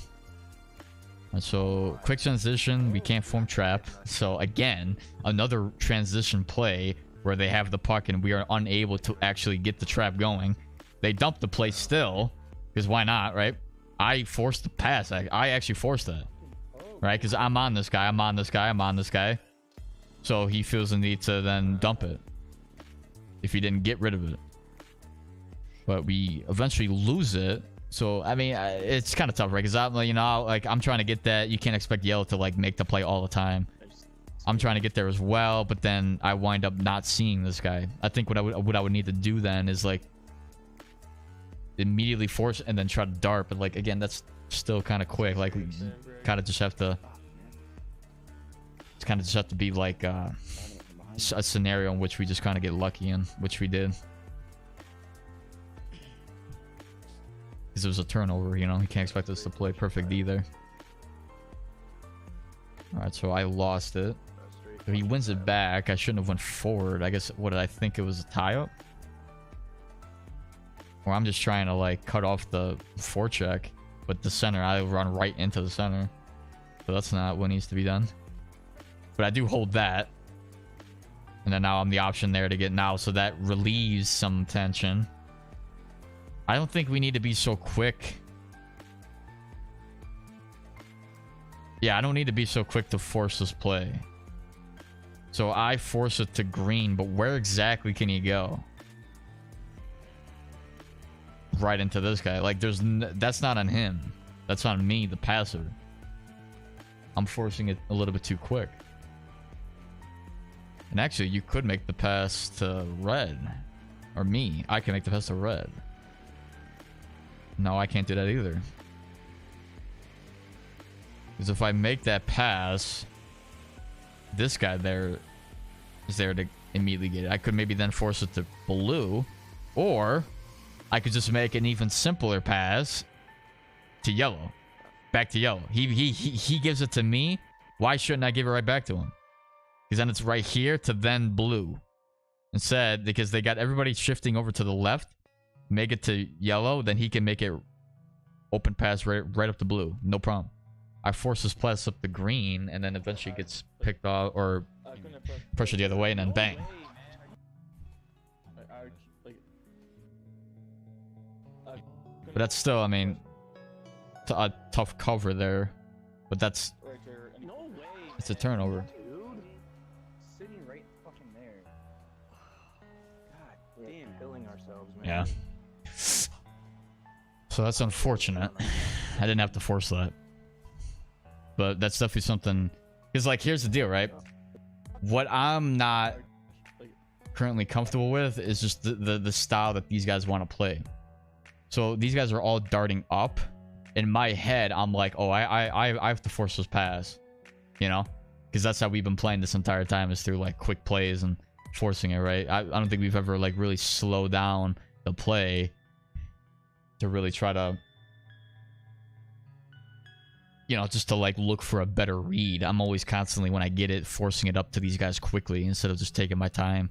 And so quick transition, we can't form trap. So again, another transition play where they have the puck and we are unable to actually get the trap going. They dump the play still, because why not, right? I forced the pass. I actually forced that, right? Because I'm on this guy, I'm on this guy, I'm on this guy. So he feels the need to then dump it if he didn't get rid of it. But we eventually lose it. So I mean, it's kind of tough, right? Because I'm, you know, like I'm trying to get that. You can't expect Yellow to like make the play all the time. I'm trying to get there as well, but then I wind up not seeing this guy. I think what I would need to do then is like immediately force and then try to dart. But like again, that's still kind of quick. Like we kind of just have to. It's kind of just have to be like a scenario in which we just kind of get lucky in, which we did. Because it was a turnover, you know, you can't expect us to play perfect either. Alright, so I lost it. If he wins it back, I shouldn't have went forward. I guess, what did I think it was a tie-up? Or I'm just trying to, like, cut off the forecheck. But the center, I run right into the center. So that's not what needs to be done. But I do hold that. And then now I'm the option there to get now, so that relieves some tension. I don't think we need to be so quick. Yeah, I don't need to be so quick to force this play. So I force it to Green, but where exactly can he go? Right into this guy. Like, that's not on him. That's on me, the passer. I'm forcing it a little bit too quick. And actually, you could make the pass to Red. Or me. I can make the pass to Red. No, I can't do that either. Because if I make that pass, this guy there is there to immediately get it. I could maybe then force it to Blue, or I could just make an even simpler pass to Yellow. Back to Yellow. He gives it to me. Why shouldn't I give it right back to him? Because then it's right here to then Blue. Instead, because they got everybody shifting over to the left, make it to Yellow, then he can make it open pass right up to Blue. No problem. I force this pass up to Green, and then eventually gets picked off or pressured the other way, and then bang. But that's still, I mean, a tough cover there. But that's it's a turnover. Sitting right fucking there. God damn, killing ourselves, man. Yeah. So that's unfortunate. I didn't have to force that. But that's definitely something. Because, like, here's the deal, right? What I'm not currently comfortable with is just the style that these guys want to play. So these guys are all darting up. In my head, I'm like, oh, I have to force this pass. You know? Because that's how we've been playing this entire time, is through, like, quick plays and forcing it, right? I don't think we've ever, like, really slowed down the play to really try to, you know, just to like look for a better read. I'm always constantly, when I get it, forcing it up to these guys quickly instead of just taking my time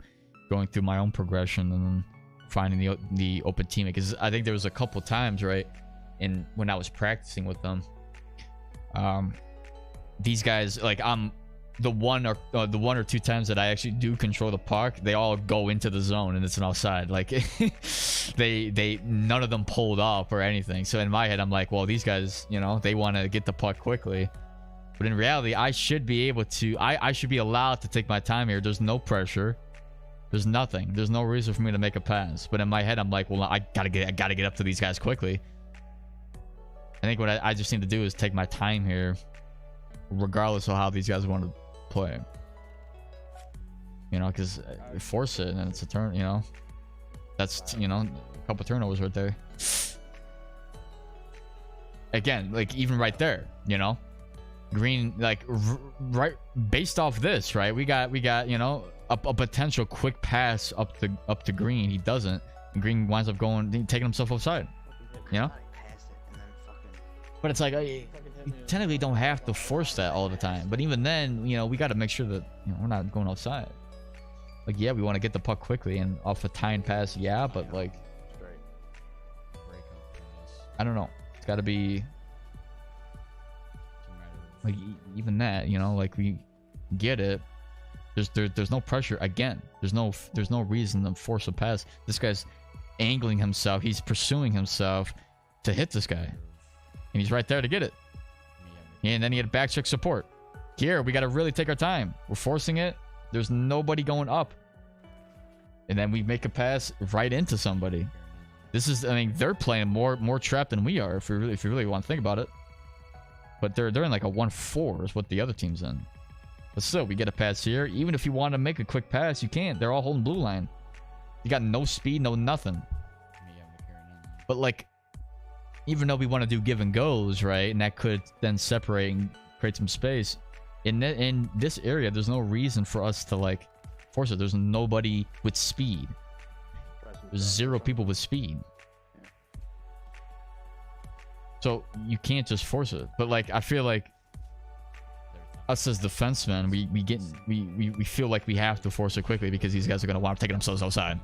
going through my own progression and then finding the open teammate. Because I think there was a couple times, right, in when I was practicing with them, these guys, like, I'm the one or two times that I actually do control the puck, they all go into the zone and it's an offside. Like, they none of them pulled up or anything. So in my head, I'm like, well, these guys, you know, they want to get the puck quickly. But in reality, I should be able to, I should be allowed to take my time here. There's no pressure. There's nothing. There's no reason for me to make a pass. But in my head, I'm like, well, I gotta get up to these guys quickly. I think what I just need to do is take my time here, regardless of how these guys want to play. You know, because force it and it's a turn, you know. That's, you know, a couple turnovers right there. Again, like, even right there, you know. Green, like, right, based off this, right? We got, you know, a potential quick pass up to Green. He doesn't. And Green winds up taking himself offside. You know? But it's like, you technically don't have to force that all the time. But even then, you know, we got to make sure that, you know, we're not going offside. Like, yeah, we want to get the puck quickly and off a tie and pass, yeah, but like, I don't know. It's got to be like even that, you know, like we get it. There's no pressure again. There's no reason to force a pass. This guy's angling himself. He's pursuing himself to hit this guy, and he's right there to get it. And then he had back check support. Here we got to really take our time. We're forcing it. There's nobody going up, and then we make a pass right into somebody. This is, I mean, they're playing more trap than we are if you really want to think about it. But they're in like a 1-4 is what the other team's in. But still, we get a pass here. Even if you want to make a quick pass, you can't. They're all holding blue line. You got no speed, no nothing. But like, even though we want to do give and goes, right, and that could then separate and create some space, in this area, there's no reason for us to like force it. There's nobody with speed. There's 0 people with speed. So you can't just force it. But like, I feel like us as defensemen, we feel like we have to force it quickly because these guys are gonna want to take themselves outside.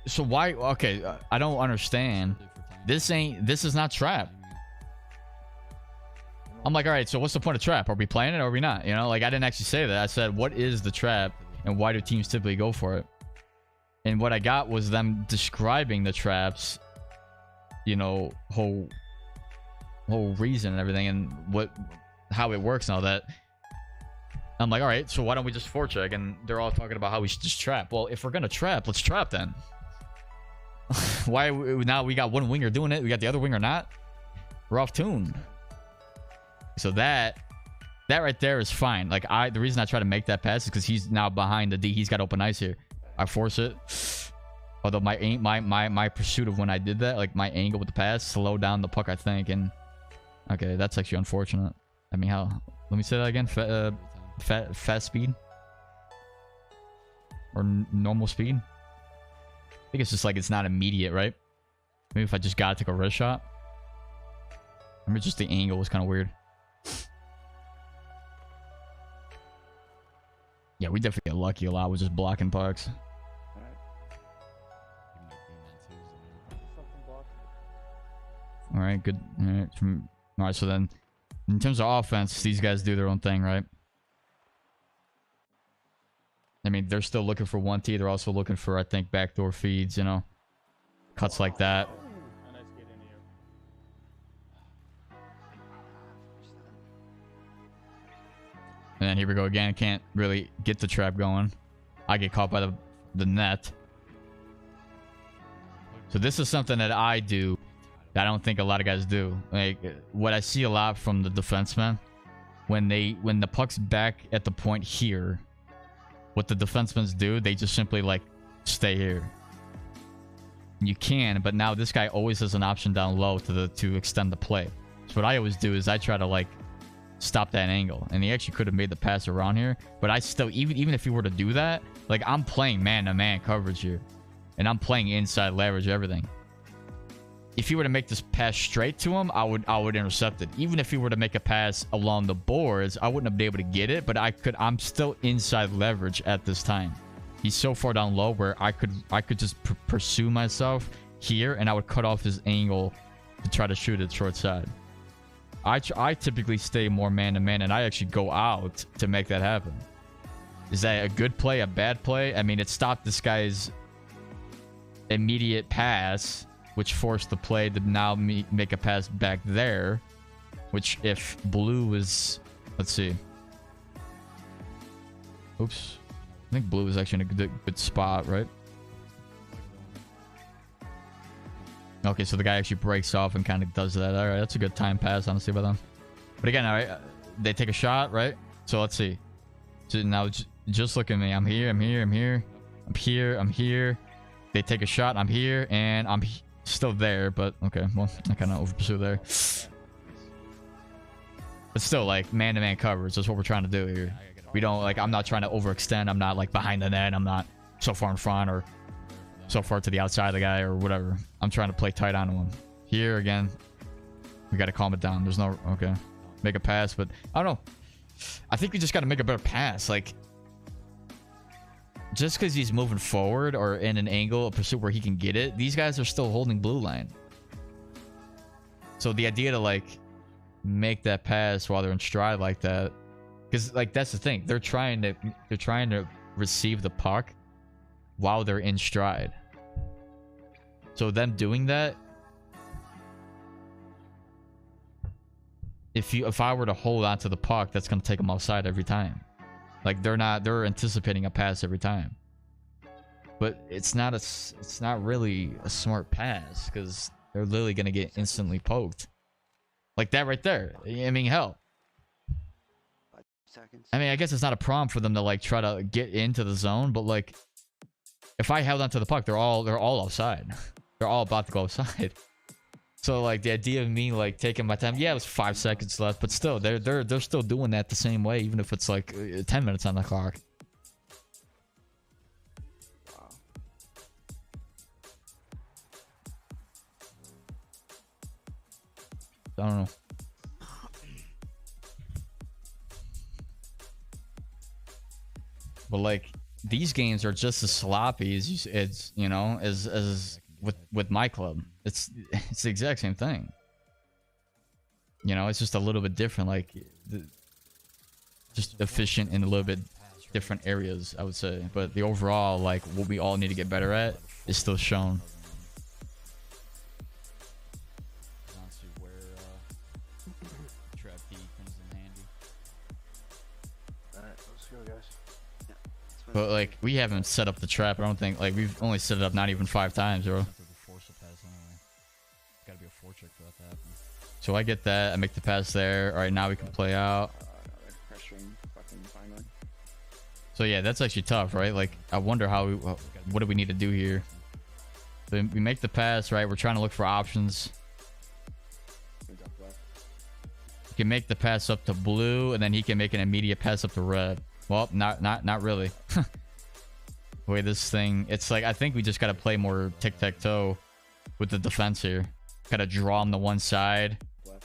So why? Okay, I don't understand. This is not trap. I'm like, all right, so what's the point of trap? Are we playing it or are we not? You know, like I didn't actually say that. I said, what is the trap and why do teams typically go for it? And what I got was them describing the traps, you know, whole reason and everything and how it works and all that. I'm like, all right, so why don't we just forecheck? And they're all talking about how we should just trap. Well, if we're gonna trap, let's trap then. Why now we got one winger doing it? We got the other winger not. We're off tune. So that right there is fine. Like the reason I try to make that pass is because he's now behind the D. He's got open ice here. I force it. Although my pursuit of when I did that, like my angle with the pass, slowed down the puck, I think. And okay, that's actually unfortunate. I mean, how? Let me say that again. Fast speed or normal speed. I think it's just like it's not immediate, right? Maybe if I just gotta take a wrist shot. I mean, just the angle was kind of weird. Yeah, we definitely get lucky a lot with just blocking pucks. All right, good. All right, so then in terms of offense, these guys do their own thing, right? I mean, they're still looking for 1T. They're also looking for, I think, backdoor feeds, you know, cuts like that. And then here we go again. Can't really get the trap going. I get caught by the net. So this is something that I do that I don't think a lot of guys do. Like what I see a lot from the defensemen, when the puck's back at the point here, what the defensemen do, they just simply like stay here. You can, but now this guy always has an option down low to extend the play. So what I always do is I try to like stop that angle, and he actually could have made the pass around here, but I still, even if he were to do that, like I'm playing man-to-man coverage here, and I'm playing inside leverage everything. If he were to make this pass straight to him, I would intercept it. Even if he were to make a pass along the boards, I wouldn't have been able to get it, but I'm still inside leverage at this time. He's so far down low where I could just pursue myself here, and I would cut off his angle to try to shoot it short side. I typically stay more man-to-man, and I actually go out to make that happen. Is that a good play, a bad play? I mean, it stopped this guy's immediate pass, which forced the play to now make a pass back there, which if blue was... Let's see. Oops. I think blue is actually in a good spot, right? Okay, so the guy actually breaks off and kind of does that. All right, that's a good time pass, honestly, by them. But again, all right, they take a shot, right? So let's see. So now just look at me. I'm here, I'm here, I'm here. I'm here, I'm here. They take a shot, I'm here, and I'm still there, but okay, well, I kind of over-pursue there. But still, like, man-to-man coverage. That's what we're trying to do here. We don't, like, I'm not trying to overextend. I'm not, like, behind the net. I'm not so far in front or so far to the outside of the guy or whatever. I'm trying to play tight onto him. Here, again, we got to calm it down. There's no... Okay. Make a pass, but I don't know. I think we just got to make a better pass. Like, just because he's moving forward or in an angle, a pursuit where he can get it, these guys are still holding blue line. So the idea to like make that pass while they're in stride like that, because like that's the thing, they're trying to receive the puck while they're in stride. So them doing that, if I were to hold on to the puck, that's gonna take them outside every time. Like they're anticipating a pass every time. But it's not really a smart pass because they're literally gonna get instantly poked. Like that right there. I mean, hell. 5 seconds. I mean, I guess it's not a problem for them to like try to get into the zone, but like if I held onto the puck, they're all outside. They're all about to go outside. So like the idea of me like taking my time, yeah, it was 5 seconds left, but still they're still doing that the same way, even if it's like 10 minutes on the clock. Wow. I don't know. But like these games are just as sloppy as as with my club. It's the exact same thing. You know, it's just a little bit different, like just efficient in a little bit different areas, I would say. But the overall, like what we all need to get better at is still shown. Honestly, where trap D comes in handy. Alright, let's go, guys. Yeah. That's what- But like we haven't set up the trap. I don't think like we've only set it up not even 5 times, bro. Have to force a pass anyway. Gotta be a forecheck for that to happen. So I get that. I make the pass there. All right, now we can play out. No, they're pressuring fucking finally. So yeah, that's actually tough, right? Like I wonder what do we need to do here? So we make the pass, right? We're trying to look for options. Good up left. He can make the pass up to blue, and then he can make an immediate pass up to red. Well, not really. The way this thing, it's like I think we just gotta play more tic-tac-toe with the defense here. Gotta draw him to one side.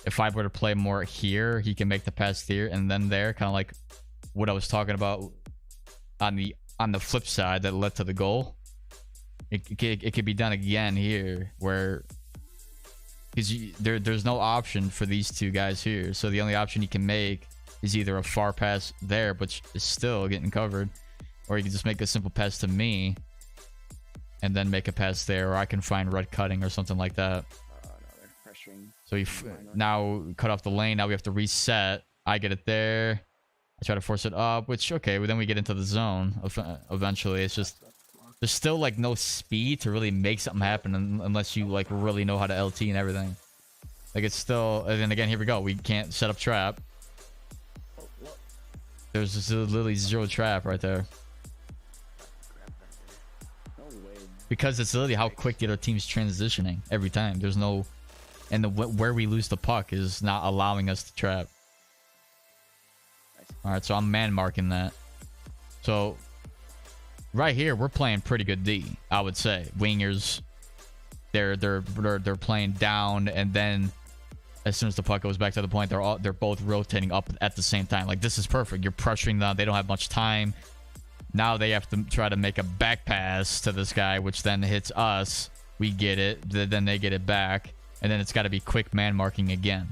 If I were to play more here, he can make the pass here and then there, kind of like what I was talking about on the flip side that led to the goal. It could be done again here, where because there's no option for these two guys here, so the only option he can make is either a far pass there, which is still getting covered, or he can just make a simple pass to me and then make a pass there, or I can find red cutting or something like that. No, they're pressuring. So now cut off the lane. Now we have to reset. I get it there. I try to force it up, which okay, but then we get into the zone eventually. It's just there's still like no speed to really make something happen unless you like really know how to LT and everything. Like it's still, and then again, here we go. We can't set up trap. There's just literally zero trap right there. No way. Because it's literally how quick the other team's transitioning every time. There's no, and where we lose the puck is not allowing us to trap. All right, so I'm man marking that. So right here, we're playing pretty good D, I would say. Wingers, they're playing down, and then as soon as the puck goes back to the point, they're both rotating up at the same time. Like this is perfect. You're pressuring them. They don't have much time. Now they have to try to make a back pass to this guy, which then hits us. We get it. Then they get it back. And then it's got to be quick man marking again.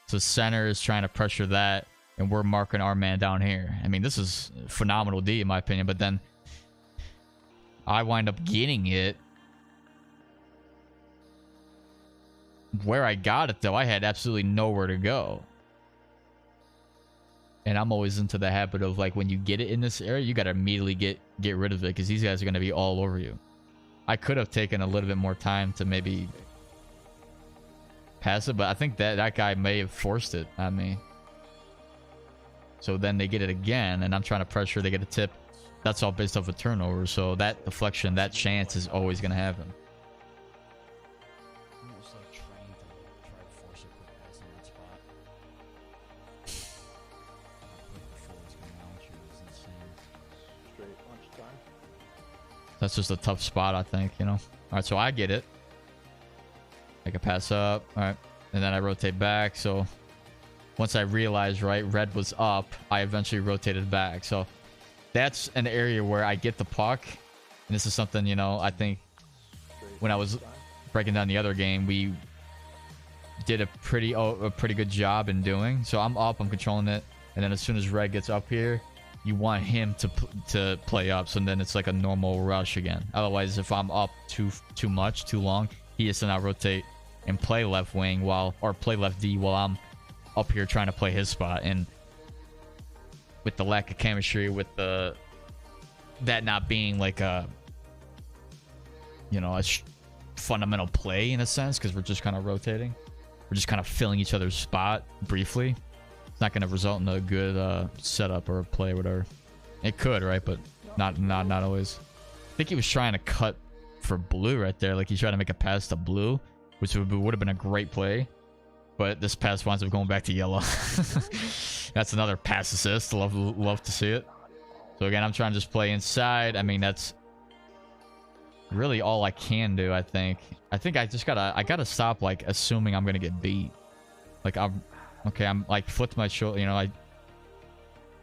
So center is trying to pressure that, and we're marking our man down here. I mean, this is phenomenal D in my opinion. But then I wind up getting it. Where I got it, though, I had absolutely nowhere to go. And I'm always into the habit of, like, when you get it in this area, you got to immediately get rid of it, because these guys are going to be all over you. I could have taken a little bit more time to maybe pass it, but I think that guy may have forced it on me. So then they get it again, and I'm trying to pressure. They get a tip. That's all based off a turnover. So that deflection, that chance is always going to happen. Almost like trying to try to force a quick pass in that spot. Quick before it's gonna mount you is insane. Straight lunchtime. That's just a tough spot, I think, you know. All right, so I get it. Make a pass up. All right, and then I rotate back. So once I realized, right, red was up, I eventually rotated back. So that's an area where I get the puck. And this is something, you know, I think when I was breaking down the other game, we did a pretty good job in doing. So I'm up, I'm controlling it, and then as soon as Red gets up here, you want him to play up, so then it's like a normal rush again. Otherwise, if I'm up too much, too long, he has to now rotate and play left wing or play left D while I'm up here trying to play his spot. And with the lack of chemistry, with that not being like a, you know, a fundamental play in a sense, because we're just kind of rotating, we're just kind of filling each other's spot briefly. It's not going to result in a good setup or a play or whatever. It could, right? But not always. I think he was trying to cut for blue right there. Like, he tried to make a pass to blue, which would have been a great play. But this pass winds up going back to yellow. That's another pass assist. Love to see it. So again, I'm trying to just play inside. I mean, that's really all I can do, I think. I just gotta stop, like, assuming I'm gonna get beat. Like, I'm like, flipped my shoulder, you know, I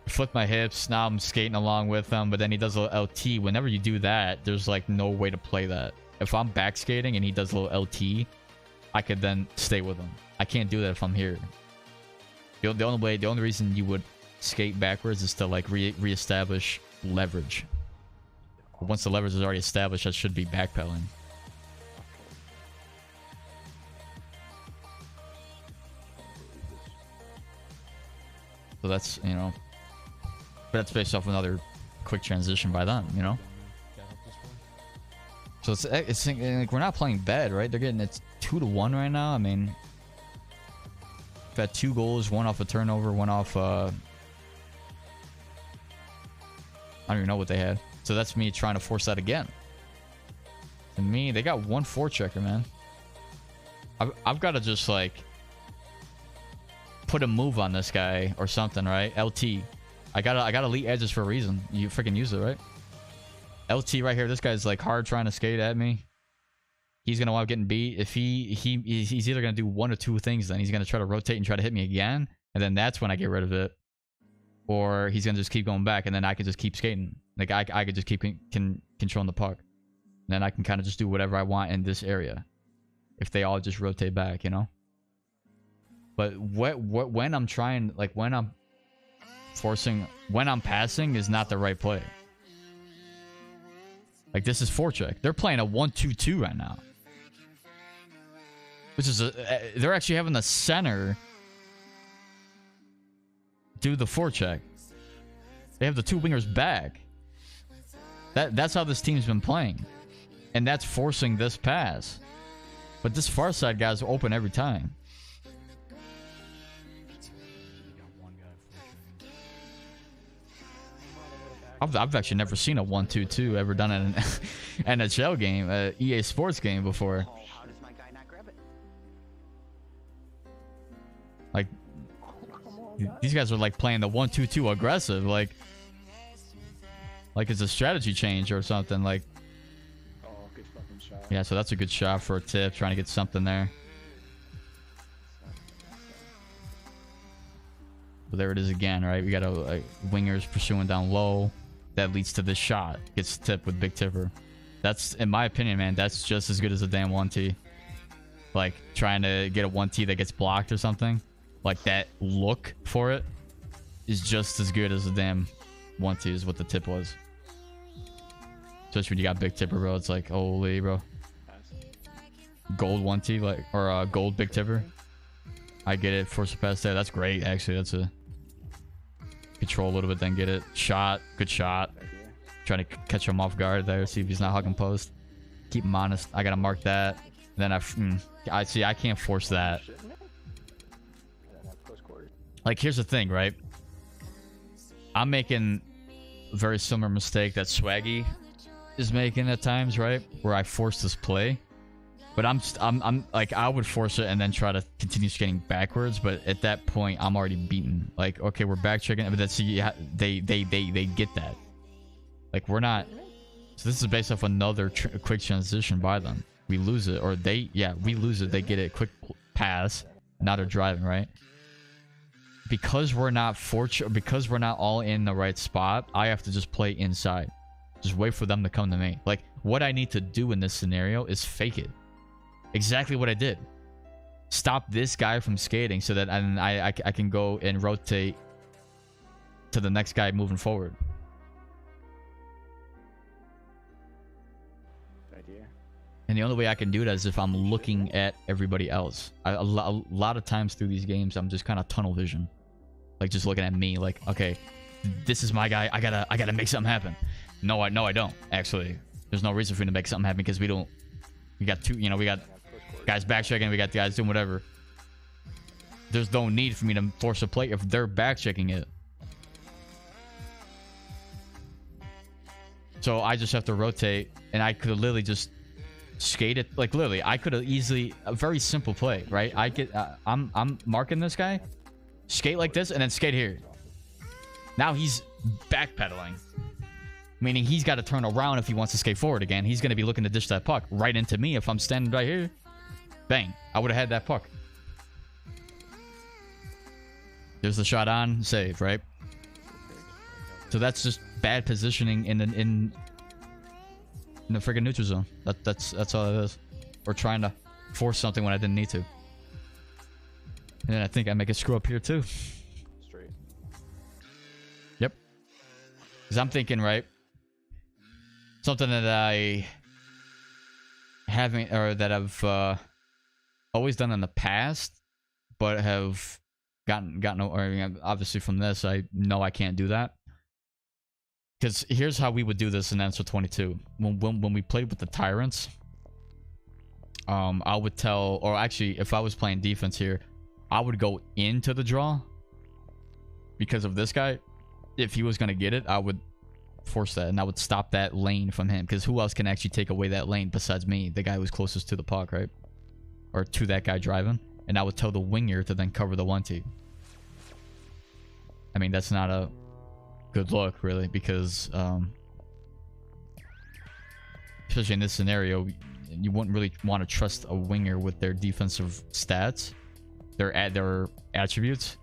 flipped my hips. Now I'm skating along with him, but then he does a little LT. Whenever you do that, there's like no way to play that. If I'm back skating and he does a little LT, I could then stay with him. I can't do that if I'm here. The only reason you would skate backwards is to like reestablish leverage. But once the leverage is already established, that should be backpedaling. So that's, you know, but that's based off another quick transition by them, you know. So it's like, we're not playing bad, right? They're getting, it's 2-1 right now. I mean, we've had 2 goals, one off a turnover, one off I don't even know what they had. So that's me trying to force that again. And me, they got 1 forechecker, man. I've got to just like put a move on this guy or something, right? LT. I got elite edges for a reason. You freaking use it, right? LT right here. This guy's like hard trying to skate at me. He's gonna wind up getting beat. If he's either gonna do 1 or 2 things. Then he's gonna try to rotate and try to hit me again, and then that's when I get rid of it. Or he's gonna just keep going back, and then I can just keep skating. Like I could just keep controlling the puck. And then I can kind of just do whatever I want in this area. If they all just rotate back, you know. But when I'm trying, like when I'm forcing, when I'm passing is not the right play. Like this is forecheck. They're playing a 1-2-2 right now. Which is they're actually having the center do the forecheck. They have the 2 wingers back. That's how this team's been playing. And that's forcing this pass. But this far side guy's open every time. I've actually never seen a 1-2-2 ever done in an NHL game, EA Sports game before. How does my guy not grab it? Like, these guys are like playing the 1-2-2 aggressive, like it's a strategy change or something. Like, Oh, good fucking shot. yeah, so that's a good shot for a tip, trying to get something there. So there it is again, right? We got a wingers pursuing down low. That leads to this shot. Gets tipped with big tipper. That's, in my opinion, man, that's just as good as a damn 1T. Like, trying to get a 1T that gets blocked or something. Like, that look for it is just as good as a damn 1T is what the tip was. Especially when you got big tipper, bro. It's like, holy, bro. Gold 1T, like, or gold big tipper. I get it. Force a pass there. That's great, actually. That's a... Control a little bit, then get it. Shot. Good shot. Trying to catch him off guard there. See if he's not hugging post. Keep him honest. I gotta mark that. Then I see. I can't force that. Like, here's the thing, right? I'm making a very similar mistake that Swaggy is making at times, right? Where I force this play. But I'm like, I would force it and then try to continue skating backwards. But at that point, I'm already beaten. Like, okay, we're back checking, but that's, they get that. Like, we're not. So this is based off another quick transition by them. We lose it, or we lose it. They get it, quick pass. Now they're driving, right? because we're not because we're not all in the right spot, I have to just play inside. Just wait for them to come to me. Like, what I need to do in this scenario is fake it. Exactly what I did. Stop this guy from skating so that I can go and rotate to the next guy moving forward. Idea. And the only way I can do that is if I'm looking at everybody else. A lot of times through these games, I'm just kind of tunnel vision. Like, just looking at me like, okay, this is my guy. I gotta make something happen. No, I don't. Actually, there's no reason for me to make something happen because we got two, you know, we got guys backchecking, we got the guys doing whatever. There's no need for me to force a play if they're backchecking it. So I just have to rotate, and I could literally just skate it. Like, literally, I could have easily, a very simple play, right? I'm marking this guy, skate like this, and then skate here. Now he's backpedaling, meaning he's got to turn around if he wants to skate forward again. He's going to be looking to dish that puck right into me if I'm standing right here. Bang, I would have had that puck. There's the shot on, save, right? So that's just bad positioning in the friggin' neutral zone. That's all it is. Or trying to force something when I didn't need to. And then I think I make a screw up here too. Straight. Yep. Because I'm thinking, right? Something that I haven't, or that I've always done in the past, but have gotten or obviously from this, I know I can't do that. Because here's how we would do this in answer 22. When we played with the Tyrants, I would tell, or actually, if I was playing defense here, I would go into the draw because of this guy. If he was going to get it, I would force that, and I would stop that lane from him, because who else can actually take away that lane besides me, the guy who's closest to the puck, right? Or to that guy driving. And I would tell the winger to then cover the 1T. I mean, that's not a good look, really, because especially in this scenario, you wouldn't really want to trust a winger with their defensive stats, their attributes,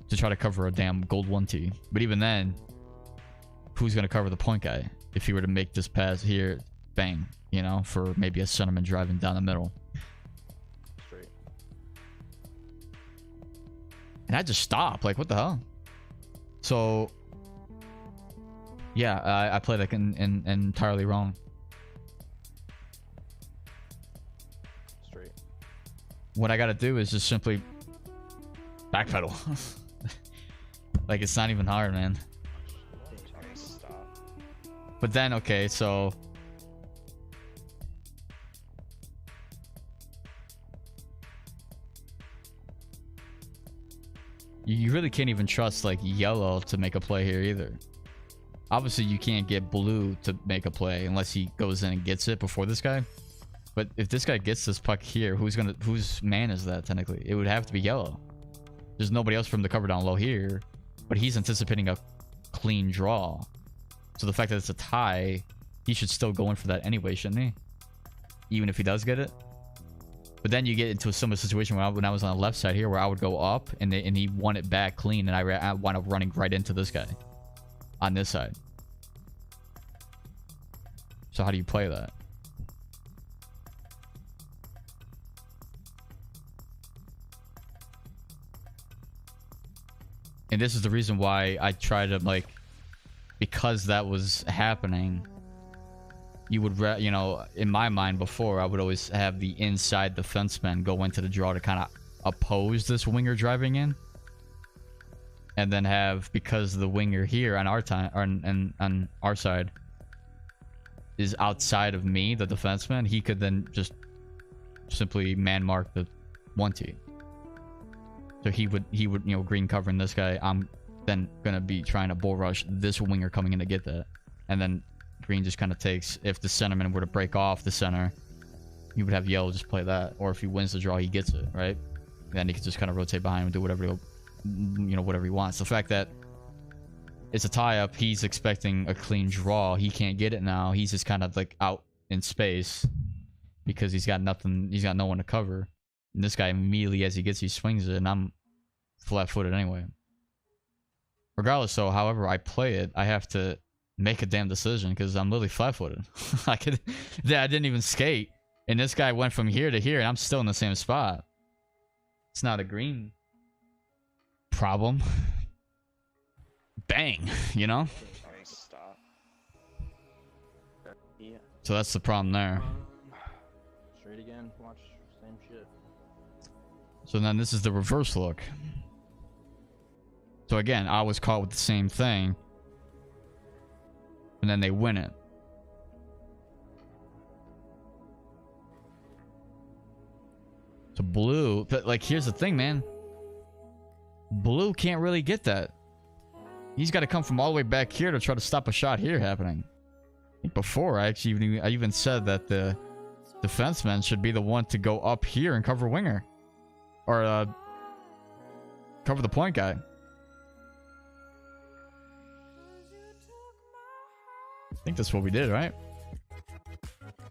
to try to cover a damn gold 1T. But even then, who's going to cover the point guy if he were to make this pass here, bang, you know, for maybe a centerman driving down the middle? Straight. And I just stop, like, what the hell? So yeah, I played like entirely wrong. Straight. What I gotta do is just simply backpedal. Like, it's not even hard, man. Stop. But then, okay, so you really can't even trust like yellow to make a play here either. Obviously, you can't get blue to make a play unless he goes in and gets it before this guy. But if this guy gets this puck here, whose man is that technically? It would have to be yellow. There's nobody else for him to cover down low here, but he's anticipating a clean draw. So the fact that it's a tie, he should still go in for that anyway, shouldn't he? Even if he does get it. But then you get into a similar situation when I was on the left side here, where I would go up and he won it back clean, and I wound up running right into this guy on this side. So how do you play that? And this is the reason why I try to, like, because that was happening, you would, you know, in my mind before, I would always have the inside defenseman go into the draw to kind of oppose this winger driving in. And then have, because the winger here on our time, or on our side, is outside of me, the defenseman, he could then just simply man mark the 1T. So he would, you know, green covering this guy. I'm then gonna be trying to bull rush this winger coming in to get that, and then green just kind of takes. If the centerman were to break off the center, you would have yellow just play that, or if he wins the draw, he gets it, right? Then he can just kind of rotate behind him and do whatever, you know, whatever he wants. The fact that it's a tie-up, he's expecting a clean draw. He can't get it now. He's just kind of like out in space because he's got nothing. He's got no one to cover. And this guy immediately, as he gets, he swings it, and I'm flat-footed anyway. Regardless, though, however I play it, I have to make a damn decision because I'm literally flat-footed. I didn't even skate, and this guy went from here to here, and I'm still in the same spot. It's not a green problem. Bang, you know? Stop. Yeah. So that's the problem there. Straight again. Watch. Same shit. So then this is the reverse look. So again, I was caught with the same thing. And then they win it. So blue, but like here's the thing, man. Blue can't really get that. He's got to come from all the way back here to try to stop a shot here happening. I think before I even said that the defenseman should be the one to go up here and cover winger. Or cover the point guy. I think that's what we did, right?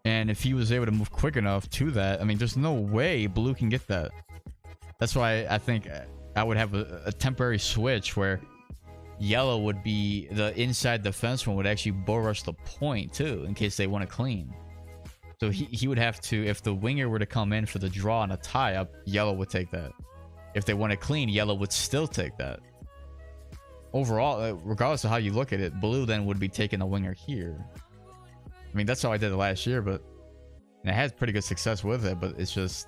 And if he was able to move quick enough to that, I mean, there's no way blue can get that. That's why I think I would have a temporary switch where yellow would be the inside defenseman would actually bull rush the point too, in case they want to clean. So he would have to, if the winger were to come in for the draw and a tie up, yellow would take that. If they want to clean, yellow would still take that. Overall, regardless of how you look at it, blue then would be taking a winger here. I mean, that's how I did it last year, but and I had pretty good success with it, but it's just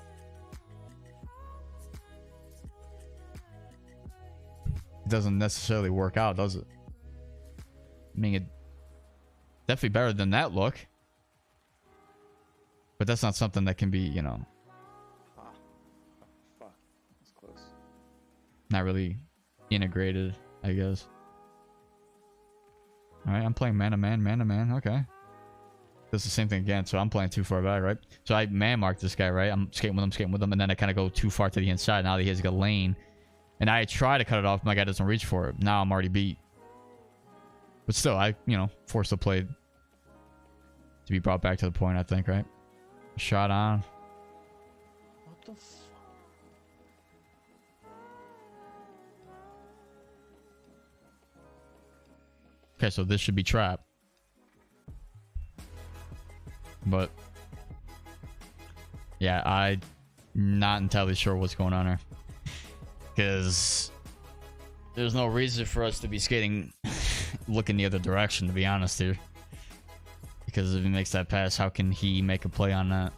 it doesn't necessarily work out, does it? I mean, it definitely better than that look, but that's not something that can be, you know, Fuck. That's close. not really integrated, I guess. All right, I'm playing man-to-man. Okay. Does the same thing again, so I'm playing too far back, right? So I man-mark this guy, right? I'm skating with him, and then I kind of go too far to the inside. Now that he has a lane, and I try to cut it off, my guy doesn't reach for it. Now I'm already beat. But still, I, you know, forced the play to be brought back to the point, I think, right? Shot on. What the fuck? Okay, so this should be trap. But yeah, I'm not entirely sure what's going on here. Because there's no reason for us to be skating looking the other direction, to be honest here. Because if he makes that pass, how can he make a play on that?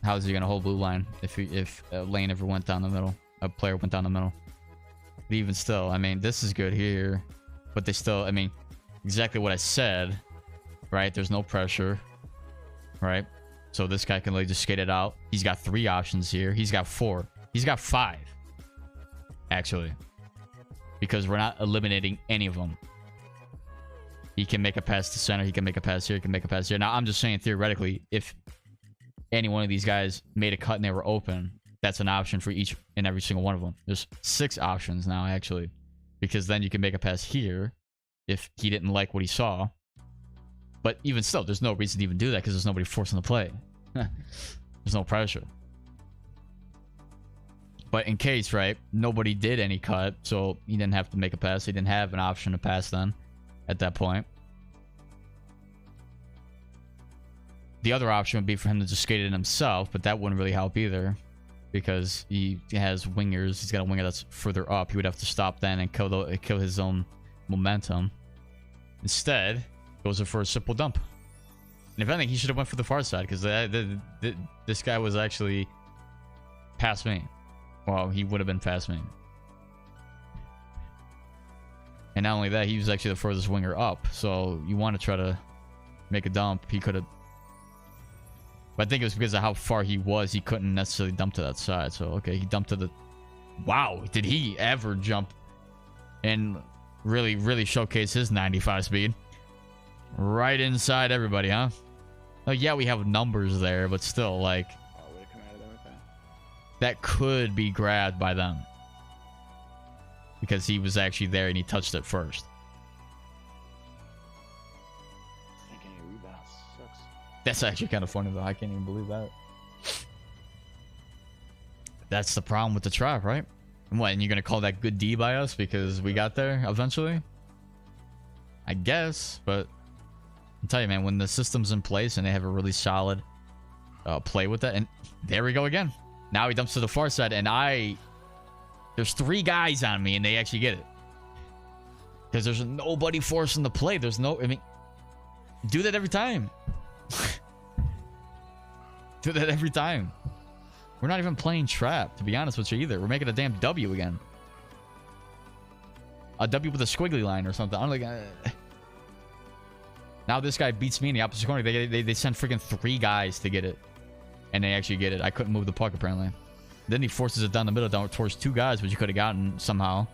How is he going to hold blue line if a lane ever went down the middle? A player went down the middle. But even still, I mean, this is good here. But they still, I mean, exactly what I said, right? There's no pressure, right? So this guy can really just skate it out. He's got 3 options here. He's got 4. He's got 5, actually. Because we're not eliminating any of them. He can make a pass to center. He can make a pass here. He can make a pass here. Now, I'm just saying, theoretically, if any one of these guys made a cut and they were open, that's an option for each and every single one of them. There's 6 options now, actually. Because then you can make a pass here if he didn't like what he saw. But even still, there's no reason to even do that because there's nobody forcing the play. There's no pressure. But in case, right, nobody did any cut, so he didn't have to make a pass. He didn't have an option to pass then at that point. The other option would be for him to just skate it in himself, but that wouldn't really help either because he has wingers. He's got a winger that's further up. He would have to stop then and kill his own momentum. Instead, goes for a simple dump. And if anything, he should have went for the far side because this guy was actually past me. Well, he would have been past me. And not only that, he was actually the furthest winger up. So you want to try to make a dump. He could have. But I think it was because of how far he was. He couldn't necessarily dump to that side. So, okay, he dumped to the. Wow, did he ever jump and really showcase his 95 speed? Right inside everybody, huh? Like, yeah, we have numbers there, but still, like, Oh, would have come out of there with that. that could be grabbed by them. Because he was actually there and he touched it first. Can't get any rebounds. Sucks. That's actually kind of funny, though. I can't even believe that. That's the problem with the trap, right? And what, and you're going to call that good D by us because we got there eventually? I guess, but I'll tell you, man, when the system's in place and they have a really solid play with that, and there we go again. Now he dumps to the far side, and there's 3 guys on me, and they actually get it. Because there's nobody forcing the play. There's no, I mean, do that every time. Do that every time. We're not even playing trap, to be honest with you, either. We're making a damn W again. A W with a squiggly line or something. I'm like, now this guy beats me in the opposite corner. They send freaking 3 guys to get it. And they actually get it. I couldn't move the puck, apparently. Then he forces it down the middle down towards 2 guys, which you could have gotten somehow.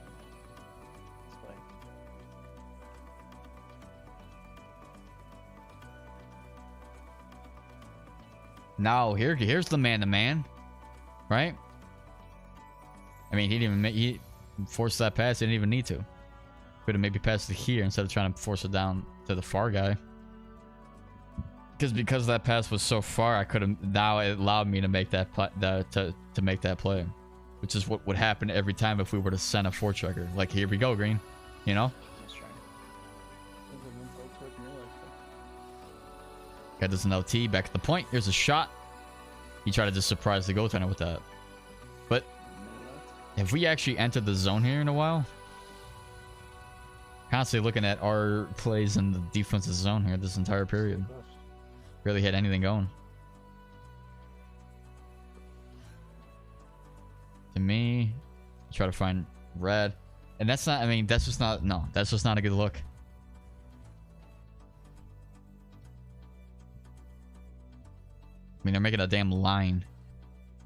Now, here's the man-to-man. Right? I mean, he didn't even he forced that pass. He didn't even need to. Could have maybe passed it here instead of trying to force it down to the far guy. Because that pass was so far, I could have. Now it allowed me to make that to make that play, which is what would happen every time if we were to send a forechecker. Like, here we go, Green. You know. Guy does an LT back at the point. Here's a shot. He tried to just surprise the goaltender with that. But have we actually entered the zone here in a while? Constantly looking at our plays in the defensive zone here this entire period. Really had anything going. To me, try to find red. And that's not, I mean, that's just not, no, that's just not a good look. I mean, they're making a damn line,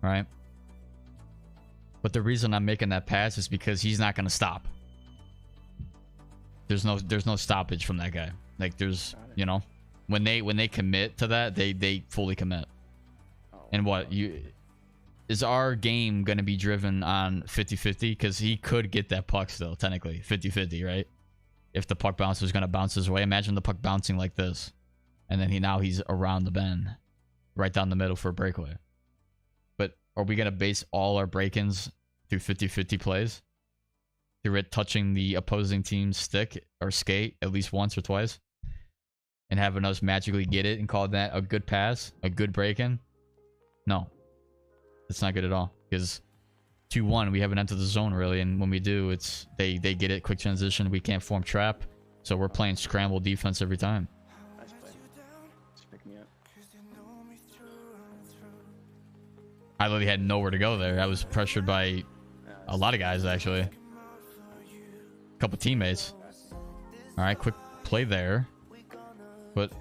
right? But the reason I'm making that pass is because he's not going to stop. There's no stoppage from that guy. Like, there's, you know, when they commit to that, they fully commit. And what is our game going to be driven on 50-50? Because he could get that puck still, technically 50-50, right? If the puck bouncer is going to bounce his way, imagine the puck bouncing like this, and then he's around the bend. Right down the middle for a breakaway. But are we going to base all our break-ins through 50-50 plays? Through it touching the opposing team's stick or skate at least once or twice? And having us magically get it and call that a good pass? A good break-in? No. It's not good at all. Because 2-1, we haven't entered the zone really. And when we do, it's they get it, quick transition. We can't form trap. So we're playing scramble defense every time. I literally had nowhere to go there. I was pressured by a lot of guys, actually. A couple teammates. All right, quick play there. But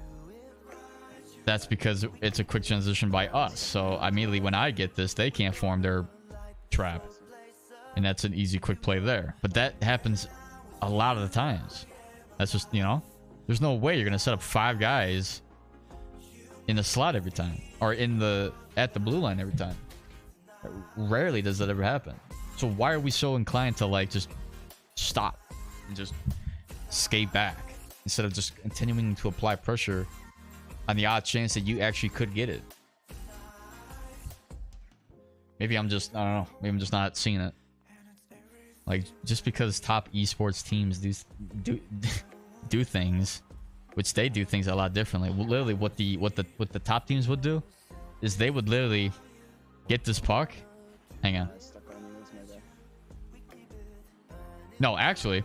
that's because it's a quick transition by us. So immediately when I get this, they can't form their trap. And that's an easy quick play there. But that happens a lot of the times. That's just, you know, there's no way you're going to set up 5 guys in the slot every time. Or at the blue line every time. Rarely does that ever happen. So why are we so inclined to like just stop and just skate back instead of just continuing to apply pressure on the odd chance that you actually could get it? Maybe I'm just, I don't know, maybe I'm just not seeing it. Like, just because top esports teams do things, which they do things a lot differently. Literally what the top teams would do is they would literally get this puck. Hang on. No, actually,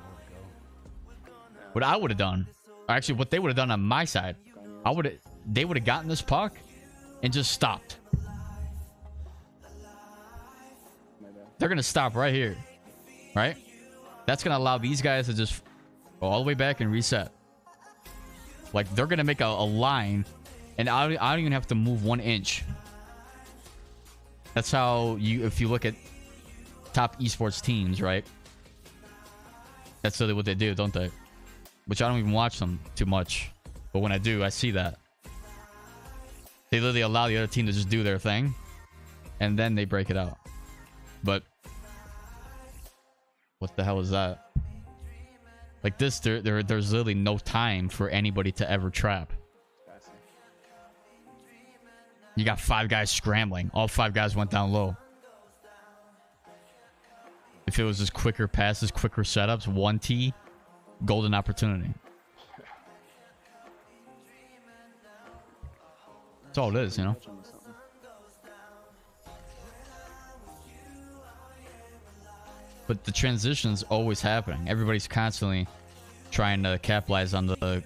what I would have done, or actually what they would have done on my side, they would have gotten this puck and just stopped. They're gonna stop right here, right? That's gonna allow these guys to just go all the way back and reset. Like, they're gonna make a line, and I don't even have to move 1 inch. That's how if you look at top esports teams, right? That's really what they do, don't they? Which I don't even watch them too much, but when I do, I see that they literally allow the other team to just do their thing, and then they break it out. But what the hell is that? Like this, there's literally no time for anybody to ever trap. You got 5 guys scrambling. All 5 guys went down low. If it was just quicker passes, quicker setups, 1T, golden opportunity. That's all it is, you know. But the transition's always happening. Everybody's constantly trying to capitalize on the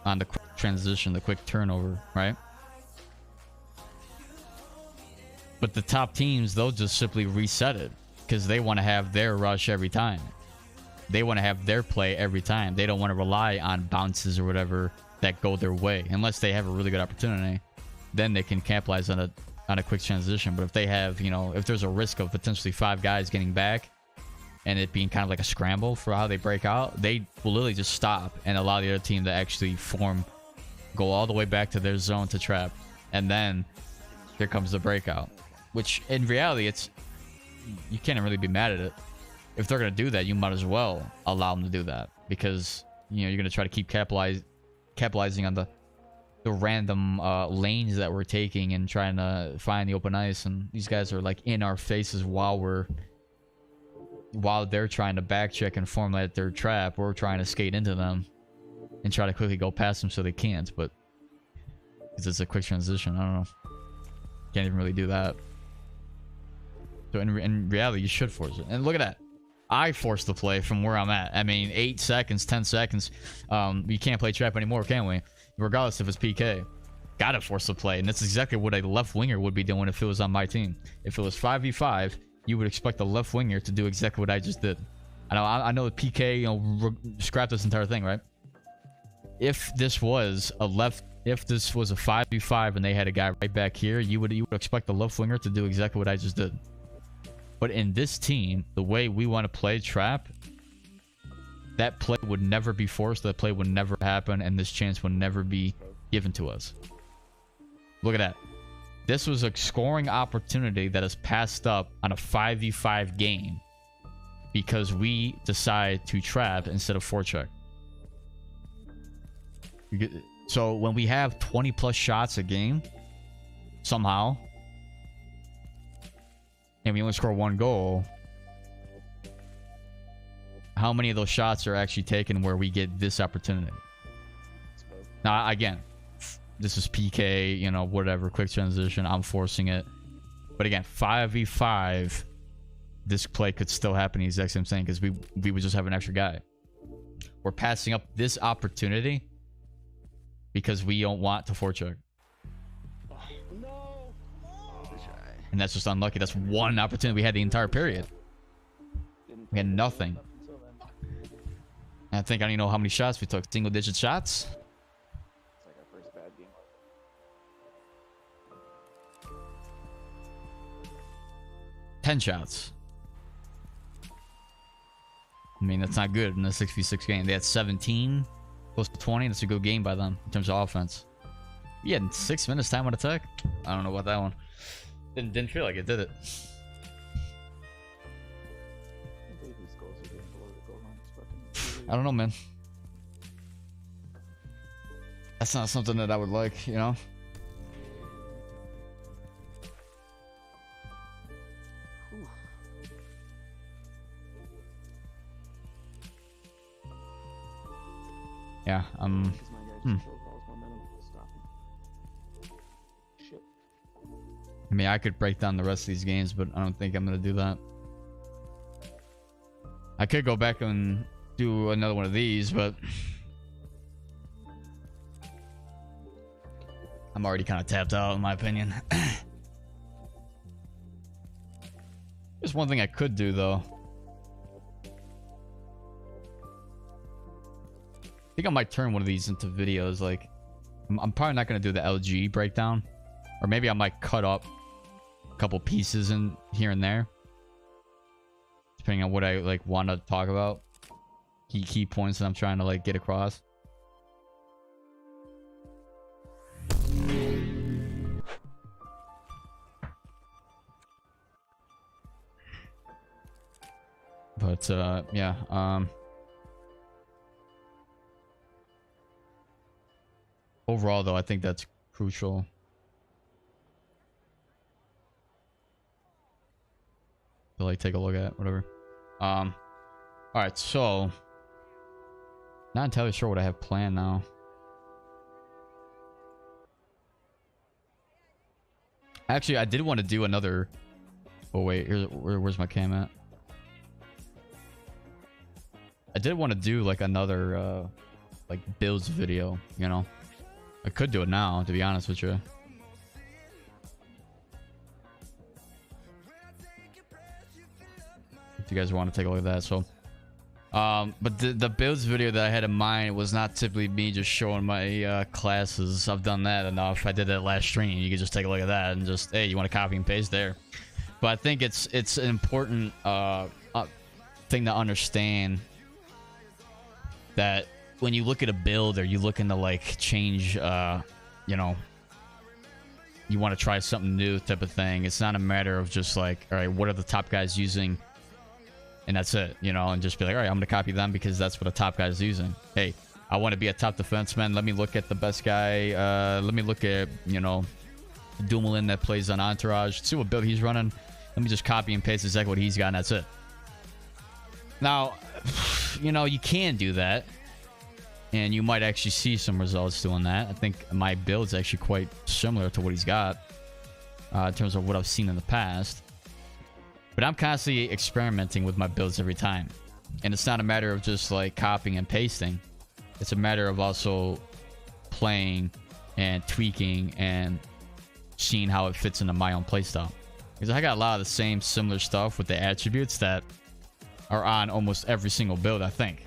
quick transition, the quick turnover, right? But the top teams, they'll just simply reset it because they want to have their rush every time. They want to have their play every time. They don't want to rely on bounces or whatever that go their way unless they have a really good opportunity. Then they can capitalize on a quick transition. But if they have, you know, if there's a risk of potentially 5 guys getting back and it being kind of like a scramble for how they break out, they will literally just stop and allow the other team to actually form, go all the way back to their zone to trap, and then here comes the breakout. Which in reality, you can't really be mad at it. If they're gonna do that, you might as well allow them to do that, because you know you're gonna try to keep capitalizing on the random lanes that we're taking and trying to find the open ice, and these guys are like in our faces while they're trying to backcheck and formulate their trap. We're trying to skate into them and try to quickly go past them so they can't, but because it's a quick transition, I don't know, can't even really do that. So in reality, you should force it. And look at that. I forced the play from where I'm at. I mean, 8 seconds, 10 seconds. You can't play trap anymore, can we? Regardless if it's PK. Gotta force the play. And that's exactly what a left winger would be doing if it was on my team. If it was 5v5, you would expect the left winger to do exactly what I just did. I know PK, you know, scrap this entire thing, right? If this was a 5v5 and they had a guy right back here, you would expect the left winger to do exactly what I just did. But in this team, the way we want to play trap, that play would never be forced, that play would never happen, and this chance would never be given to us. Look at that. This was a scoring opportunity that is passed up on a 5v5 game because we decide to trap instead of forecheck. So when we have 20 plus shots a game, somehow, and we only score 1 goal, how many of those shots are actually taken where we get this opportunity? Now, again, this is PK, you know, whatever, quick transition, I'm forcing it. But again, 5v5, this play could still happen the exact same thing because we would just have an extra guy. We're passing up this opportunity because we don't want to forecheck. And that's just unlucky. That's one opportunity we had the entire period. We had nothing. And I think I don't even know how many shots we took. Single digit shots? It's like our first bad game. 10 shots. I mean, that's not good in a 6v6 game. They had 17, close to 20. That's a good game by them in terms of offense. We had 6 minutes time on attack. I don't know about that one. Didn't feel like it, did it? I don't know, man. That's not something that I would like, you know? Yeah, I mean, I could break down the rest of these games, but I don't think I'm going to do that. I could go back and do another one of these, but I'm already kind of tapped out, in my opinion. There's one thing I could do, though. I think I might turn one of these into videos. Like, I'm probably not going to do the LG breakdown. Or maybe I might cut up a couple pieces in here and there, depending on what I like want to talk about. Key points that I'm trying to like get across. But yeah, overall though, I think that's crucial. To like take a look at whatever. All right, so not entirely sure what I have planned now. Actually, I did want to do another. Oh wait, where's my cam at? I did want to do like another like builds video, you know. I could do it now, to be honest with you. If you guys want to take a look at that, so but the builds video that I had in mind was not typically me just showing my classes. I've done that enough. I did that last stream. You can just take a look at that and just, hey, you want to copy and paste there. But I think it's an important thing to understand that when you look at a build or you looking to like change, you know, you want to try something new type of thing. It's not a matter of just like, all right, what are the top guys using? And that's it, you know, and just be like, all right, I'm going to copy them because that's what a top guy is using. Hey, I want to be a top defenseman. Let me look at the best guy. Let me look at, you know, Dumoulin that plays on Entourage. See what build he's running. Let me just copy and paste exactly what he's got, and that's it. Now, you know, you can do that. And you might actually see some results doing that. I think my build's actually quite similar to what he's got. In terms of what I've seen in the past. But I'm constantly experimenting with my builds every time. And it's not a matter of just like copying and pasting. It's a matter of also playing and tweaking and seeing how it fits into my own playstyle. Because I got a lot of the same similar stuff with the attributes that are on almost every single build, I think.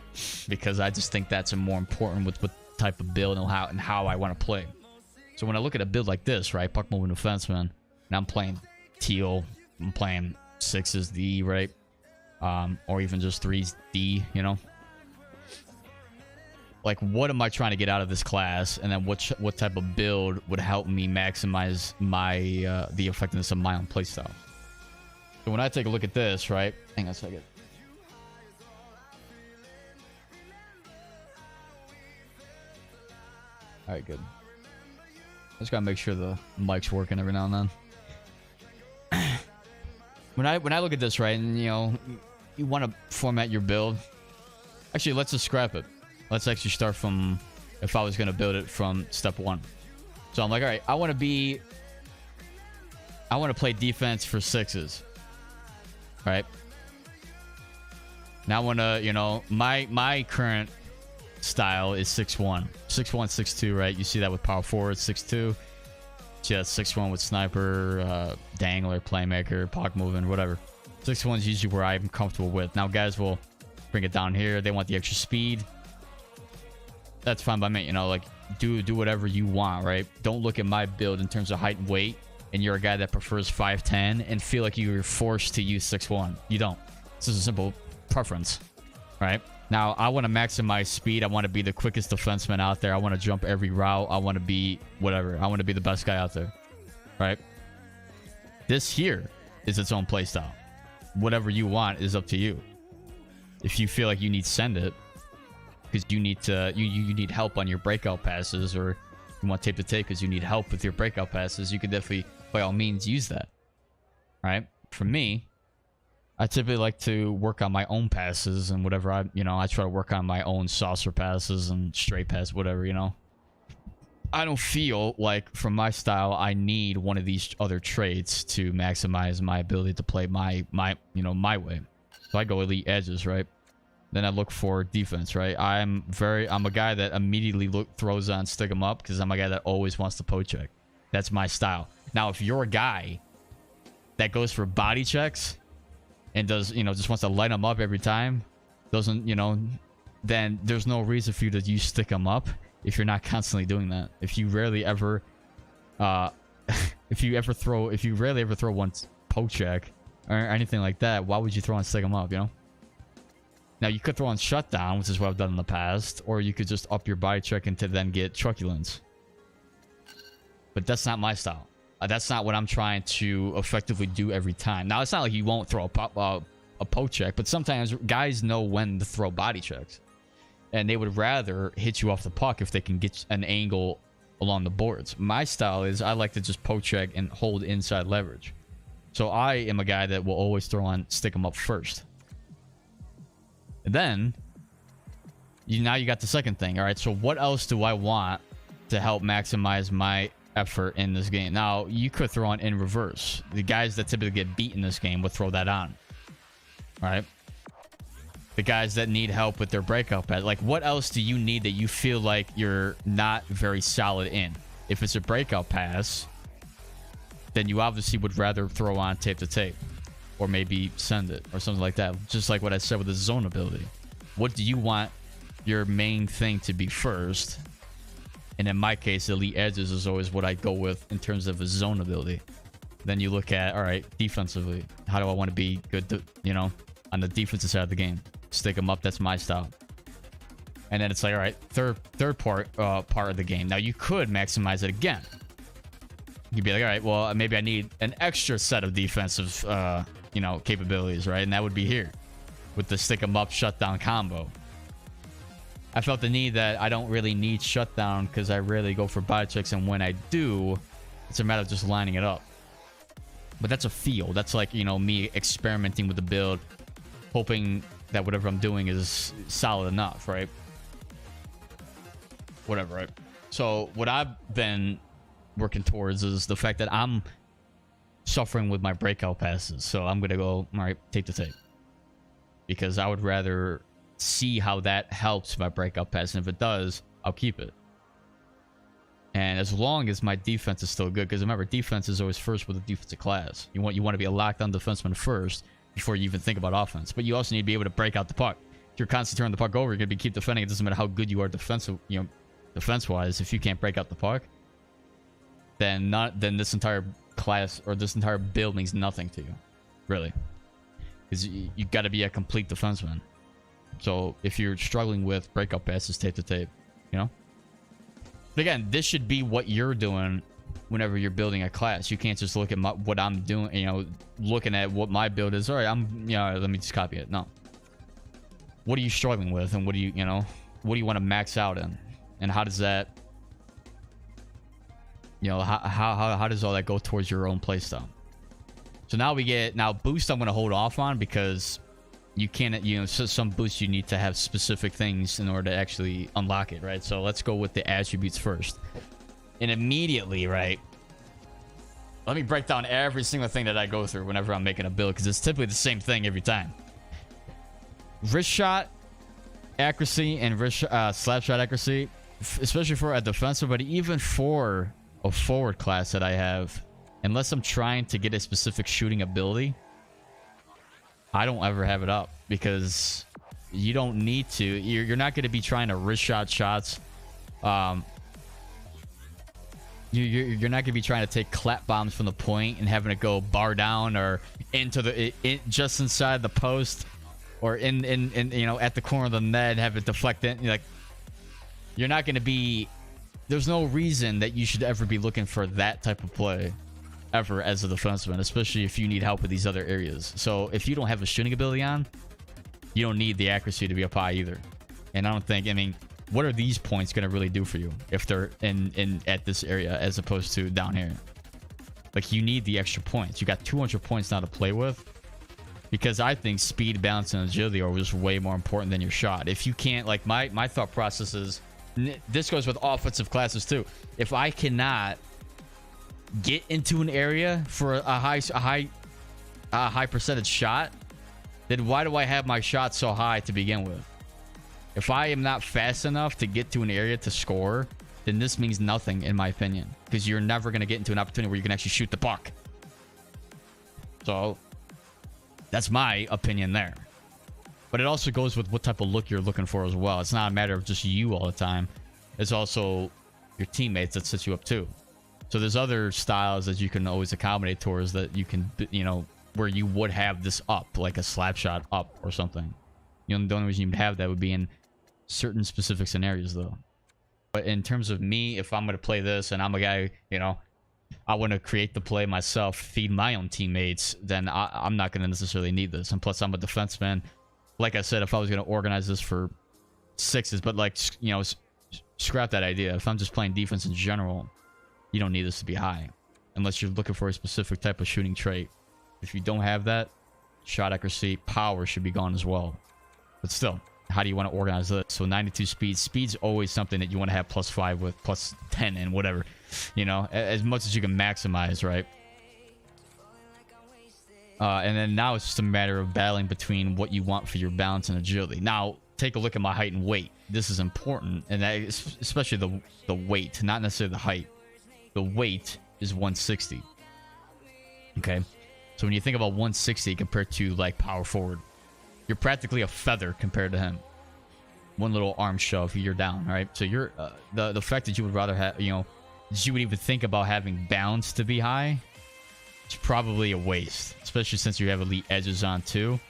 Because I just think that's more important with what type of build and how I want to play. So when I look at a build like this, right? Puck moving defenseman, and I'm playing teal, I'm playing 6's D, right? Or even just 3's D, you know? Like, what am I trying to get out of this class? And then what type of build would help me maximize my the effectiveness of my own playstyle? So when I take a look at this, right? Hang on a second. All right, good. Just gotta make sure the mic's working every now and then. When I look at this, right, and you know, you want to format your build. Actually, let's just scrap it. Let's actually start from if I was gonna build it from step 1. So I'm like, all right, I want to play defense for 6's, right? Now I want to, you know, my current style is 6'1", 6'2", right? You see that with power forward, 6'2". Yeah, 6'1" with sniper, dangler, playmaker, puck moving, whatever. 6'1" is usually where I'm comfortable with. Now guys will bring it down here. They want the extra speed. That's fine by me. You know, like do whatever you want, right? Don't look at my build in terms of height and weight, and you're a guy that prefers 5'10" and feel like you're forced to use 6'1". You don't. This is a simple preference, right? Now, I want to maximize speed. I want to be the quickest defenseman out there. I want to jump every route. I want to be whatever. I want to be the best guy out there, right? This here is its own playstyle. Whatever you want is up to you. If you feel like you need send it because you need to, you need help on your breakout passes, or you want tape to tape because you need help with your breakout passes, you can definitely, by all means, use that, right? For me, I typically like to work on my own passes and whatever. I try to work on my own saucer passes and straight pass, whatever, you know. I don't feel like, from my style, I need one of these other traits to maximize my ability to play my way. So I go elite edges, right? Then I look for defense, right? I'm a guy that immediately throws on stick 'em up because I'm a guy that always wants to poke check. That's my style. Now, if you're a guy that goes for body checks and does, just wants to light them up every time, doesn't, then there's no reason for you to use stick 'em up if you're not constantly doing that. If you rarely ever, if you rarely ever throw one poke check or anything like that, why would you throw on stick 'em up, you know? Now, you could throw on shutdown, which is what I've done in the past, or you could just up your body check and to then get truculence. But that's not my style. That's not what I'm trying to effectively do every time. Now, it's not like you won't throw a poke check, but sometimes guys know when to throw body checks. And they would rather hit you off the puck if they can get an angle along the boards. My style is I like to just poke check and hold inside leverage. So I am a guy that will always throw on stick 'em up first. And then, now you got the second thing. All right, so what else do I want to help maximize my effort in this game. Now, you could throw on in reverse. The guys that typically get beat in this game would throw that on. All right? The guys that need help with their breakout pad. Like, what else do you need that you feel like you're not very solid in? If it's a breakout pass, then you obviously would rather throw on tape to tape. Or maybe send it or something like that. Just like what I said with the zone ability. What do you want your main thing to be first? And in my case, elite edges is always what I go with in terms of a zone ability. Then you look at, all right, defensively. How do I want to be good, on the defensive side of the game? Stick them up. That's my style. And then it's like, all right, third part of the game. Now, you could maximize it again. You'd be like, all right, well, maybe I need an extra set of defensive, capabilities, right? And that would be here with the stick 'em up, shutdown combo. I felt the need that I don't really need shutdown because I rarely go for body checks, and when I do, it's a matter of just lining it up. But that's a feel. That's like, me experimenting with the build, hoping that whatever I'm doing is solid enough, right? Whatever, right? So what I've been working towards is the fact that I'm suffering with my breakout passes. So I'm going to go, all right, tape to tape. Because I would rather see how that helps my breakout pass. And if it does, I'll keep it. And as long as my defense is still good, because remember, defense is always first with a defensive class. You want to be a lockdown defenseman first before you even think about offense. But you also need to be able to break out the puck. If you're constantly turning the puck over, you're going to keep defending. It doesn't matter how good you are defense-wise. If you can't break out the puck, then this entire class or this entire build means nothing to you, really, because you got to be a complete defenseman. So if you're struggling with breakup passes tape to tape, but again, this should be what you're doing whenever you're building a class. You can't just look at what I'm doing, looking at what my build is. All right, let me just copy it. No, what are you struggling with, and what do you want to max out in, and how does that how does all that go towards your own playstyle? So now we get boost. I'm going to hold off on because you can't, some boosts you need to have specific things in order to actually unlock it, right? So let's go with the attributes first. And immediately, right? Let me break down every single thing that I go through whenever I'm making a build, because it's typically the same thing every time. Wrist shot accuracy and slap shot accuracy, especially for a defensive, but even for a forward class that I have, unless I'm trying to get a specific shooting ability, I don't ever have it up, because you don't need to. You're not going to be trying to wrist shot shots. You're not going to be trying to take clap bombs from the point and having it go bar down or into just inside the post, or in at the corner of the net and have it deflect in. You're not going to be. There's no reason that you should ever be looking for that type of play ever as a defenseman, especially if you need help with these other areas. So if you don't have a shooting ability on, you don't need the accuracy to be up high either. And I don't think, what are these points going to really do for you if they're at this area as opposed to down here? Like, you need the extra points. You got 200 points now to play with, because I think speed, balance, and agility are just way more important than your shot. If you can't, like, my thought process is, this goes with offensive classes too. If I cannot get into an area for a high percentage shot, then why do I have my shot so high to begin with? If I am not fast enough to get to an area to score, then this means nothing, in my opinion, because you're never going to get into an opportunity where you can actually shoot the puck. So that's my opinion there. But it also goes with what type of look you're looking for as well. It's not a matter of just you all the time. It's also your teammates that set you up too. So there's other styles that you can always accommodate towards that you can, where you would have this up, like a slap shot up or something. The only reason you'd have that would be in certain specific scenarios though. But in terms of me, if I'm going to play this and I'm a guy, I want to create the play myself, feed my own teammates, then I'm not going to necessarily need this. And plus, I'm a defenseman. Like I said, if I was going to organize this for sixes, but scrap that idea. If I'm just playing defense in general, you don't need this to be high unless you're looking for a specific type of shooting trait. If you don't have that, shot accuracy, power should be gone as well. But still, how do you want to organize this? So 92 speed. Speed's always something that you want to have +5 with, +10 and whatever. you know, as much as you can maximize, right? And then now it's just a matter of battling between what you want for your balance and agility. Now, take a look at my height and weight. This is important, and that is especially the weight, not necessarily the height. The weight is 160. Okay, so when you think about 160 compared to like power forward, you're practically a feather compared to him. One little arm shove, you're down, right? So you're the fact that you would rather have, you know, that you would even think about having balance to be high, it's probably a waste, especially since you have elite edges on too,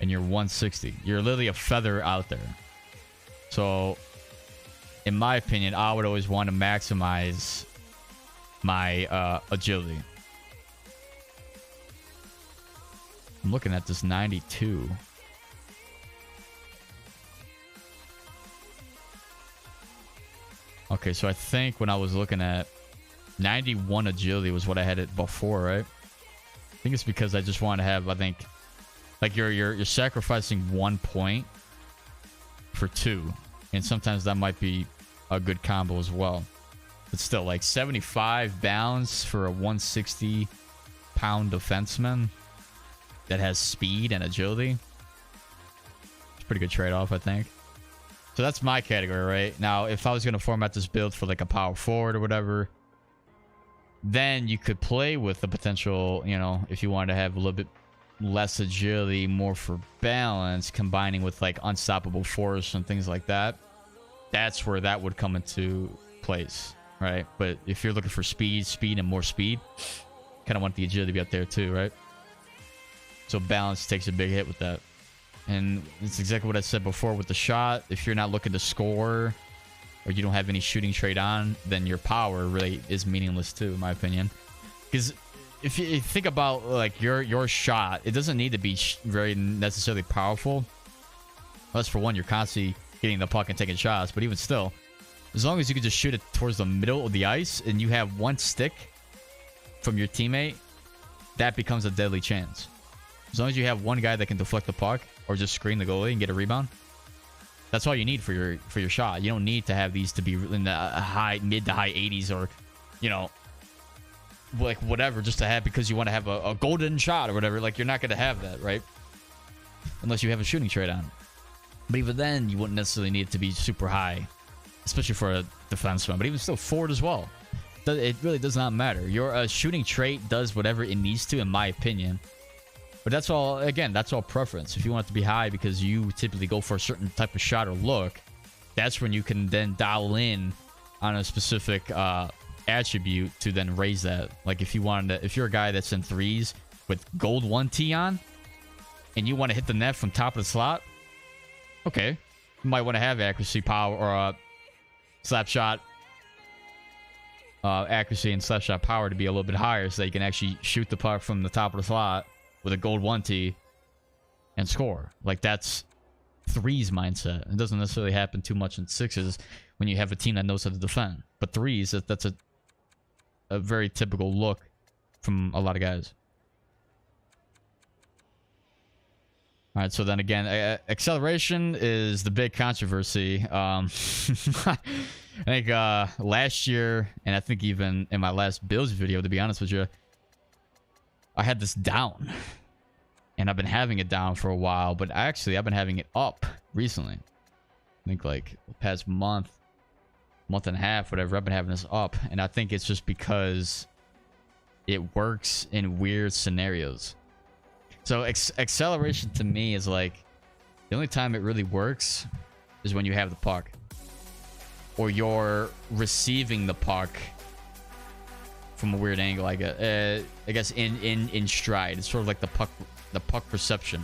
and you're 160. You're literally a feather out there. So, in my opinion, I would always want to maximize my agility. I'm looking at this 92. Okay, so I think when I was looking at 91 agility was what I had it before, right? I think it's because I just want to have, I think, like you're sacrificing 1 point for 2, and sometimes that might be a good combo as well. But still, like 75 bounds for a 160-pound defenseman that has speed and agility. It's a pretty good trade-off, I think. So that's my category, right? Now, if I was going to format this build for like a power forward or whatever, then you could play with the potential, you know, if you wanted to have a little bit less agility, more for balance, combining with like unstoppable force and things like that. That's where that would come into place, right? But if you're looking for speed and more speed, kind of want the agility to be up there too, right? So balance takes a big hit with that. And it's exactly what I said before with the shot. If you're not looking to score or you don't have any shooting trait on, then your power really is meaningless too, in my opinion. Because if you think about like your shot, it doesn't need to be very necessarily powerful. Unless for one, you're constantly getting the puck and taking shots. But even still, as long as you can just shoot it towards the middle of the ice and you have one stick from your teammate, that becomes a deadly chance. As long as you have one guy that can deflect the puck or just screen the goalie and get a rebound, that's all you need for your shot. You don't need to have these to be in the mid to high 80s or, you know, like whatever, just to have because you want to have a golden shot or whatever. Like, you're not going to have that, right? Unless you have a shooting trait on. But even then, you wouldn't necessarily need it to be super high, especially for a defenseman. But even still, forward as well. It really does not matter. Your shooting trait does whatever it needs to, in my opinion. But that's all, again, that's all preference. If you want it to be high because you typically go for a certain type of shot or look, that's when you can then dial in on a specific attribute to then raise that. Like if you're a guy that's in threes with gold 1T on and you want to hit the net from top of the slot, okay, you might want to have accuracy, power, or slap shot accuracy and slap shot power to be a little bit higher so that you can actually shoot the puck from the top of the slot with a gold 1T and score. Like, that's threes mindset. It doesn't necessarily happen too much in sixes when you have a team that knows how to defend. But threes, that's a very typical look from a lot of guys. All right, so then again, acceleration is the big controversy. I think last year, and I think even in my last builds video, to be honest with you, I had this down. And I've been having it down for a while, but actually I've been having it up recently. I think like the past month and a half, whatever, I've been having this up. And I think it's just because it works in weird scenarios. So acceleration to me is like, the only time it really works is when you have the puck. Or you're receiving the puck from a weird angle, I guess in stride. It's sort of like the puck perception.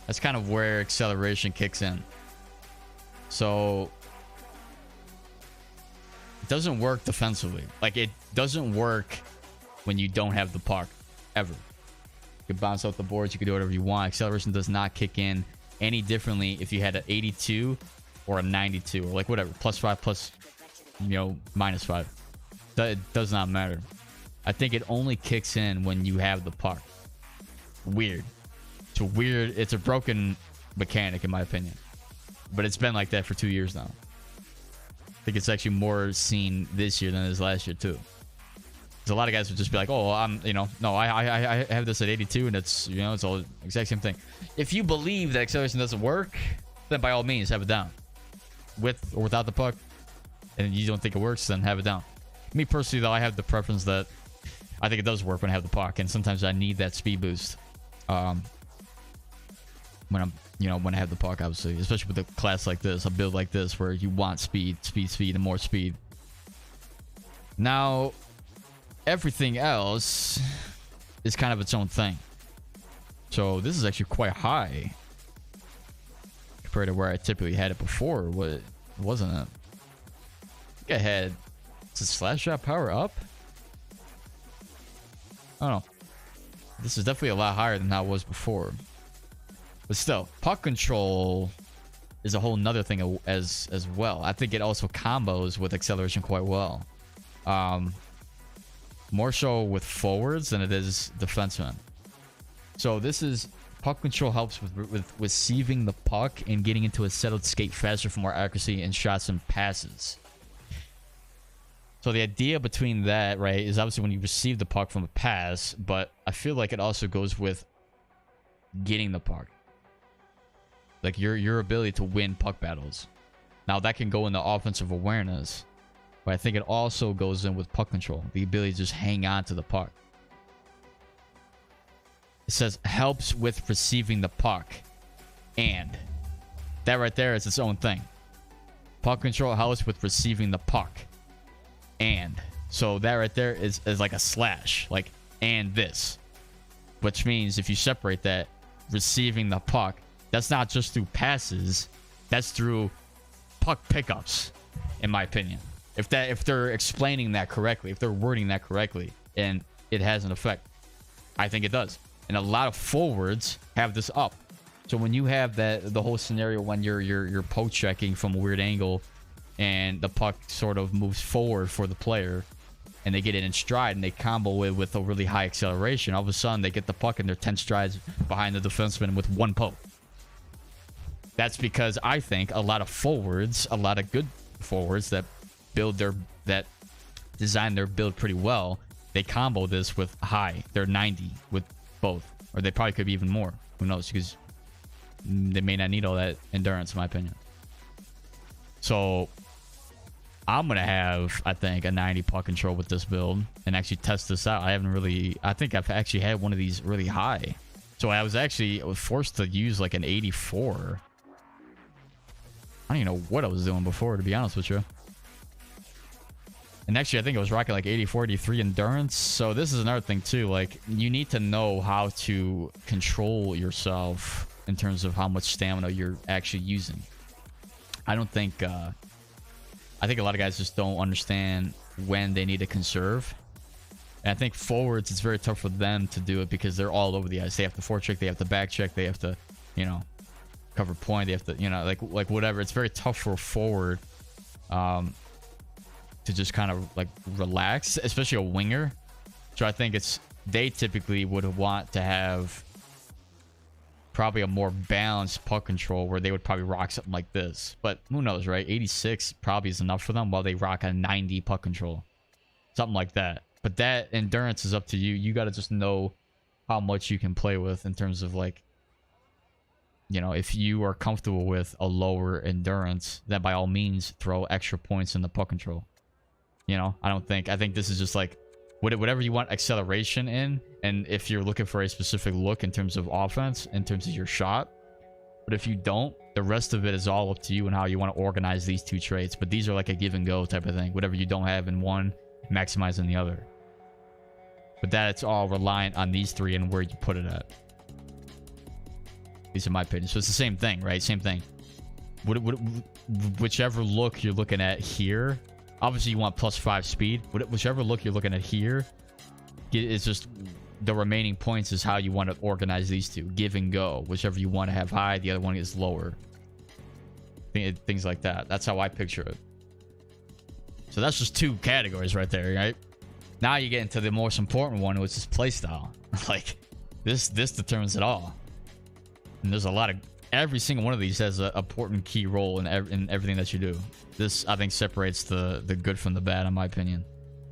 That's kind of where acceleration kicks in. So it doesn't work defensively. Like, it doesn't work when you don't have the puck ever. You can bounce out the boards, you can do whatever you want. Acceleration does not kick in any differently if you had an 82 or a 92 or like whatever, +5 plus, you know, -5. It does not matter. I think it only kicks in when you have the puck. Weird. It's a broken mechanic in my opinion. But it's been like that for 2 years now. I think it's actually more seen this year than it is last year too. Because a lot of guys would just be like, "Oh, no, I have this at 82, and it's it's all exact same thing." If you believe that acceleration doesn't work, then by all means have it down, with or without the puck. And you don't think it works, then have it down. Me personally, though, I have the preference that I think it does work when I have the puck, and sometimes I need that speed boost. When I have the puck, obviously, especially with a class like this, a build like this, where you want speed, and more speed. Now, everything else is kind of its own thing. So this is actually quite high compared to where I typically had it before. Wasn't it? I think I had... Is it slash shot power up? I don't know. This is definitely a lot higher than how it was before. But still, puck control is a whole nother thing as well. I think it also combos with acceleration quite well. More so with forwards than it is defensemen. So this is... Puck control helps with receiving the puck and getting into a settled skate faster for more accuracy in shots and passes. So the idea between that, right, is obviously when you receive the puck from a pass, but I feel like it also goes with getting the puck. Like your ability to win puck battles. Now that can go into offensive awareness, but I think it also goes in with puck control. The ability to just hang on to the puck. It says helps with receiving the puck. And that right there is its own thing. Puck control helps with receiving the puck. And so that right there is like a slash, like and this, which means if you separate that, receiving the puck, that's not just through passes, that's through puck pickups, in my opinion. If they're explaining that correctly, if they're wording that correctly, and it has an effect, I think it does. And a lot of forwards have this up. So when you have the whole scenario when you're poke checking from a weird angle, and the puck sort of moves forward for the player, and they get it in stride, and they combo it with a really high acceleration. All of a sudden, they get the puck, and they're 10 strides behind the defenseman with one poke. That's because I think a lot of forwards, a lot of good forwards that design their build pretty well, they combo this with high. They're 90 with both, or they probably could be even more. Who knows? Because they may not need all that endurance, in my opinion. So I'm gonna have, I think, a 90 puck control with this build and actually test this out. I think I've actually had one of these really high. So I was forced to use like an 84. I don't even know what I was doing before, to be honest with you. And actually, I think I was rocking like 84, 83 endurance. So this is another thing too. Like, you need to know how to control yourself in terms of how much stamina you're actually using. I think a lot of guys just don't understand when they need to conserve. And I think forwards, it's very tough for them to do it because they're all over the ice. They have to forecheck, they have to backcheck, they have to, cover point, they have to, like whatever. It's very tough for a forward to just kind of like relax, especially a winger. So I think they typically would want to have probably a more balanced puck control where they would probably rock something like this. But who knows, right? 86 probably is enough for them while they rock a 90 puck control. Something like that. But that endurance is up to you. You got to just know how much you can play with in terms of like, if you are comfortable with a lower endurance, then by all means throw extra points in the puck control. I think this is just like whatever you want acceleration in, and if you're looking for a specific look in terms of offense, in terms of your shot. But if you don't, the rest of it is all up to you and how you want to organize these two traits. But these are like a give and go type of thing. Whatever you don't have in one, maximize in the other. But that's all reliant on these three and where you put it at. These are my opinions. So it's the same thing, right? Same thing. Whichever look you're looking at here, obviously you want +5 speed. Whichever look you're looking at here, it's just the remaining points is how you want to organize these two. Give and go. Whichever you want to have high, the other one is lower. Things like that. That's how I picture it. So that's just 2 categories right there, right? Now you get into the most important one, which is playstyle. Like, this determines it all. And there's a lot of every single one of these has an important key role in everything that you do. This, I think, separates the good from the bad, in my opinion.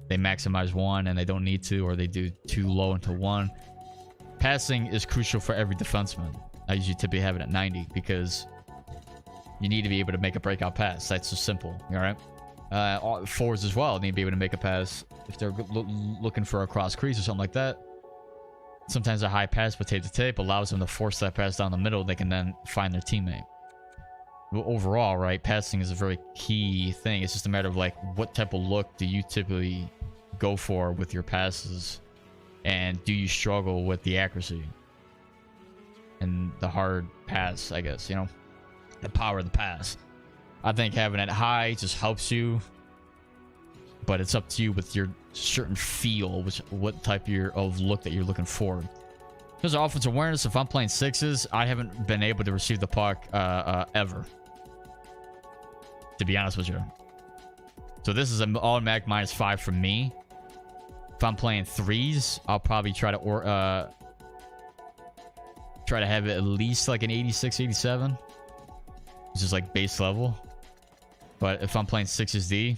They maximize one and they don't need to, or they do too low into one. Passing is crucial for every defenseman. I usually typically have it at 90 because you need to be able to make a breakout pass. That's just simple. All right. Forwards as well need to be able to make a pass if they're looking for a cross crease or something like that. Sometimes a high pass with tape to tape allows them to force that pass down the middle. They can then find their teammate. But overall, right, passing is a very key thing. It's just a matter of like what type of look do you typically go for with your passes, and do you struggle with the accuracy and the hard pass, I guess, you know, the power of the pass. I think having it high just helps you, but it's up to you with your certain feel, what type of look that you're looking for. Because of offensive awareness, if I'm playing sixes, I haven't been able to receive the puck ever, to be honest with you. So this is an automatic -5 for me. If I'm playing threes, I'll probably try to have it at least like an 86, 87, which is like base level. But if I'm playing sixes D,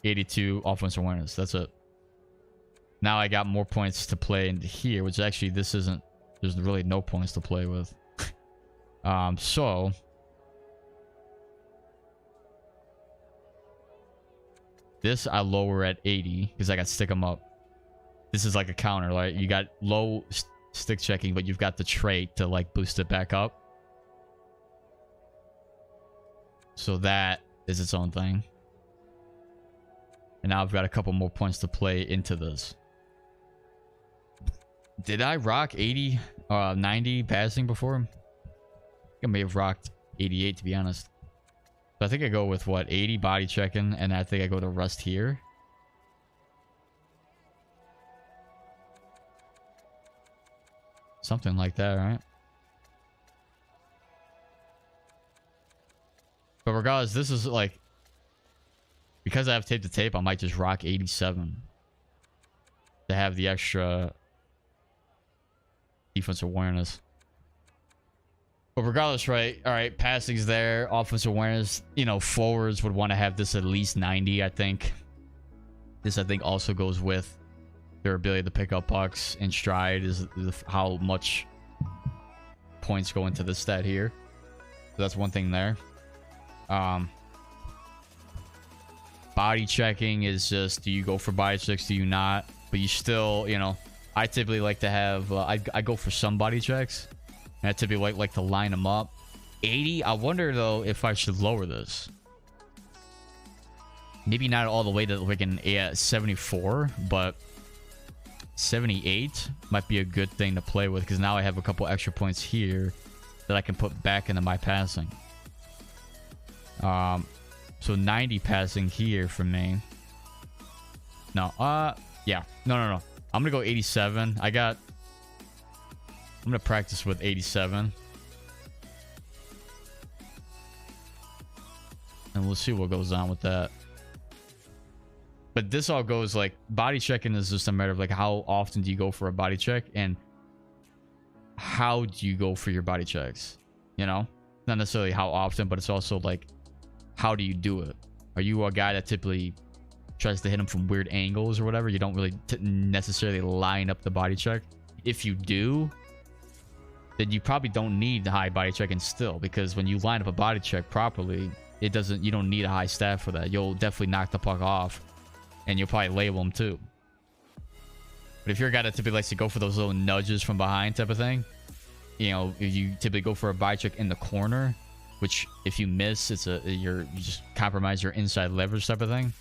82 offensive awareness. That's it. Now I got more points to play into here, which actually this isn't. There's really no points to play with. So this I lower at 80 because I got stick 'em up. This is like a counter, right? You got low stick checking, but you've got the trait to like boost it back up. So that is its own thing. And now I've got a couple more points to play into this. Did I rock 80, 90 passing before? I think I may have rocked 88, to be honest. But I think I go with what, 80 body checking, and I think I go to rust here. Something like that, right? But regardless, this is like, because I have tape to tape, I might just rock 87 to have the extra defensive awareness. But regardless, right? All right, passing's there, offensive awareness. You know, forwards would want to have this at least 90, I think. This, I think, also goes with their ability to pick up pucks in stride, is how much points go into this stat here. So that's one thing there. Body checking is just, do you go for body checks, do you not? But you still, you know, I typically like to have, I go for some body checks. And I typically like to line them up. 80, I wonder though if I should lower this. Maybe not all the way to like an 74, but 78 might be a good thing to play with, because now I have a couple extra points here that I can put back into my passing. So 90 passing here for me. No, yeah. No. I'm gonna go 87. I'm gonna practice with 87. And we'll see what goes on with that. But this all goes like, body checking is just a matter of like, how often do you go for a body check, and how do you go for your body checks? You know, not necessarily how often, but it's also like, how do you do it? Are you a guy that typically tries to hit them from weird angles or whatever? You don't really necessarily line up the body check. If you do, then you probably don't need the high body checking still, because when you line up a body check properly, you don't need a high stat for that. You'll definitely knock the puck off, and you'll probably label them too. But if you're a guy that typically likes to go for those little nudges from behind type of thing, you know, if you typically go for a body check in the corner, which if you miss, you just compromise your inside leverage type of thing,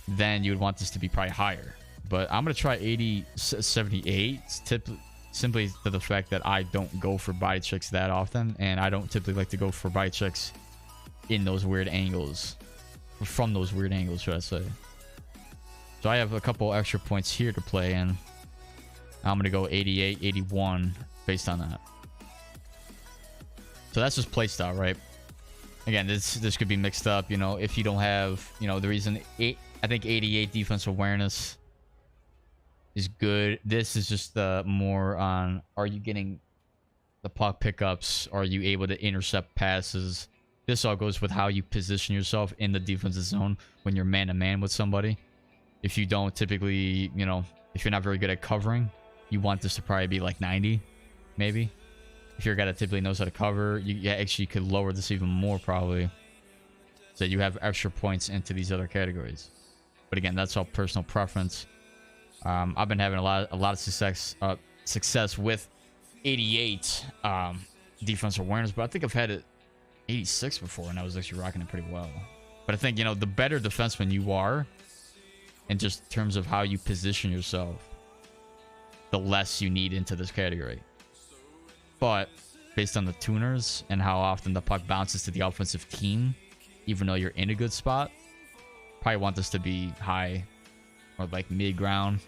then you would want this to be probably higher. But I'm going to try 78 simply to the fact that I don't go for body checks that often, and I don't typically like to go for body checks in those weird angles, from those weird angles, should I say. So I have a couple extra points here to play in. I'm going to go 88, 81 based on that. So that's just playstyle, right? Again, this could be mixed up, you know, if you don't have, you know, the reason I think 88 defensive awareness is good. This is just more on, are you getting the puck pickups? Are you able to intercept passes? This all goes with how you position yourself in the defensive zone when you're man-to-man with somebody. If you don't typically, you know, if you're not very good at covering, you want this to probably be like 90, maybe. If you're a guy that typically knows how to cover, you actually could lower this even more probably. So you have extra points into these other categories. But again, that's all personal preference. I've been having a lot of success with 88 defensive awareness, but I think I've had it 86 before, and I was actually rocking it pretty well. But I think, you know, the better defenseman you are, in just terms of how you position yourself, the less you need into this category. But based on the tuners and how often the puck bounces to the offensive team, even though you're in a good spot, probably want this to be high or like mid-ground,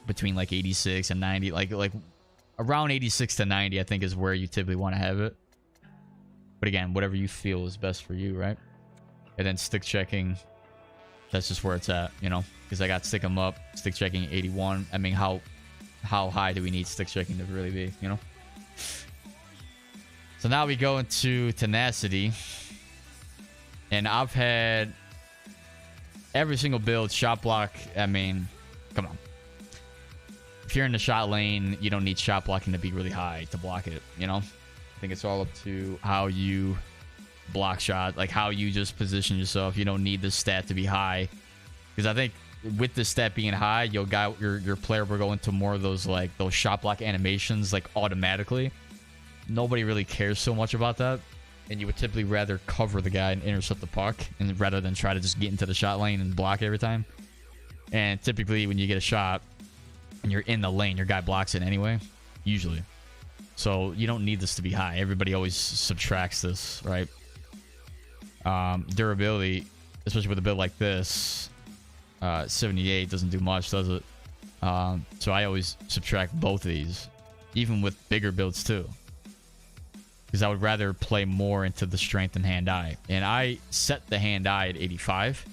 between like 86 and 90, like around 86 to 90, I think is where you typically want to have it. But again, whatever you feel is best for you, right? And then stick checking, that's just where it's at, you know, because I got stick 'em up, stick checking 81. I mean, how high do we need stick checking to really be, you know? So now we go into tenacity, and I've had every single build shot block. I mean, come on. If you're in the shot lane, you don't need shot blocking to be really high to block it, you know? I think it's all up to how you block shot, like how you just position yourself. You don't need the stat to be high, because I think with the stat being high, your player will go into more of those like those shot block animations like automatically. Nobody really cares so much about that, and you would typically rather cover the guy and intercept the puck, and rather than try to just get into the shot lane and block every time. And typically when you get a shot and you're in the lane, your guy blocks it anyway, usually. So you don't need this to be high. Everybody always subtracts this, right? Durability, especially with a build like this, 78 doesn't do much, does it? So I always subtract both of these, even with bigger builds too, because I would rather play more into the strength and hand-eye. And I set the hand-eye at 85.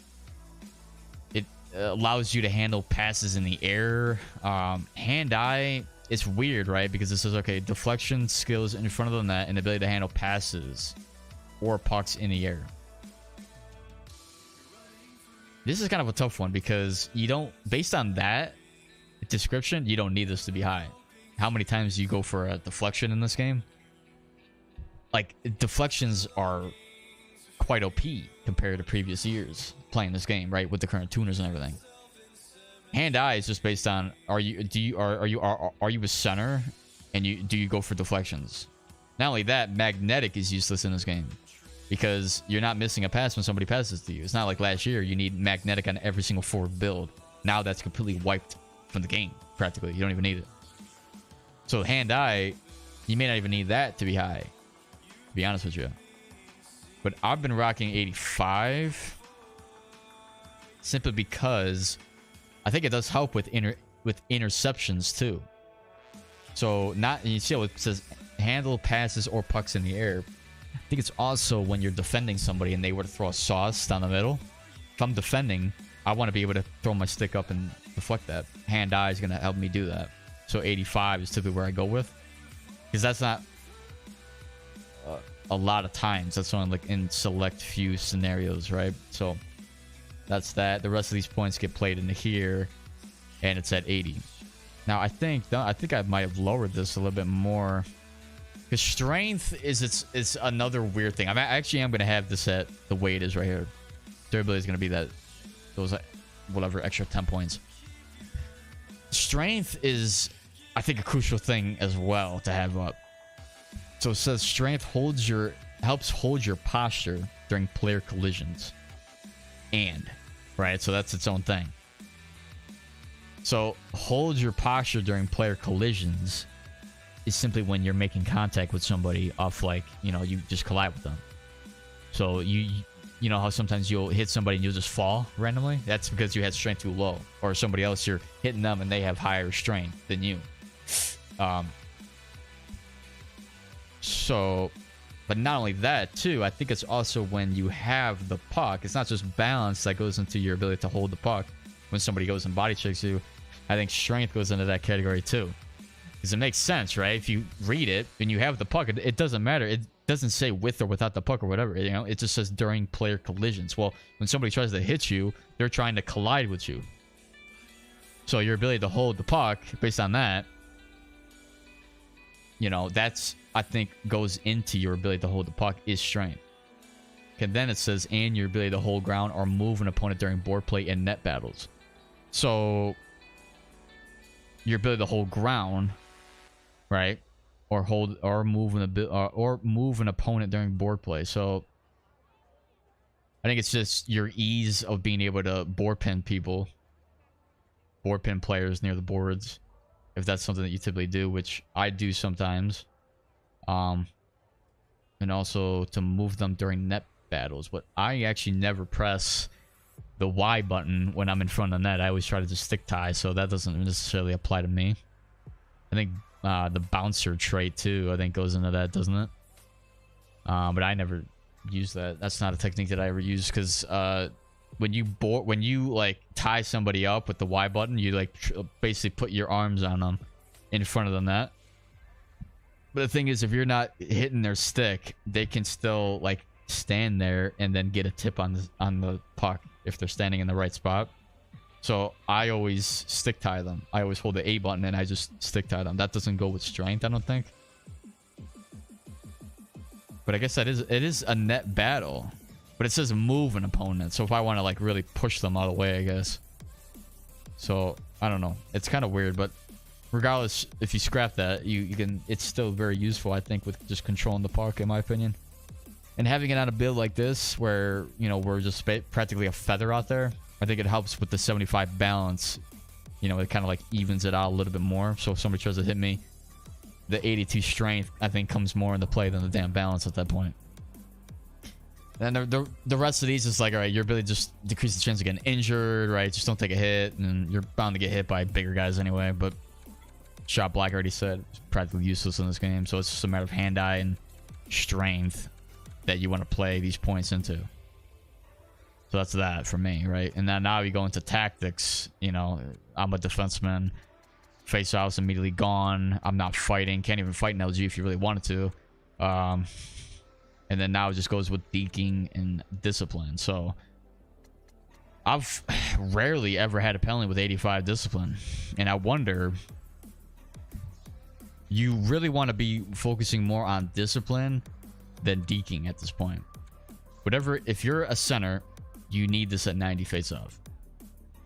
It allows you to handle passes in the air. Hand-eye, it's weird, right? Because it says, okay, deflection skills in front of the net and ability to handle passes or pucks in the air. This is kind of a tough one, because you don't, based on that description, you don't need this to be high. How many times do you go for a deflection in this game? Like, deflections are quite OP compared to previous years playing this game, right? With the current tuners and everything. Hand-eye is just based on, are you a center, and do you go for deflections? Not only that, magnetic is useless in this game, because you're not missing a pass when somebody passes to you. It's not like last year you need magnetic on every single forward build. Now that's completely wiped from the game, practically. You don't even need it. So hand-eye, you may not even need that to be high, to be honest with you. But I've been rocking 85 simply because I think it does help with interceptions too. So you see how it says handle passes or pucks in the air. I think it's also when you're defending somebody and they were to throw a sauce down the middle. If I'm defending, I want to be able to throw my stick up and deflect that. Hand-eye is going to help me do that. So 85 is typically where I go with, because that's not a lot of times. That's only like in select few scenarios, right? So that's that. The rest of these points get played into here, and it's at 80. Now I think I might have lowered this a little bit more, because strength is it's another weird thing. I'm gonna have this at the way it is right here. Durability is gonna be those whatever extra 10 points. Strength is, I think, a crucial thing as well to have up. So it says strength helps hold your posture during player collisions. Right? So that's its own thing. So hold your posture during player collisions is simply when you're making contact with somebody off, like, you know, you just collide with them. So you know how sometimes you'll hit somebody and you'll just fall randomly? That's because you had strength too low. Or somebody else, you're hitting them and they have higher strength than you. But not only that too, I think it's also when you have the puck. It's not just balance that goes into your ability to hold the puck when somebody goes and body checks you. I think strength goes into that category too. Because it makes sense, right? If you read it and you have the puck, it doesn't matter. It doesn't say with or without the puck or whatever. You know, it just says during player collisions. Well, when somebody tries to hit you, they're trying to collide with you. So your ability to hold the puck, based on that, you know, that's, I think, goes into your ability to hold the puck is strength. And then it says, and your ability to hold ground or move an opponent during board play and net battles. So your ability to hold ground, right, or hold or move an opponent during board play. So I think it's just your ease of being able to board pin people, board pin players near the boards, if that's something that you typically do, which I do sometimes. And also to move them during net battles. But I actually never press the Y button when I'm in front of the net. I always try to just stick tie, so that doesn't necessarily apply to me. I think the bouncer trait too, I think, goes into that, doesn't it? But I never use that. That's not a technique that I ever use, because when you like tie somebody up with the Y button, you like basically put your arms on them in front of the net. But the thing is, if you're not hitting their stick, they can still like stand there and then get a tip on the puck if they're standing in the right spot. So I always stick tie them. I always hold the A button and I just stick tie them. That doesn't go with strength, I don't think. But I guess it is a net battle. But it says move an opponent. So if I want to like really push them out of the way, I guess. So I don't know. It's kind of weird, but regardless, if you scrap that, you can. It's still very useful, I think, with just controlling the puck, in my opinion. And having it on a build like this, where, you know, we're just practically a feather out there, I think it helps with the 75 balance. You know, it kind of like evens it out a little bit more. So if somebody tries to hit me, the 82 strength, I think, comes more into play than the damn balance at that point. And the rest of these is like, all right, your ability just decreases the chance of getting injured, right? Just don't take a hit, and you're bound to get hit by bigger guys anyway. But Shot Black already said it's practically useless in this game, so it's just a matter of hand-eye and strength that you want to play these points into. So that's that for me, right? And then now you go into tactics. You know, I'm a defenseman. Face-off's immediately gone. I'm not fighting. Can't even fight in LG if you really wanted to. And then now it just goes with deking and discipline. So I've rarely ever had a penalty with 85 discipline. And I wonder, you really want to be focusing more on discipline than deking at this point. Whatever, if you're a center, you need this at 90 face-off.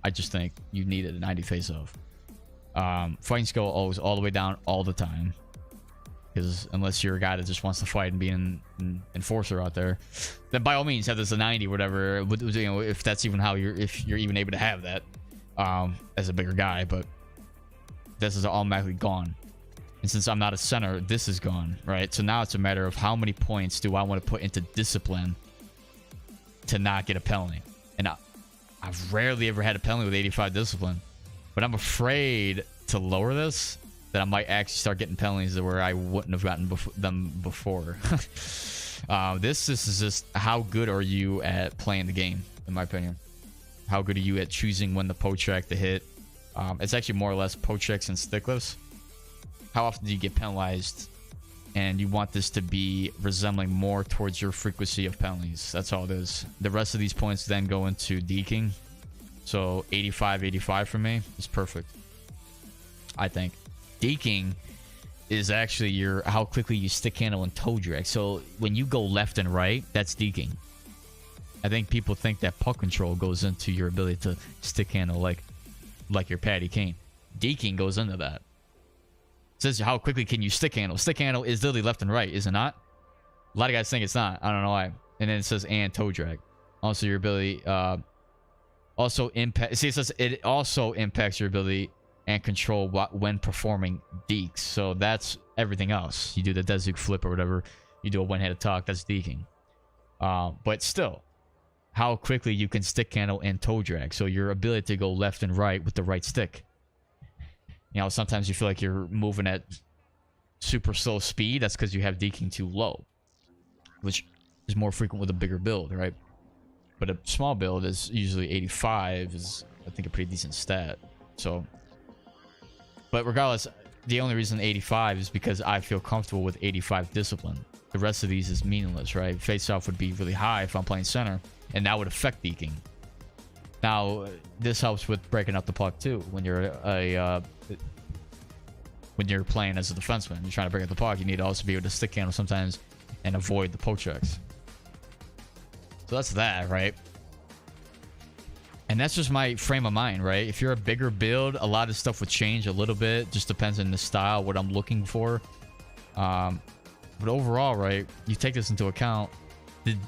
I just think you need it at 90 face-off. Fighting skill always all the way down all the time. Because unless you're a guy that just wants to fight and be an enforcer out there, then by all means have this a 90 or whatever. You know, if that's even how if you're even able to have that as a bigger guy. But this is automatically gone. And since I'm not a center, this is gone, right? So now it's a matter of how many points do I want to put into discipline to not get a penalty. And I've rarely ever had a penalty with 85 discipline. But I'm afraid to lower this, that I might actually start getting penalties where I wouldn't have gotten them before. This is just how good are you at playing the game, in my opinion. How good are you at choosing when the poke check to hit? It's actually more or less poke checks and stick lifts. How often do you get penalized? And you want this to be resembling more towards your frequency of penalties. That's all it is. The rest of these points then go into deking. So 85 for me is perfect, I think. Deking is actually your how quickly you stick handle and toe drag. So when you go left and right, that's deking. I think people think that puck control goes into your ability to stick handle like your Patty Kane. Deking goes into that. It says how quickly can you stick handle. Stick handle is literally left and right, is it not? A lot of guys think it's not. I don't know why. And then it says and toe drag. Also your ability also impact. See, it says it also impacts your ability and control when performing dekes. So that's everything else. You do the Dezuke flip or whatever. You do a one-handed talk. That's deking. But still, how quickly you can stick handle and toe drag. So your ability to go left and right with the right stick. You know, sometimes you feel like you're moving at super slow speed. That's because you have deking too low, which is more frequent with a bigger build, right? But a small build is usually 85 is, I think, a pretty decent stat. So... But regardless, the only reason 85 is because I feel comfortable with 85 discipline. The rest of these is meaningless, right? Face-off would be really high if I'm playing center, and that would affect deking. Now, this helps with breaking up the puck too. When you're playing as a defenseman, you're trying to break up the puck, you need to also be able to stick handle sometimes and avoid the poke checks. So that's that, right? And that's just my frame of mind, right? If you're a bigger build, a lot of stuff would change a little bit. Just depends on the style, what I'm looking for. But overall, right, you take this into account.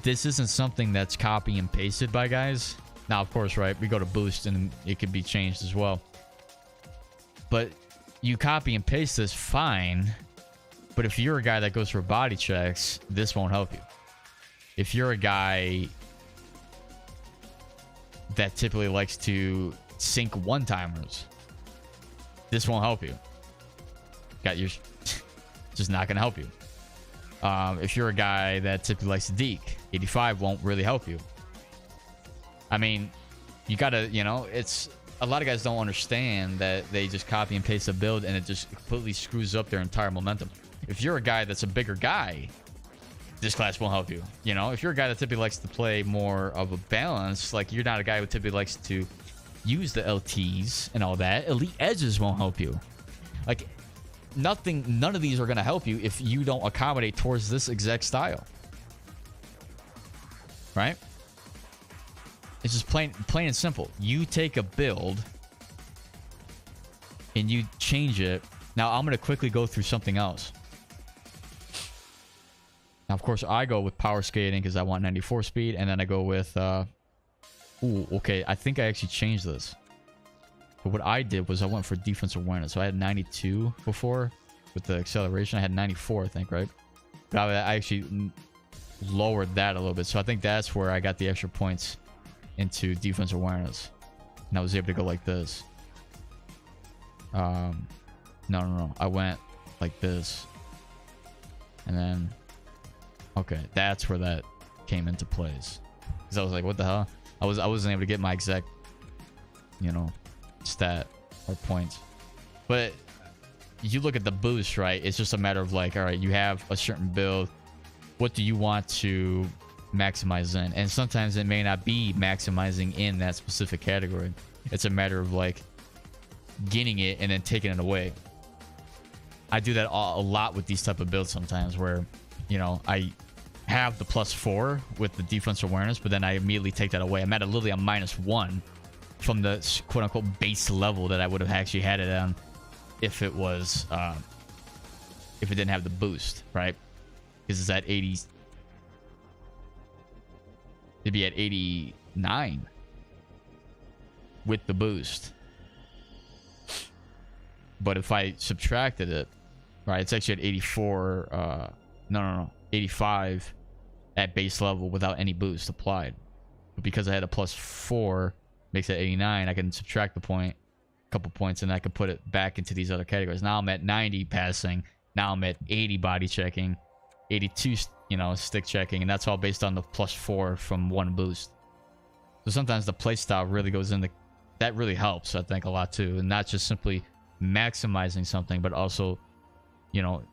This isn't something that's copy and pasted by guys. Now, of course, right, we go to boost and it could be changed as well. But you copy and paste this, fine. But if you're a guy that goes for body checks, this won't help you. If you're a guy that typically likes to sink one-timers, this won't help you. Got your... just not gonna help you. If you're a guy that typically likes to deke, 85 won't really help you. I mean, you gotta, you know, it's... A lot of guys don't understand that they just copy and paste a build and it just completely screws up their entire momentum. If you're a guy that's a bigger guy, this class won't help you. You know, if you're a guy that typically likes to play more of a balance, like you're not a guy who typically likes to use the LTs and all that, elite edges won't help you. Like, none of these are going to help you if you don't accommodate towards this exact style. Right? It's just plain and simple. You take a build and you change it. Now, I'm going to quickly go through something else. Now, of course, I go with power skating because I want 94 speed. And then I go with... ooh, okay. I think I actually changed this. But what I did was I went for defense awareness. So I had 92 before with the acceleration. I had 94, I think, right? But I actually lowered that a little bit. So I think that's where I got the extra points into defense awareness. And I was able to go like this. No. I went like this. And then... Okay, that's where that came into place. Because I was like, what the hell? I wasn't able to get my exact, you know, stat or points. But you look at the boost, right? It's just a matter of like, all right, you have a certain build. What do you want to maximize in? And sometimes it may not be maximizing in that specific category. It's a matter of like getting it and then taking it away. I do that a lot with these type of builds sometimes where, you know, I have the +4 with the defense awareness, but then I immediately take that away. I'm at literally a -1 from the quote-unquote base level that I would have actually had it on if it was if it didn't have the boost, right? Because it's at 80. It'd be at 89 with the boost. But if I subtracted it, right, it's actually at 84. No, 85 at base level without any boost applied. But because I had a +4, makes it 89. I can subtract the point, a couple points, and I can put it back into these other categories. Now I'm at 90 passing. Now I'm at 80 body checking, 82, you know, stick checking, and that's all based on the +4 from one boost. So sometimes the playstyle really goes into that. Really helps, I think, a lot too, and not just simply maximizing something, but also, you know,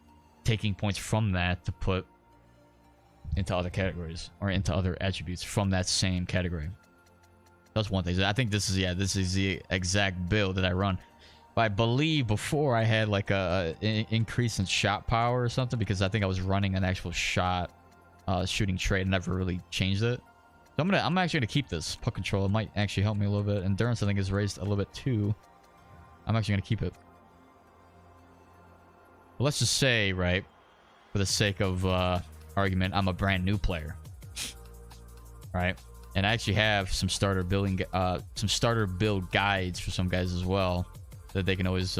taking points from that to put into other categories or into other attributes from that same category. That's one thing. I think this is the exact build that I run. But I believe before I had like a increase in shot power or something, because I think I was running an actual shot shooting trait and never really changed it. So I'm actually gonna keep this puck control. It might actually help me a little bit. Endurance, I think, is raised a little bit too. I'm actually gonna keep it. But let's just say, right, for the sake of argument, I'm a brand new player, right? And I actually have some starter build guides for some guys as well that they can always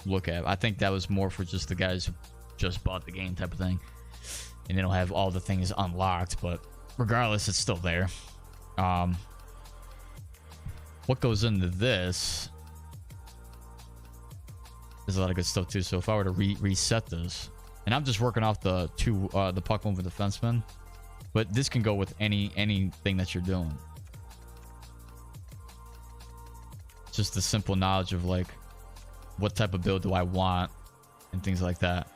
look at. I think that was more for just the guys who just bought the game type of thing, and they don't have all the things unlocked. But regardless, it's still there. What goes into this? There's a lot of good stuff too. So if I were to reset this, and I'm just working off the puck moving defenseman, but this can go with anything that you're doing. Just the simple knowledge of like what type of build do I want and things like that.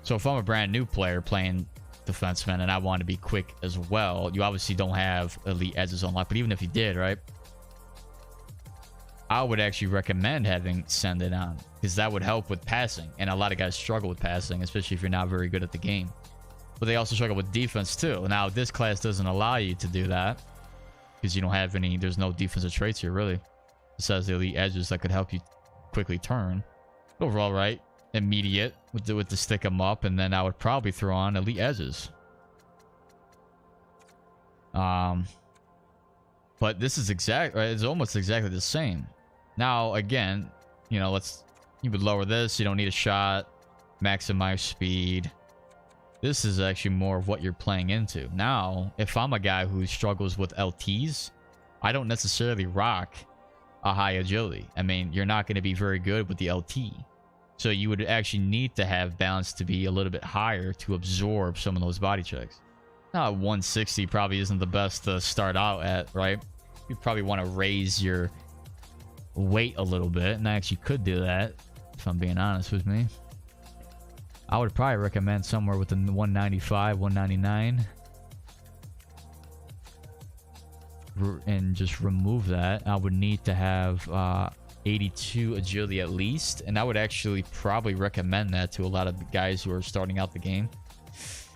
So if I'm a brand new player playing defenseman and I want to be quick as well, you obviously don't have elite edges unlocked, but even if you did, right, I would actually recommend having Send It on, because that would help with passing, and a lot of guys struggle with passing, especially if you're not very good at the game. But they also struggle with defense too. Now this class doesn't allow you to do that because you don't have any, there's no defensive traits here really besides the elite edges that could help you quickly turn. But overall, right, immediate with the stick 'em up, and then I would probably throw on elite edges. But this is exact, right? It's almost exactly the same. Now again, you know, you would lower this, you don't need a shot, maximize speed. This is actually more of what you're playing into. Now, if I'm a guy who struggles with LTs, I don't necessarily rock a high agility. I mean, you're not going to be very good with the LT. So you would actually need to have balance to be a little bit higher to absorb some of those body checks. Now, 160 probably isn't the best to start out at, right? You probably want to raise your weight a little bit, and I actually could do that, if I'm being honest with me. I would probably recommend somewhere within 195, 199. And just remove that. I would need to have 82 agility at least, and I would actually probably recommend that to a lot of guys who are starting out the game.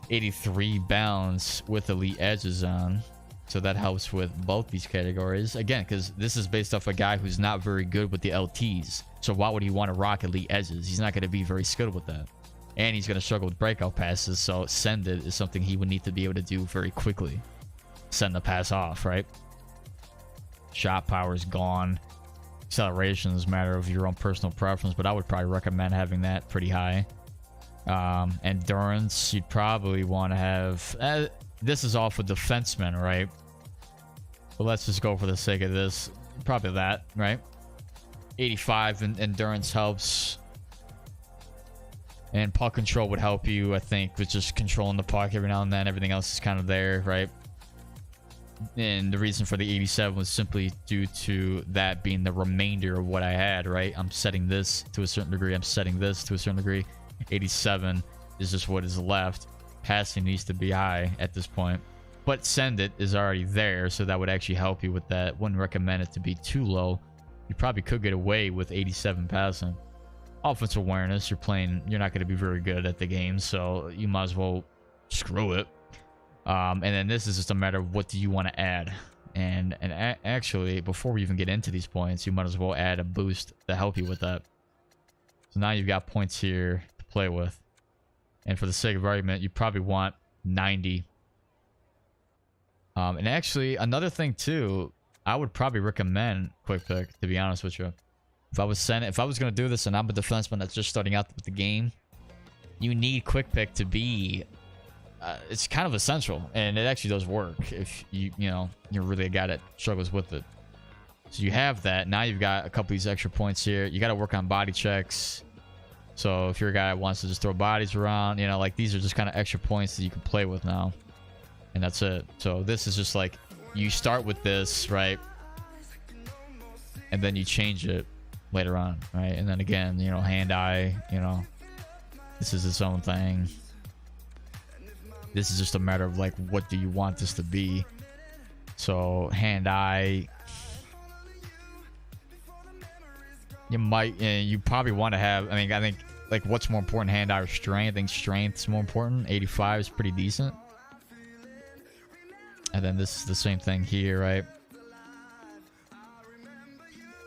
83 balance with elite edges on, so that helps with both these categories again, because this is based off a guy who's not very good with the LTs. So why would he want to rock elite edges? He's not going to be very skilled with that, and he's going to struggle with breakout passes. So send it is something he would need to be able to do very quickly. Send the pass off, right? Shot power is gone. Acceleration is a matter of your own personal preference, but I would probably recommend having that pretty high. Endurance, you'd probably want to have this is all for defensemen, right? But let's just go for the sake of this, probably that, right? 85 and endurance helps, and puck control would help you, I think, with just controlling the puck every now and then. Everything else is kind of there, right? And the reason for the 87 was simply due to that being the remainder of what I had, right? I'm setting this to a certain degree, I'm setting this to a certain degree. 87 is just what is left. Passing needs to be high at this point, but send it is already there, so that would actually help you with that. Wouldn't recommend it to be too low. You probably could get away with 87 passing. Offensive awareness, you're not going to be very good at the game, so you might as well screw it. And then this is just a matter of what do you want to add. And actually, before we even get into these points, you might as well add a boost to help you with that. So now you've got points here to play with. And for the sake of argument, you probably want 90. And actually, another thing too, I would probably recommend quick pick, to be honest with you. If I was going to do this and I'm a defenseman that's just starting out with the game, you need quick pick to be it's kind of essential, and it actually does work if you're really a guy that struggles with it. So you have that. Now you've got a couple of these extra points here. You got to work on body checks. So if you're a guy that wants to just throw bodies around, like these are just kind of extra points that you can play with now, and that's it. So this is just like you start with this, right, and then you change it later on, right? And then again, hand-eye, this is its own thing. This is just a matter of like, what do you want this to be? So hand-eye, you probably want to have, I think like what's more important, hand-eye or strength? I think strength's more important. 85 is pretty decent. And then this is the same thing here, right?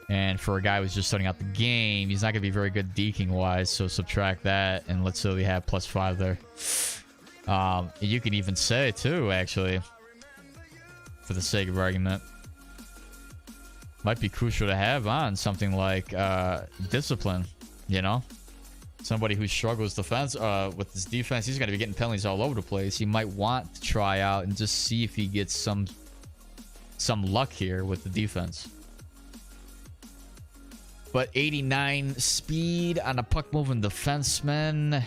And for a guy who's just starting out the game, he's not going to be very good deking wise, so subtract that, and let's say we have +5 there. You could even say too, actually, for the sake of argument, might be crucial to have on something like discipline. Somebody who struggles with his defense, he's going to be getting penalties all over the place. He might want to try out and just see if he gets some luck here with the defense. But 89 speed on a puck moving defenseman,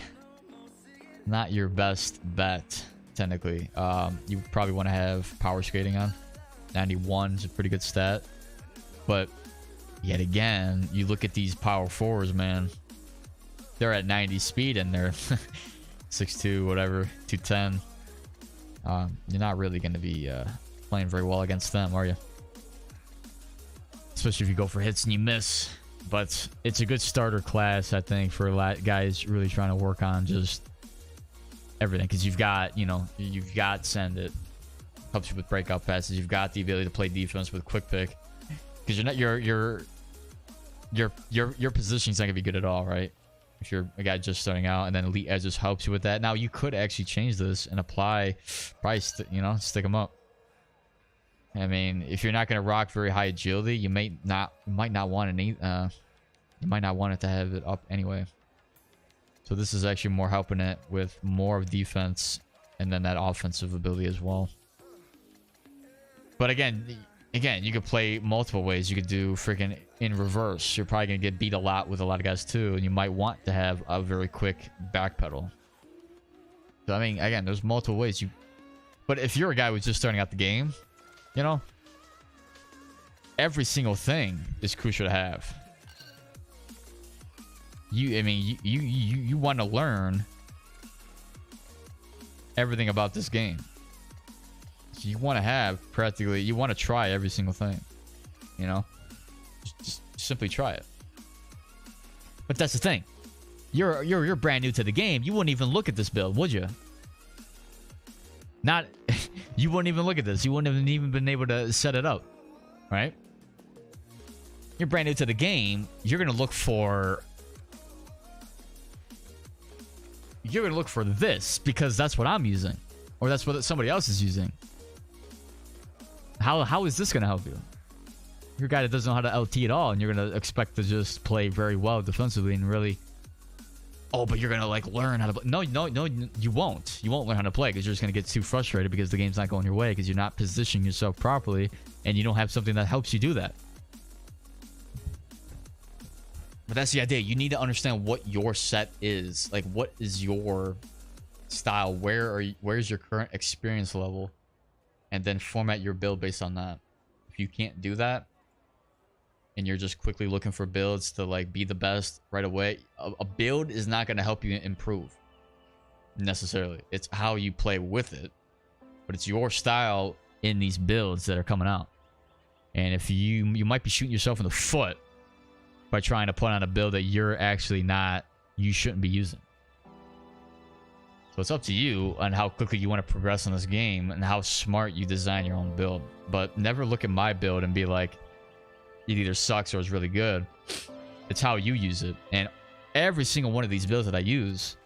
not your best bet, technically. You probably want to have power skating on. 91 is a pretty good stat, but yet again, you look at these power forwards, man. They're at 90 speed and they're 6'2", whatever, 210. You're not really going to be playing very well against them, are you? Especially if you go for hits and you miss. But it's a good starter class, I think, for guys really trying to work on just everything. Because you've got, you know, you've got send it, helps you with breakout passes. You've got the ability to play defense with quick pick. Because you're not your positioning's not gonna be good at all, right? If you're a guy just starting out, and then elite edge just helps you with that. Now you could actually change this and apply, probably you know, stick them up. I mean, if you're not gonna rock very high agility, you might not want any. You might not want it to have it up anyway. So this is actually more helping it with more of defense and then that offensive ability as well. But again, you could play multiple ways. You could do freaking in reverse. You're probably gonna get beat a lot with a lot of guys too, and you might want to have a very quick back pedal. So I mean, again, there's multiple ways you. But if you're a guy who's just starting out the game, you know, every single thing is crucial to have. I mean, you want to learn everything about this game. So you want to have practically, you want to try every single thing, you know, just simply try it. But that's the thing, you're brand new to the game. You wouldn't even look at this build, would you? Not, you wouldn't even look at this. You wouldn't have even been able to set it up, right? You're brand new to the game. You're gonna look for this because that's what I'm using, or that's what somebody else is using. How is this gonna help you? You're a guy that doesn't know how to LT at all, and you're gonna expect to just play very well defensively and really. Oh, but you're gonna like learn how to play. No, you won't. You won't learn how to play because you're just gonna get too frustrated because the game's not going your way because you're not positioning yourself properly and you don't have something that helps you do that. But that's the idea. You need to understand what your set is. Like, what is your style? Where's your current experience level? And then format your build based on that. If you can't do that, and you're just quickly looking for builds to like be the best right away, a build is not going to help you improve necessarily. It's how you play with it, but it's your style in these builds that are coming out. And if you might be shooting yourself in the foot by trying to put on a build that you're actually not, you shouldn't be using. So it's up to you on how quickly you want to progress in this game and how smart you design your own build. But never look at my build and be like, it either sucks or is really good. It's how you use it. And every single one of these builds that I use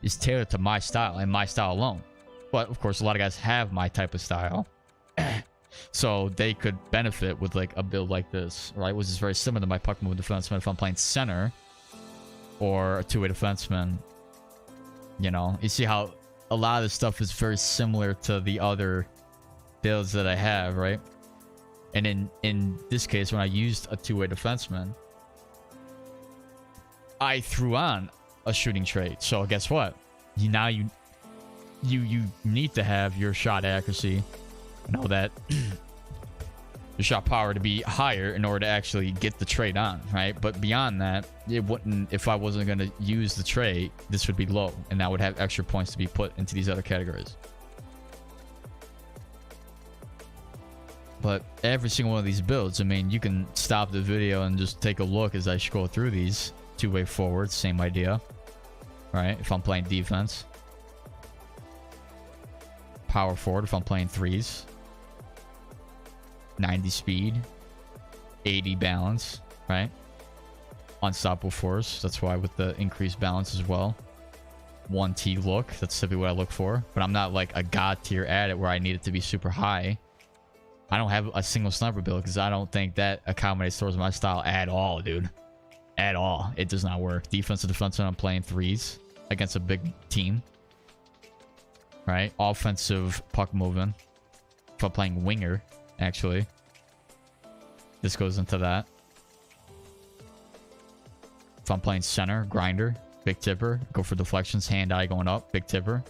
is tailored to my style and my style alone. But of course, a lot of guys have my type of style. So they could benefit with like a build like this, right? Which is very similar to my puck move defenseman if I'm playing center or a two-way defenseman. You know, you see how a lot of this stuff is very similar to the other builds that I have, right? And in this case, when I used a two-way defenseman, I threw on a shooting trait. So guess what? You need to have your shot accuracy, know that your shot power to be higher in order to actually get the trait on, right? But beyond that, it wouldn't. If I wasn't going to use the trait, this would be low, and that would have extra points to be put into these other categories. But every single one of these builds, I mean, you can stop the video and just take a look as I scroll through these. Two-way forwards, same idea, right? If I'm playing defense. Power forward if I'm playing threes. 90 speed. 80 balance, right? Unstoppable force. That's why with the increased balance as well. 1T look. That's typically what I look for. But I'm not like a god tier at it where I need it to be super high. I don't have a single sniper build because I don't think that accommodates towards my style at all, dude. At all. It does not work. Defensive defense when I'm playing threes against a big team. Right? Offensive puck moving. If I'm playing winger, actually. This goes into that. If I'm playing center, grinder, big tipper, go for deflections, hand-eye going up, big tipper.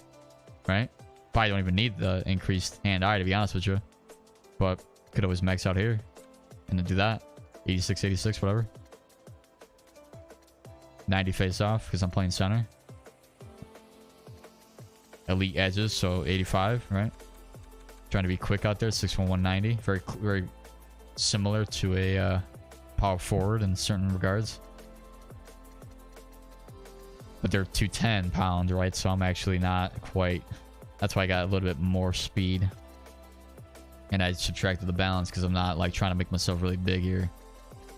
Right? Probably don't even need the increased hand-eye, to be honest with you. But could always max out here and then do that. 86, 86, whatever. 90 face off because I'm playing center. Elite edges, so 85, right? Trying to be quick out there, 6'1", 190. Very similar to a power forward in certain regards. But they're 210 pounds, right? So I'm actually not quite. That's why I got a little bit more speed. And I subtracted the balance because I'm not like trying to make myself really big here.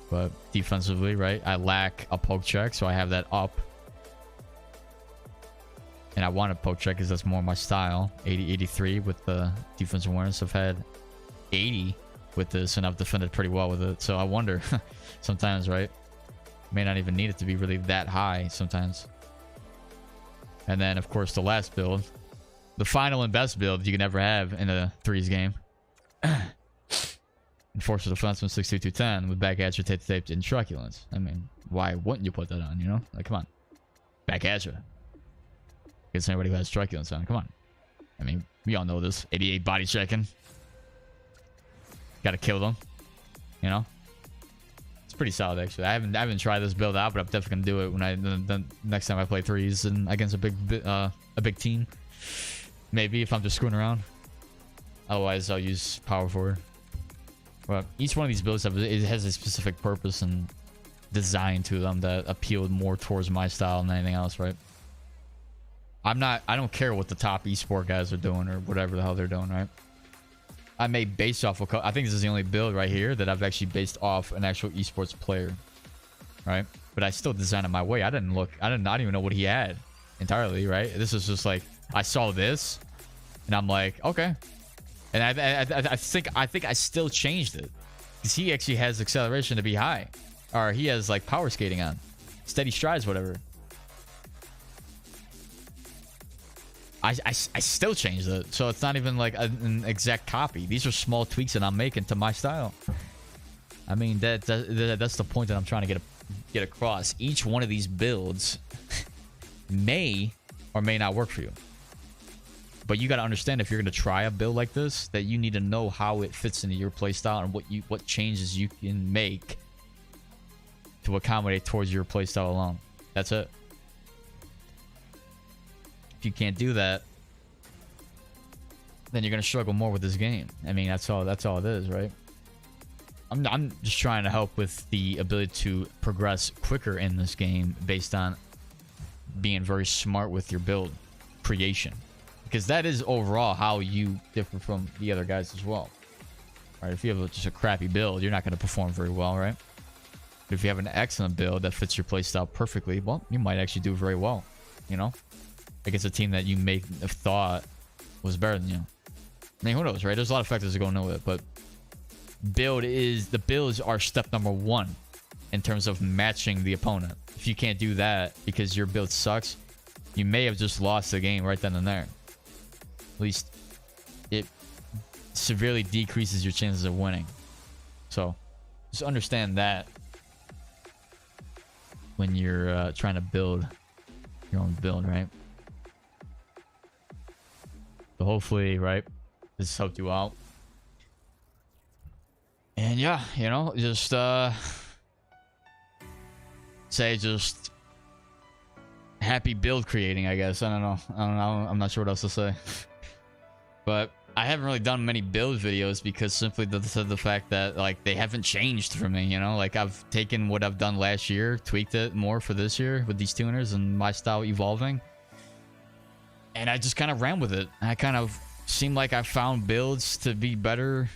But defensively, right? I lack a poke check, so I have that up. And I want a poke check because that's more my style. 80, 83 with the defensive awareness. I've had 80 with this, and I've defended pretty well with it. So I wonder sometimes, right? May not even need it to be really that high sometimes. And then, of course, the last build. The final and best build you can ever have in a threes game. Enforcer defenseman 6'2", 210 with back edge, tape and truculence. I mean, why wouldn't you put that on, you know? Like, come on. Back edge. Against anybody who has truculence on. Come on. I mean, we all know this. 88 body checking. Gotta kill them. You know? It's pretty solid, actually. I haven't tried this build out, but I'm definitely gonna do it when the next time I play threes and against a big team. Maybe if I'm just screwing around. Otherwise, I'll use power forward. But each one of these builds has a specific purpose and design to them that appealed more towards my style than anything else, right? I don't care what the top esport guys are doing or whatever the hell they're doing, right? I made based off of, I think this is the only build right here that I've actually based off an actual esports player, right? But I still designed it my way. I did not even know what he had entirely, right? This is just like, I saw this and I'm like, okay. And I think I still changed it because he actually has acceleration to be high, or he has like power skating on, steady strides, whatever. I still changed it, so it's not even like an exact copy. These are small tweaks that I'm making to my style. I mean, that's the point that I'm trying to get across. Each one of these builds may or may not work for you. But you got to understand, if you're going to try a build like this, that you need to know how it fits into your playstyle and what changes you can make to accommodate towards your playstyle alone. That's it. If you can't do that, then you're going to struggle more with this game. I mean, that's all it is, right? I'm just trying to help with the ability to progress quicker in this game based on being very smart with your build creation. Because that is overall how you differ from the other guys as well. Right? If you have just a crappy build, you're not going to perform very well, right? But if you have an excellent build that fits your playstyle perfectly, well, you might actually do very well, you know? Against a team that you may have thought was better than you. I mean, who knows, right? There's a lot of factors that go into it, but the builds are step number one in terms of matching the opponent. If you can't do that because your build sucks, you may have just lost the game right then and there. At least it severely decreases your chances of winning. So just understand that when you're trying to build your own build, right? So hopefully, right, this helped you out. And yeah, you know, just say just happy build creating, I guess. I don't know. I'm not sure what else to say. But I haven't really done many build videos because simply the fact that like they haven't changed for me, you know? Like I've taken what I've done last year, tweaked it more for this year with these tuners and my style evolving. And I just kind of ran with it. I kind of seemed like I found builds to be better,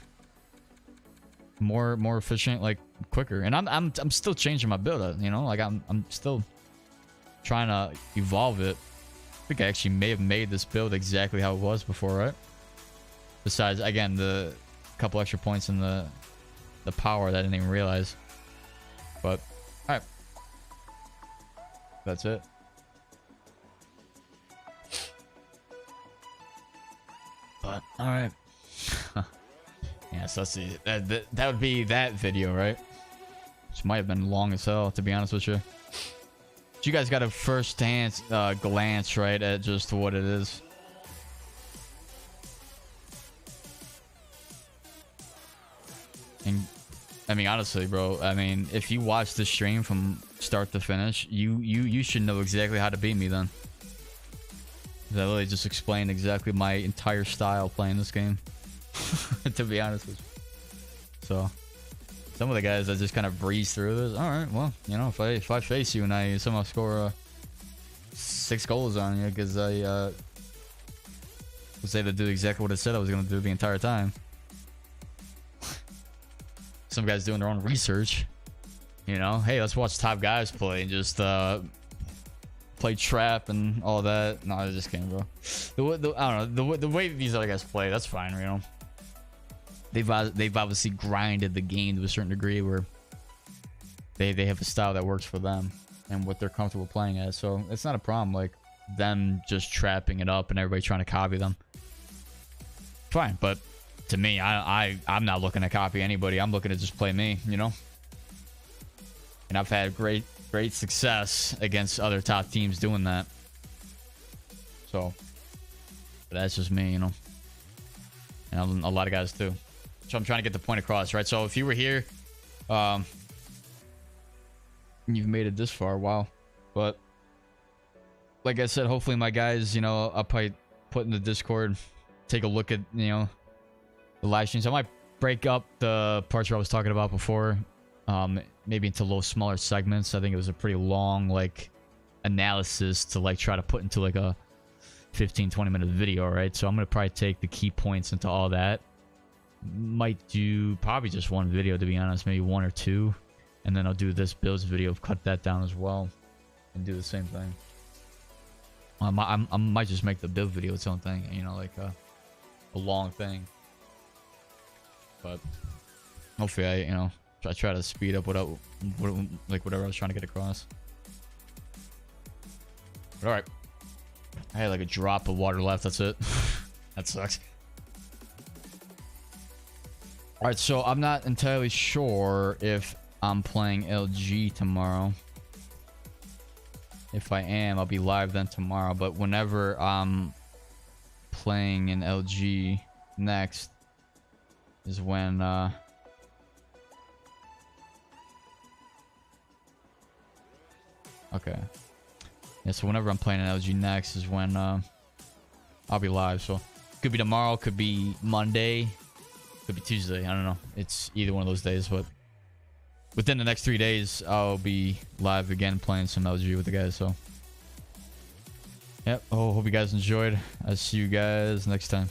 more efficient, like quicker. And I'm still changing my build, you know? Like I'm still trying to evolve it. I think I actually may have made this build exactly how it was before, right? Besides, again, the couple extra points in the power that I didn't even realize. But, alright. That's it. But, alright. Yeah, so let's see. That would be that video, right? Which might have been long as hell, to be honest with you. But you guys got a first-hand glance, right, at just what it is. And I mean, honestly, bro. I mean, if you watch the stream from start to finish, you should know exactly how to beat me then. 'Cause I literally just explained exactly my entire style playing this game. To be honest with you. So, some of the guys that just kind of breeze through this. All right, well, you know, if I face you and I somehow score 6 goals on you because I was able to do exactly what I said I was going to do the entire time. Some guys doing their own research. You know, hey, let's watch top guys play and just play trap and all that. No, I just can't, bro. I don't know, the way these other guys play, that's fine, you know. They've obviously grinded the game to a certain degree where they have a style that works for them and what they're comfortable playing at. So it's not a problem, like them just trapping it up and everybody trying to copy them. Fine, but to me, I'm not looking to copy anybody. I'm looking to just play me, you know. And I've had great success against other top teams doing that. So, but that's just me, you know. And a lot of guys too. So I'm trying to get the point across, right? So if you were here, you've made it this far, wow. But like I said, hopefully my guys, you know, I'll probably put in the Discord, take a look at, you know, the live streams. I might break up the parts where I was talking about before, maybe into little smaller segments. I think it was a pretty long like analysis to like try to put into like a 15-20 minute video, right? So I'm gonna probably take the key points into all that. Might do probably just one video, to be honest, maybe 1 or 2, and then I'll do this builds video, cut that down as well, and do the same thing. I might just make the build video its own thing, you know, like a long thing. But hopefully I try to speed up whatever I was trying to get across. But all right, I had like a drop of water left. That's it. That sucks. All right, so I'm not entirely sure if I'm playing LG tomorrow. If I am, I'll be live then tomorrow. But whenever I'm playing in LG next is when okay. Yeah, so whenever I'm playing in LG next is when I'll be live. So could be tomorrow, could be Monday, could be Tuesday. I don't know. It's either one of those days, but within the next 3 days, I'll be live again playing some LG with the guys. So, yep. Oh, hope you guys enjoyed. I'll see you guys next time.